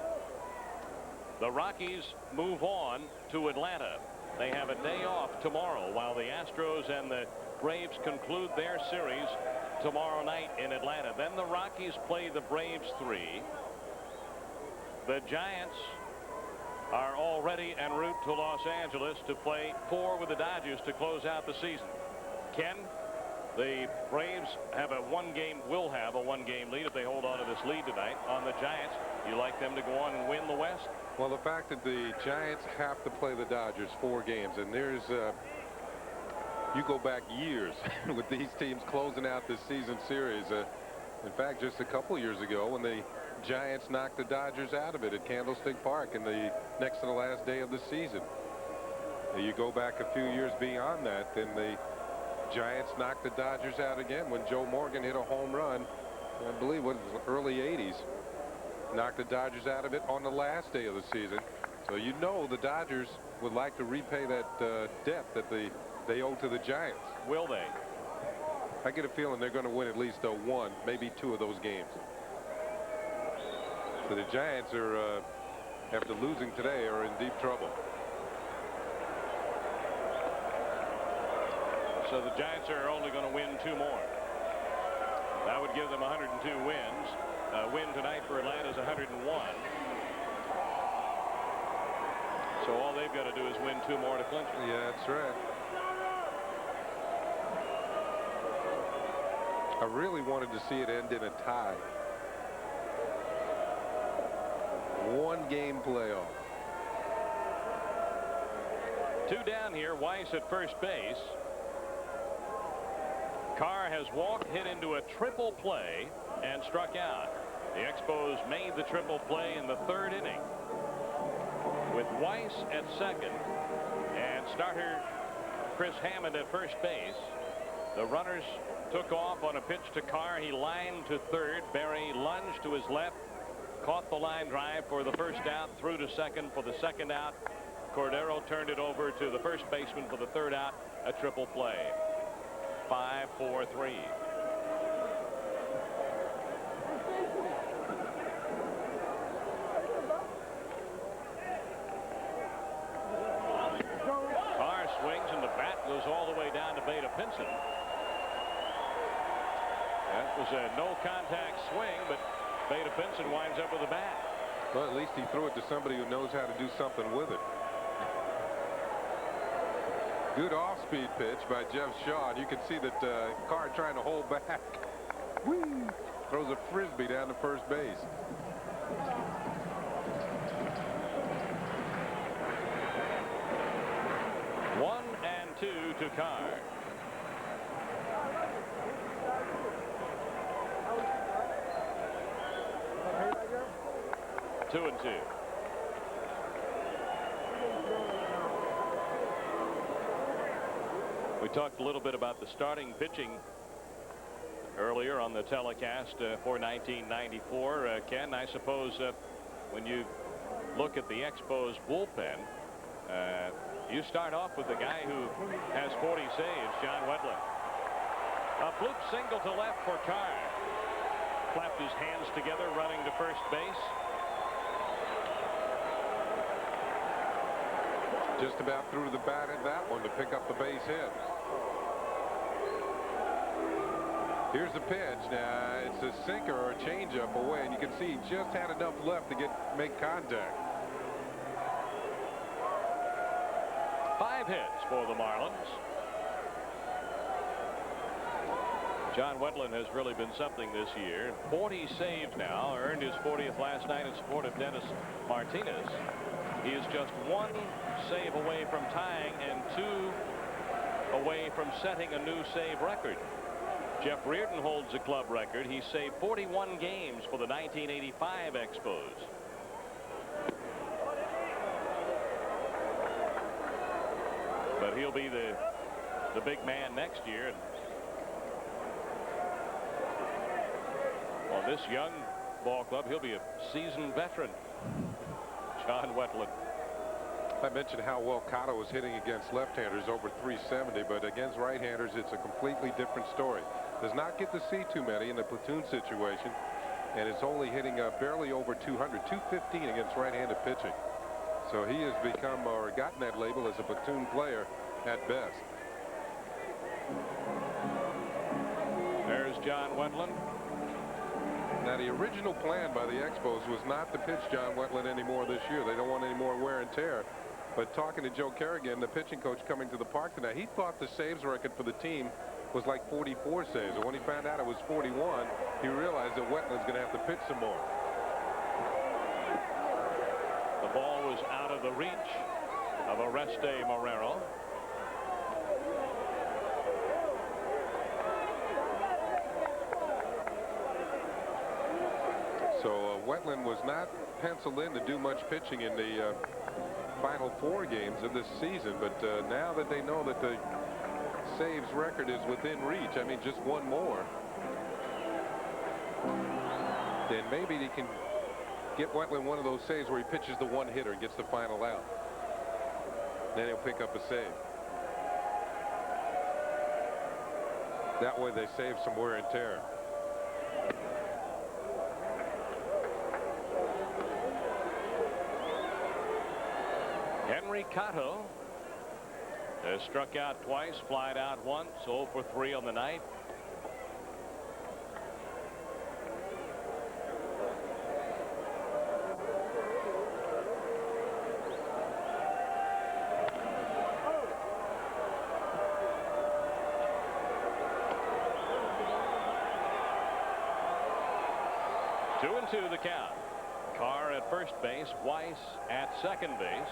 The Rockies move on to Atlanta. They have a day off tomorrow while the Astros and the Braves conclude their series tomorrow night in Atlanta. Then the Rockies play the Braves 3. The Giants are already en route to Los Angeles to play 4 with the Dodgers to close out the season. Ken, the Braves will have a one-game lead if they hold on to this lead tonight on the Giants. You like them to go on and win the West? Well, the fact that the Giants have to play the Dodgers 4 games, and there's you go back years with these teams closing out this season series. In fact, just a couple years ago when the Giants knocked the Dodgers out of it at Candlestick Park in the next to the last day of the season. You go back a few years beyond that, then the Giants knocked the Dodgers out again when Joe Morgan hit a home run, I believe it was early 80s. Knocked the Dodgers out of it on the last day of the season. So you know the Dodgers would like to repay that debt that they owe to the Giants. Will they? I get a feeling they're going to win at least 1, maybe 2 of those games. So the Giants are, after losing today, are in deep trouble. So the Giants are only going to win 2 more. That would give them 102 wins. A win tonight for Atlanta is 101. So all they've got to do is win 2 more to clinch it. Yeah, that's right. I really wanted to see it end in a tie. 1-game playoff. 2 down here. Weiss at first base. Carr has walked, hit into a triple play, and struck out. The Expos made the triple play in the 3rd inning. With Weiss at second and starter Chris Hammond at first base, the runners took off on a pitch to Carr. He lined to third. Berry lunged to his left, caught the line drive for the first out, threw to second for the second out. Cordero turned it over to the first baseman for the 3rd out, a triple play. 5-4-3. Carr swings and the bat goes all the way down to Beta Pinson. That was a no contact swing, but Beta Pinson winds up with the bat. Well, at least he threw it to somebody who knows how to do something with it. Good off-speed pitch by Jeff Shaw. And you can see that Carr trying to hold back. Whee! Throws a frisbee down to first base. One and 2 to Carr. Two and 2. We talked a little bit about the starting pitching earlier on the telecast for 1994. Ken, I suppose when you look at the Expos bullpen, you start off with the guy who has 40 saves, John Wetland. A bloop single to left for Carr. Clapped his hands together running to first base. Just about threw the bat at that one to pick up the base hit. Here's the pitch. Now it's a sinker or a changeup away, and you can see he just had enough left to make contact. 5 hits for the Marlins. John Wetland has really been something this year. 40 saves now, earned his 40th last night in support of Dennis Martinez. He is just 1 save away from tying and 2 away from setting a new save record. Jeff Reardon holds the club record. He saved 41 games for the 1985 Expos. But he'll be the big man next year. On this young ball club, he'll be a seasoned veteran. John Wetland. I mentioned how well Cotto was hitting against left-handers over 370, but against right-handers, it's a completely different story. Does not get to see too many in the platoon situation, and it's only hitting barely over 200, 215 against right-handed pitching. So he has become, or gotten that label as a platoon player at best. There's John Wetland. Now, the original plan by the Expos was not to pitch John Wetland anymore this year. They don't want any more wear and tear. But talking to Joe Kerrigan, the pitching coach coming to the park tonight, he thought the saves record for the team was like 44 saves. And when he found out it was 41, he realized that Wetland's going to have to pitch some more. The ball was out of the reach of Oreste Marrero. So Wetland was not penciled in to do much pitching in the final 4 games of this season, but now that they know that the saves record is within reach, I mean just one more, then maybe they can get Wetland one of those saves where he pitches the one hitter and gets the final out. Then he'll pick up a save. That way they save some wear and tear. Henry Cotto has struck out twice, flied out once, 0 for 3 on the night. Two and 2 the count. Carr at first base, Weiss at second base.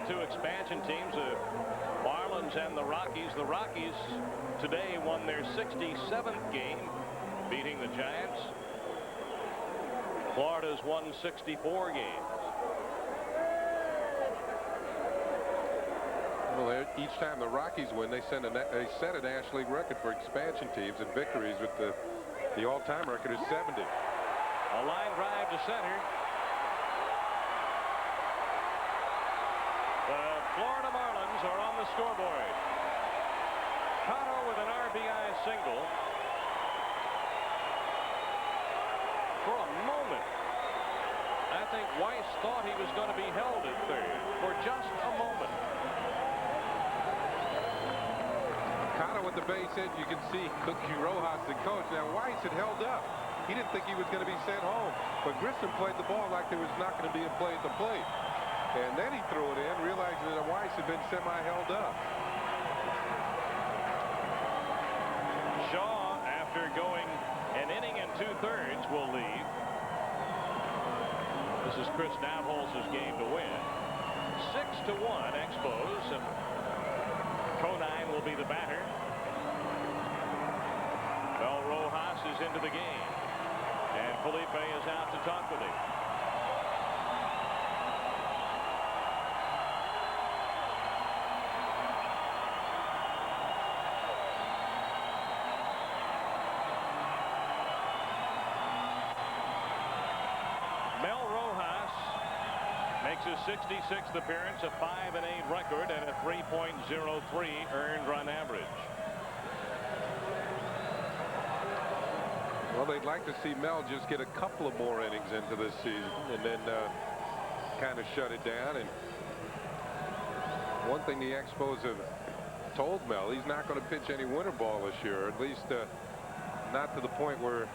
Two expansion teams, the Marlins and the Rockies. The Rockies today won their 67th game, beating the Giants. Florida's won 64 games. Well, each time the Rockies win, they set a National League record for expansion teams and victories. With the all-time record is 70. A line drive to center. The Florida Marlins are on the scoreboard. Cotto with an RBI single. For a moment, I think Weiss thought he was going to be held at third for just a moment. Cotto at the base hit, you can see Cookie Rojas, the coach. Now Weiss had held up. He didn't think he was going to be sent home, but Grissom played the ball like there was not going to be a play at the plate. And then he threw it in, realizing that Weiss had been semi-held up. Shaw, after going an inning and 2/3, will leave. This is Chris Navholz's game to win. 6-1 Expos, and Conine will be the batter. Mel Rojas is into the game, and Felipe is out to talk with him. His 66th appearance, a 5-8 record, and a 3.03 earned run average. Well, they'd like to see Mel just get a couple of more innings into this season and then kind of shut it down. And one thing the Expos have told Mel, he's not going to pitch any winter ball this year, or at least not to the point where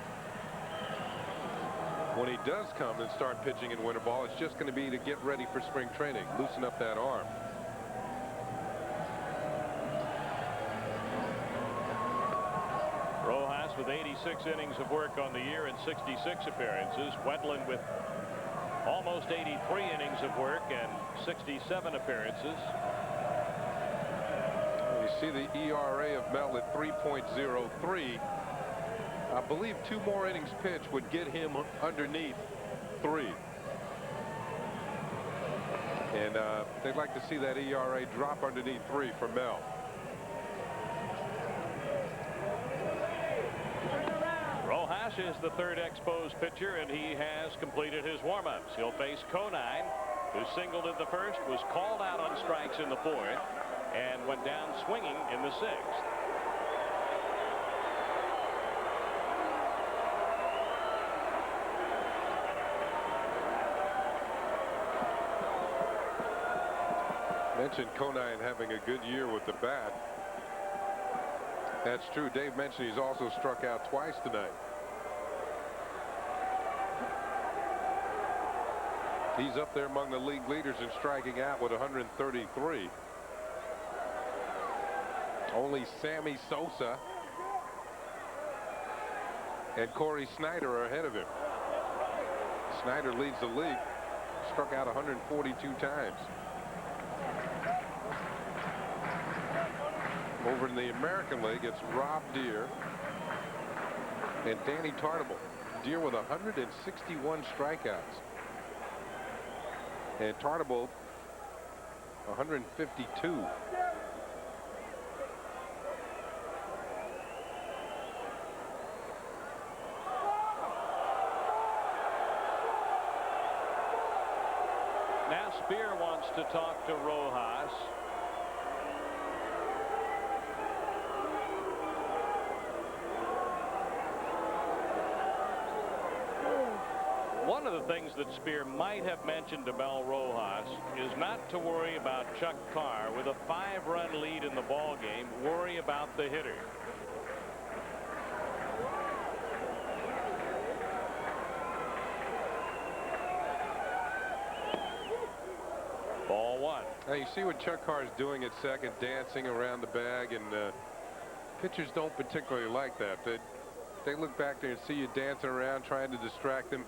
when he does come and start pitching in winter ball, it's just going to be to get ready for spring training, loosen up that arm. Rojas with 86 innings of work on the year and 66 appearances. Wetland with almost 83 innings of work and 67 appearances. You see the ERA of Mel at 3.03. I believe 2 more innings pitched would get him underneath 3. And they'd like to see that ERA drop underneath 3 for Mel. Rojas is the third Expos pitcher, and he has completed his warm-ups. He'll face Conine, who singled in the first, was called out on strikes in the fourth, and went down swinging in the sixth. Mentioned Conine having a good year with the bat. That's true. Dave mentioned he's also struck out twice tonight. He's up there among the league leaders in striking out with 133. Only Sammy Sosa and Corey Snyder are ahead of him. Snyder leads the league, struck out 142 times. Over in the American League, it's Rob Deere and Danny Tartable. Deere with 161 strikeouts. And Tartable, 152. Now Spear wants to talk to Rojas. One of the things that Spear might have mentioned to Mel Rojas is not to worry about Chuck Carr. With a 5-run lead in the ball game, worry about the hitter. Ball 1. Now you see what Chuck Carr is doing at second, dancing around the bag, and pitchers don't particularly like that. They look back there and see you dancing around trying to distract them.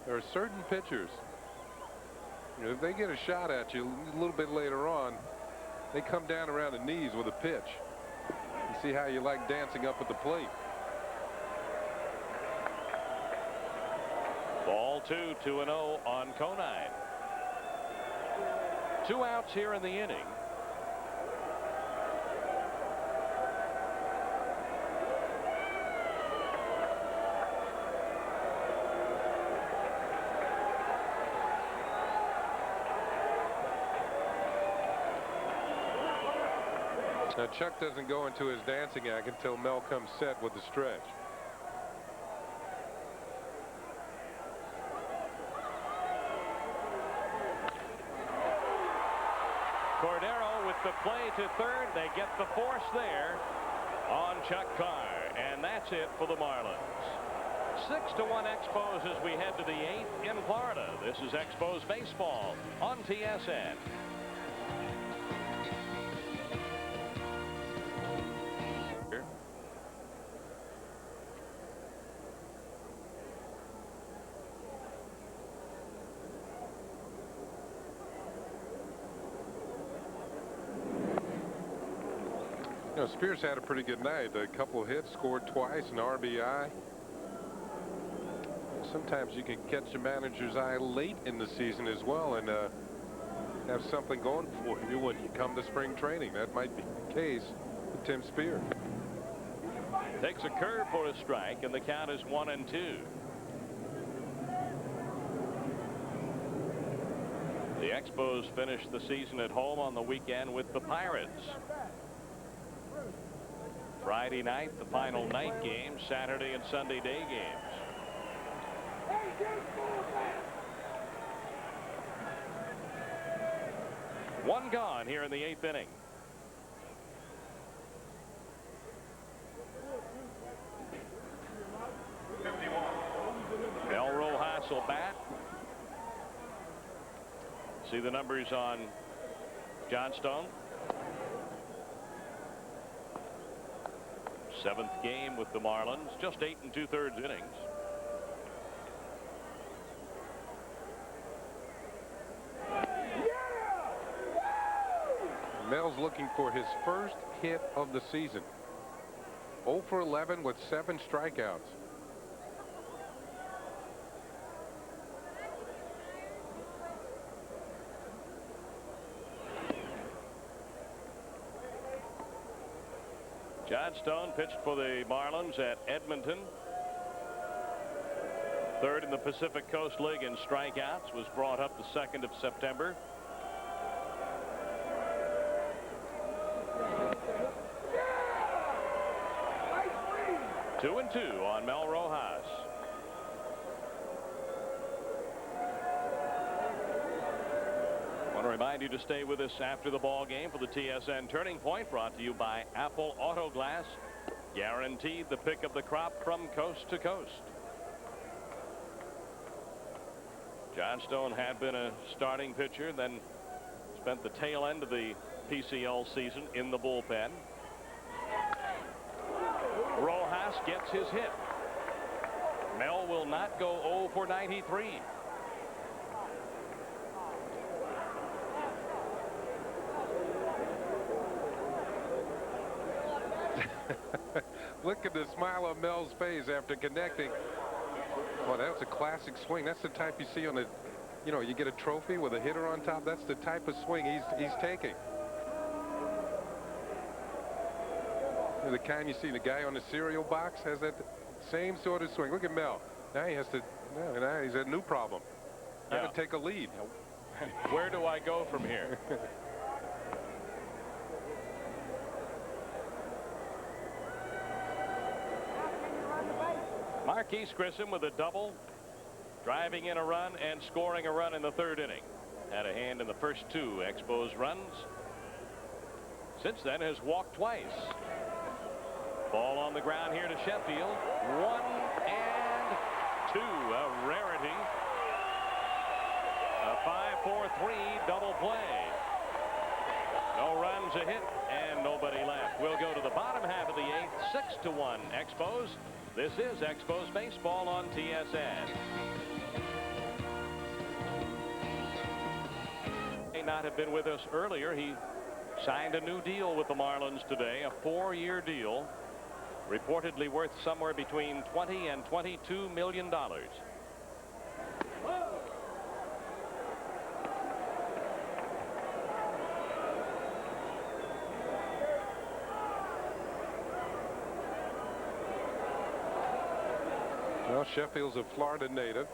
There are certain pitchers, you know, if they get a shot at you a little bit later on, they come down around the knees with a pitch. You see how you like dancing up at the plate. Ball 2, 2-0 on Conine. 2 outs here in the inning. Now Chuck doesn't go into his dancing act until Mel comes set with the stretch. Cordero with the play to third. They get the force there on Chuck Carr, and that's it for the Marlins. 6-1 Expos as we head to the 8th in Florida. This is Expos baseball on TSN. You know, Spears had a pretty good night. A couple of hits, scored twice, an RBI. Sometimes you can catch a manager's eye late in the season as well and have something going for you when you come to spring training. That might be the case with Tim Spear. Takes a curve for a strike, and the count is 1-2. The Expos finished the season at home on the weekend with the Pirates. Friday night, the final night games, Saturday and Sunday day games. One gone here in the 8th inning. Mel Rojas will bat. See the numbers on Johnstone. 7th game with the Marlins, just 8 2/3 innings. Mel's looking for his first hit of the season. 0 for 11 with 7 strikeouts. John Stone pitched for the Marlins at Edmonton. Third in the Pacific Coast League in strikeouts. Was brought up the 2nd of September. Two and 2 on Mel Rojas. I want to remind you to stay with us after the ball game for the TSN Turning Point, brought to you by Apple Auto Glass. Guaranteed the pick of the crop from coast to coast. John Stone had been a starting pitcher, then spent the tail end of the PCL season in the bullpen. Rojas gets his hit. Mel will not go 0 for 93. Look at the smile on Mel's face after connecting. Well, that's a classic swing. That's the type you see on the, you know, you get a trophy with a hitter on top. That's the type of swing he's taking. The kind you see, the guy on the cereal box has that same sort of swing. Look at Mel. Now he has to, now he's a new problem. How to take a lead. Where do I go from here? Marquise Grissom with a double, driving in a run and scoring a run in the 3rd inning. Had a hand in the first 2 Expos runs. Since then has walked twice. Ball on the ground here to Sheffield. 1 and 2, a rarity. A 5-4-3 double play. No runs, a hit, and nobody left. We'll go to the bottom half of the 8th, 6-1 Expos. This is Expos Baseball on TSN. May not have been with us earlier. He signed a new deal with the Marlins today, a 4-year deal, reportedly worth somewhere between $20 and $22 million. Well, Sheffield's a Florida native,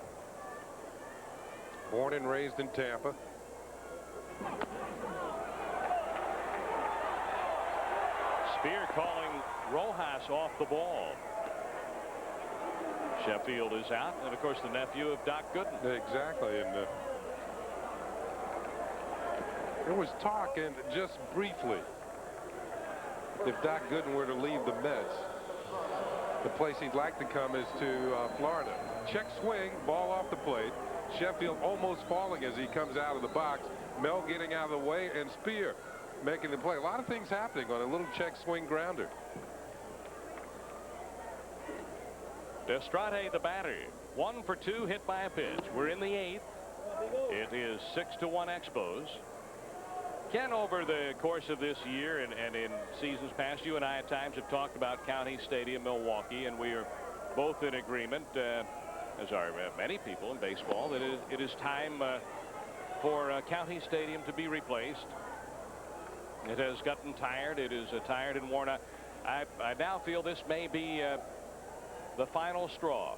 born and raised in Tampa. Spear calling Rojas off the ball. Sheffield is out, and of course the nephew of Doc Gooden. Exactly, and there was talk, and just briefly, if Doc Gooden were to leave the Mets, the place he'd like to come is to Florida. Check swing, ball off the plate. Sheffield almost falling as he comes out of the box. Mel getting out of the way, and Spear making the play. A lot of things happening on a little check swing grounder. Destrade, the batter. 1 for 2, hit by a pitch. We're in the 8th. It is 6-1 Expos. Ken, over the course of this year and in seasons past, you and I at times have talked about County Stadium, Milwaukee, and we are both in agreement, as are many people in baseball, that it is time for County Stadium to be replaced. It has gotten tired. It is tired and worn out. I now feel this may be the final straw.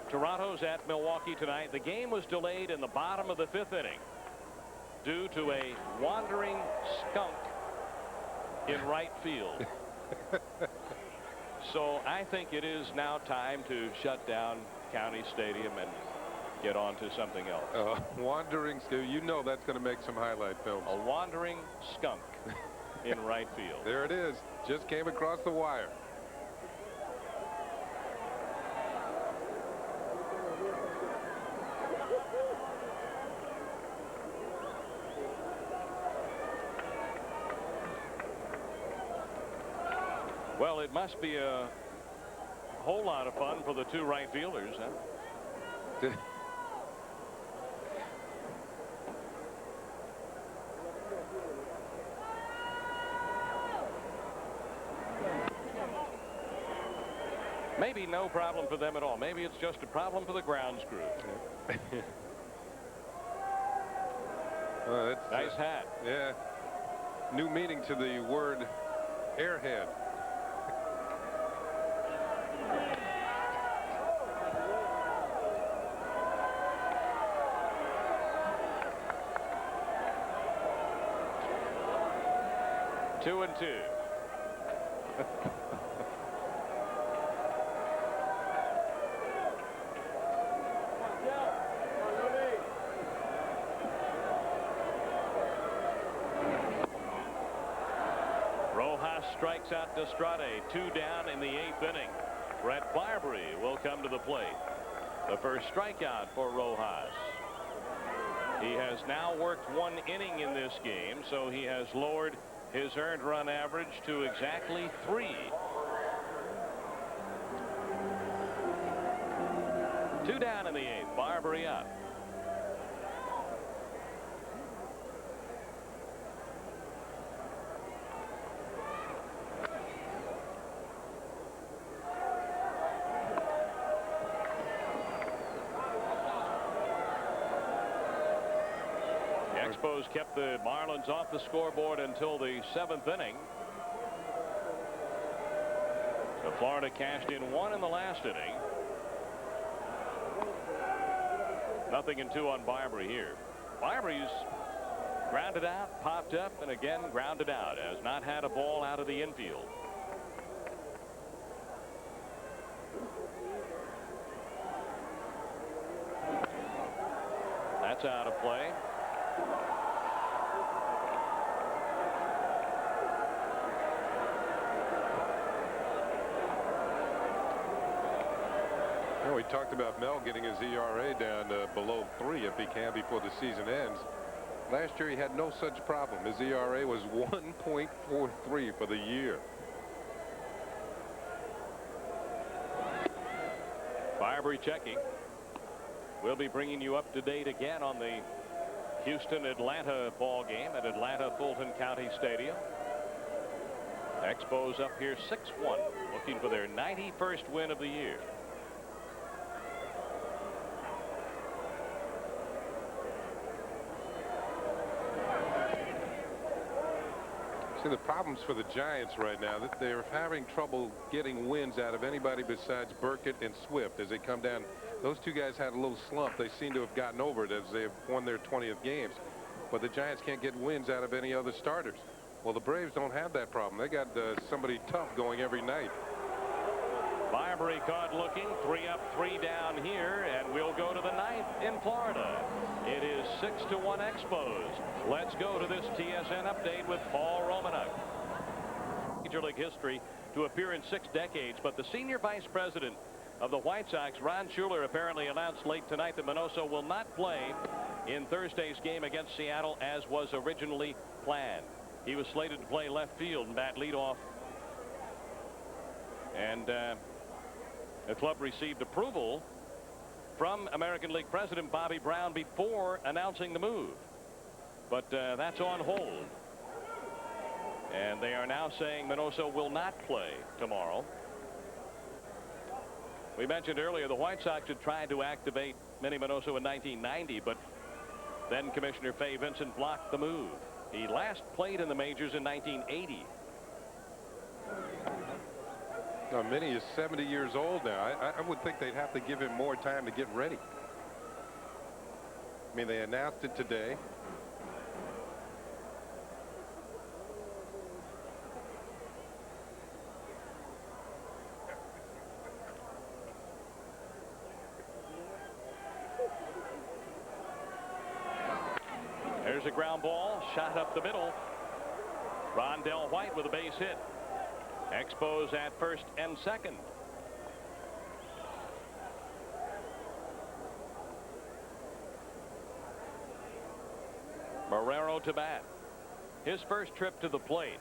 Toronto's at Milwaukee tonight. The game was delayed in the bottom of the 5th inning due to a wandering skunk in right field. So I think it is now time to shut down County Stadium and get on to something else. Wandering skunk, you know that's going to make some highlight films. A wandering skunk in right field. There it is. Just came across the wire. Well, it must be a whole lot of fun for the 2 right fielders, huh? Maybe no problem for them at all. Maybe it's just a problem for the grounds crew. Well, nice hat. Yeah. New meaning to the word Airhead. Two and two. Rojas strikes out Destrade. 2 down in the 8th inning. Brett Barbary will come to the plate. The first strikeout for Rojas. He has now worked 1 inning in this game, so he has lowered his earned run average to exactly 3. 2 down in the 8th. Barbary up. Expos kept the Marlins off the scoreboard until the 7th inning. So Florida cashed in 1 in the last inning. 0-2 on Barbary here. Barbary's grounded out, popped up, and again grounded out. Has not had a ball out of the infield. That's out of play. We talked about Mel getting his ERA down below 3 if he can before the season ends. Last year he had no such problem. His ERA was 1.43 for the year. Barbary checking. We'll be bringing you up to date again on the Houston-Atlanta ball game at Atlanta Fulton County Stadium. Expos up here 6-1, looking for their 91st win of the year. See, the problems for the Giants right now, that they're having trouble getting wins out of anybody besides Burkett and Swift as they come down. Those 2 guys had a little slump. They seem to have gotten over it as they have won their 20th games. But the Giants can't get wins out of any other starters. Well, the Braves don't have that problem. They got somebody tough going every night. Barbary caught looking. 3 up, 3 down here, and we'll go to the 9th in Florida. It is 6-1 Expos. Let's go to this TSN update with Paul Romanuk. Major League history to appear in 6 decades, but the senior vice president of the White Sox, Ron Schuler, apparently announced late tonight that Minoso will not play in Thursday's game against Seattle as was originally planned. He was slated to play left field and bat leadoff. And the club received approval from American League President Bobby Brown before announcing the move. But that's on hold. And they are now saying Minoso will not play tomorrow. We mentioned earlier the White Sox had tried to activate Manny Minoso in 1990, but then Commissioner Fay Vincent blocked the move. He last played in the majors in 1980. Now, Manny is 70 years old now. I would think they'd have to give him more time to get ready. I mean, they announced it today. There's a ground ball shot up the middle. Rondell White with a base hit. Expos at first and second. Marrero to bat. His first trip to the plate.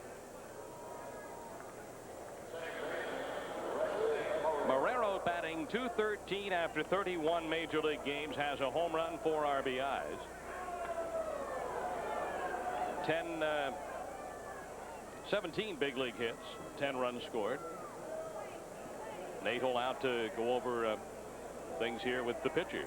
Marrero batting .213 after 31 major league games, has a home run, 4 RBIs. 17 big league hits, 10 runs scored. Nate will out to go over things here with the pitcher.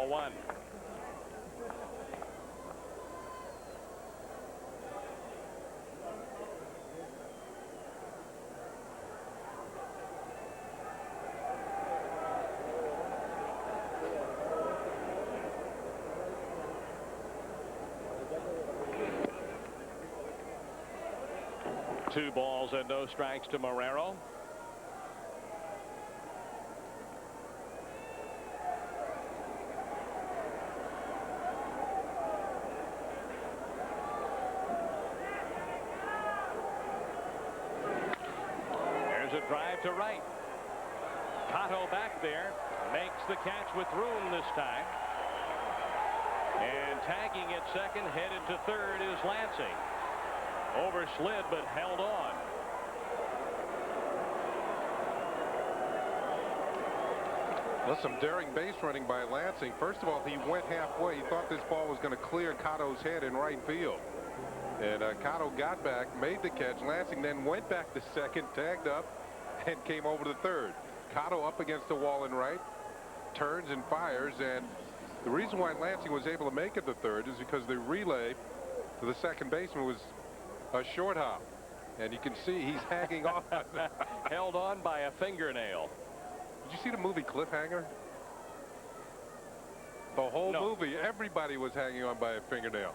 ball one. Two balls and no strikes to Marrero. There's a drive to right. Cotto back there makes the catch with room this time. And tagging at second, headed to third is Lansing. Overslid but held on. Well, some daring base running by Lansing. First of all, he went halfway. He thought this ball was going to clear Cotto's head in right field. And Cotto got back, made the catch. Lansing then went back to second, tagged up, and came over to third. Cotto up against the wall in right, turns and fires. And the reason why Lansing was able to make it to third is because the relay to the second baseman was a short hop. And you can see he's hanging on. Held on by a fingernail. Did you see the movie Cliffhanger? The whole movie, everybody was hanging on by a fingernail.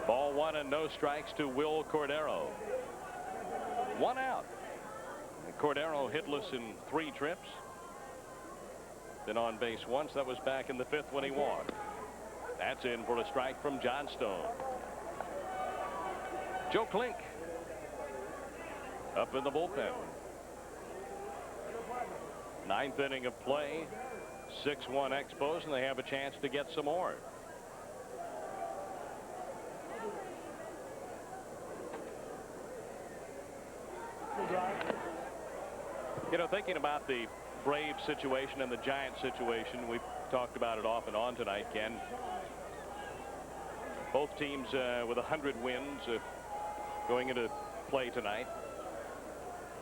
Ball one and no strikes to Will Cordero. One out. Cordero hitless in 3 trips. Been on base once. That was back in the 5th when he walked. That's in for a strike from John Stone. Joe Klink up in the bullpen. 9th inning of play. 6-1 Expos, and they have a chance to get some more. You know, thinking about the Braves situation and the Giants situation, we've talked about it off and on tonight, Ken. Both teams with 100 wins going into play tonight.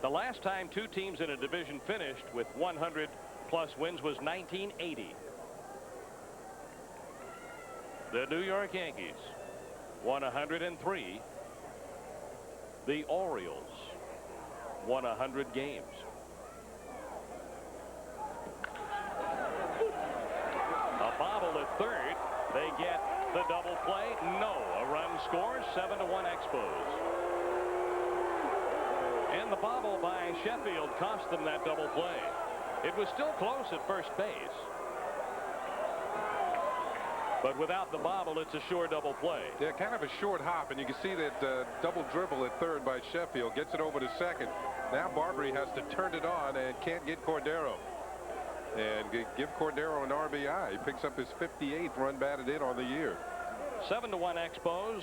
The last time 2 teams in a division finished with 100-plus wins was 1980. The New York Yankees won 103. The Orioles won 100 games. A bobble at third. They get the double play. No. A run scores. 7-1 Expos. And the bobble by Sheffield cost them that double play. It was still close at first base. But without the bobble, it's a sure double play. Yeah, kind of a short hop, and you can see that double dribble at third by Sheffield. Gets it over to second. Now Barbary has to turn it on and can't get Cordero. And give Cordero an RBI. He picks up his 58th run batted in on the year. 7-1 Expos.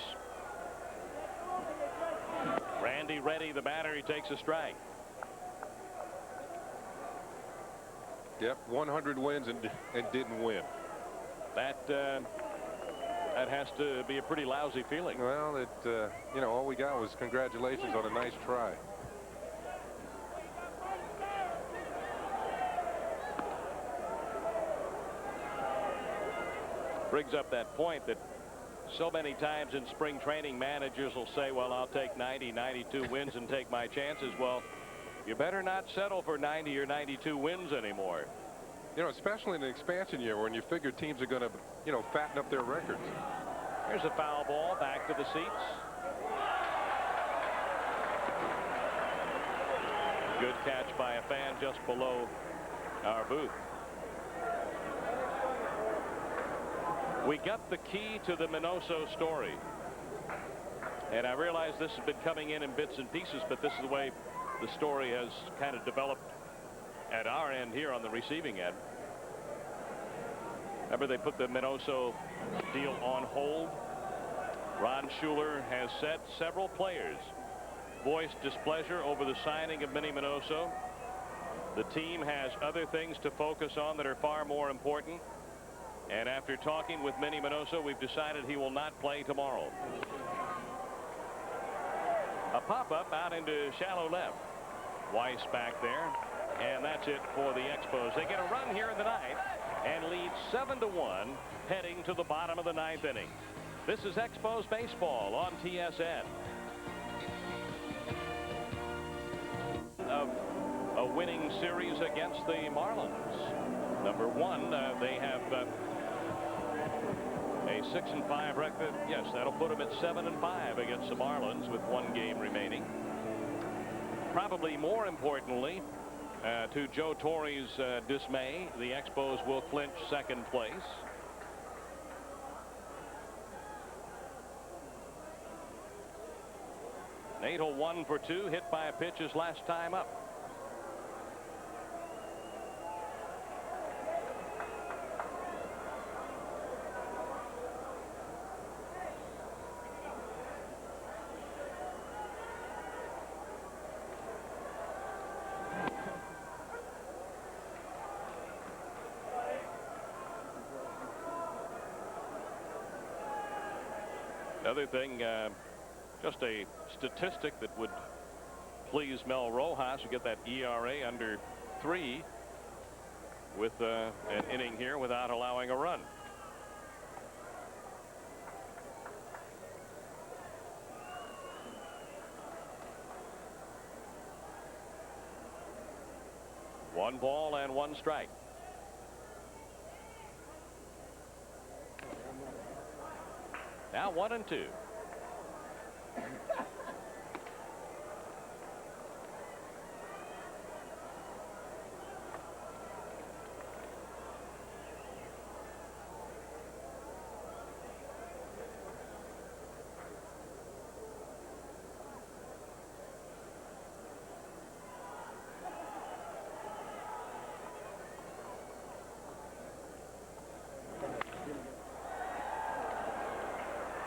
Randy Reddy, the batter, he takes a strike. Yep, 100 wins and didn't win. That has to be a pretty lousy feeling. Well, you know, all we got was congratulations on a nice try. Brings up that point that so many times in spring training, managers will say, well, I'll take 90, 92 wins and take my chances. Well, you better not settle for 90 or 92 wins anymore. You know, especially in an expansion year when you figure teams are going to, you know, fatten up their records. Here's a foul ball back to the seats. Good catch by a fan just below our booth. We got the key to the Minoso story. And I realize this has been coming in bits and pieces, but this is the way the story has kind of developed at our end here on the receiving end. Remember, they put the Minoso deal on hold. Ron Schuler has said several players voiced displeasure over the signing of Minnie Minoso. The team has other things to focus on that are far more important. And after talking with Minnie Minoso, we've decided he will not play tomorrow. A pop-up out into shallow left. Weiss back there. And that's it for the Expos. They get a run here in the ninth and lead 7-1 heading to the bottom of the ninth inning. This is Expos baseball on TSN. Of a winning series against the Marlins. Number one, they have a 6-5 record. Yes, that'll put them at 7-5 against the Marlins with one game remaining. Probably more importantly, to Joe Torre's dismay, the Expos will clinch second place. Nato 1 for 2, hit by a pitch his last time up. Another thing, just a statistic that would please Mel Rojas to get that ERA under 3 with an inning here without allowing a run. One ball and one strike. Now 1-2.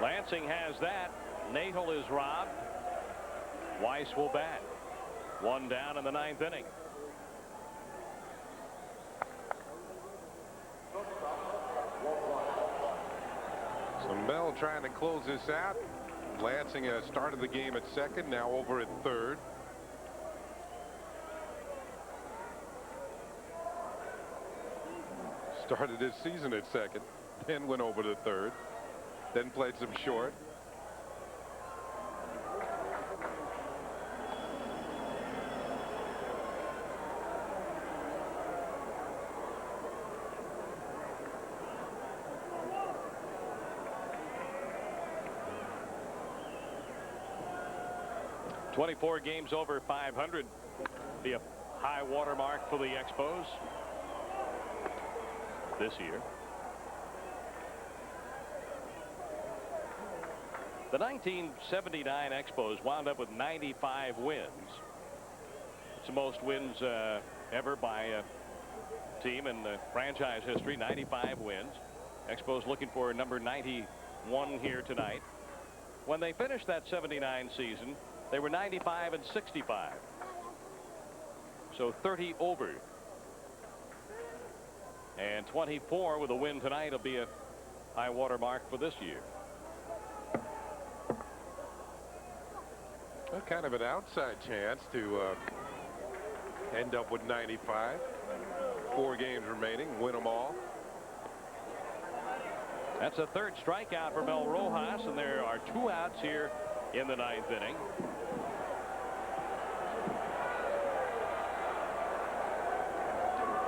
Lansing has that. Natal is robbed. Weiss will bat. One down in the ninth inning. So Mel trying to close this out. Lansing has started the game at second, now over at third. Started his season at second, then went over to third. Then played some short. .24 games over 500. Be a high water mark for the Expos this year. The 1979 Expos wound up with 95 wins. It's the most wins ever by a team in the franchise history. 95 wins. Expos looking for number 91 here tonight. When they finished that 79 season, they were 95-65. So 30 over. And 24 with a win tonight will be a high water mark for this year. Well, kind of an outside chance to end up with 95. 4 games remaining, win them all. That's a third strikeout for Mel Rojas, and there are 2 outs here in the ninth inning.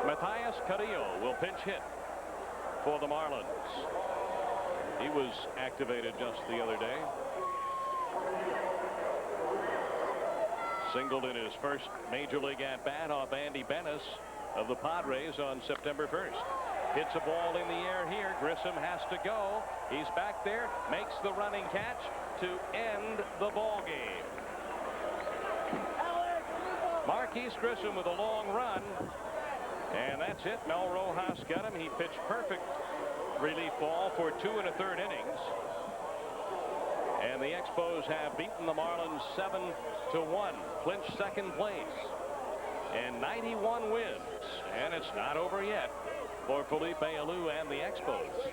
Matthias Carrillo will pinch hit for the Marlins. He was activated just the other day. Singled in his first major league at bat off Andy Benes of the Padres on September 1st. Hits a ball in the air here. Grissom has to go. He's back there, makes the running catch to end the ball game. Marquise Grissom with a long run, and that's it. Mel Rojas got him. He pitched perfect relief ball for 2 1/3 innings. And the Expos have beaten the Marlins 7-1, clinched second place, and 91 wins. And it's not over yet for Felipe Alou and the Expos.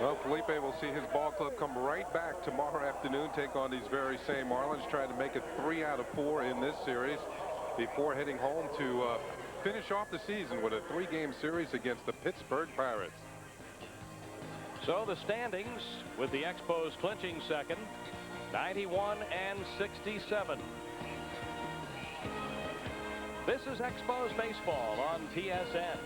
Well, Felipe will see his ball club come right back tomorrow afternoon, take on these very same Marlins, trying to make it 3 out of 4 in this series before heading home to finish off the season with a 3-game series against the Pittsburgh Pirates. So the standings with the Expos clinching second, 91 and 67. This is Expos Baseball on TSN.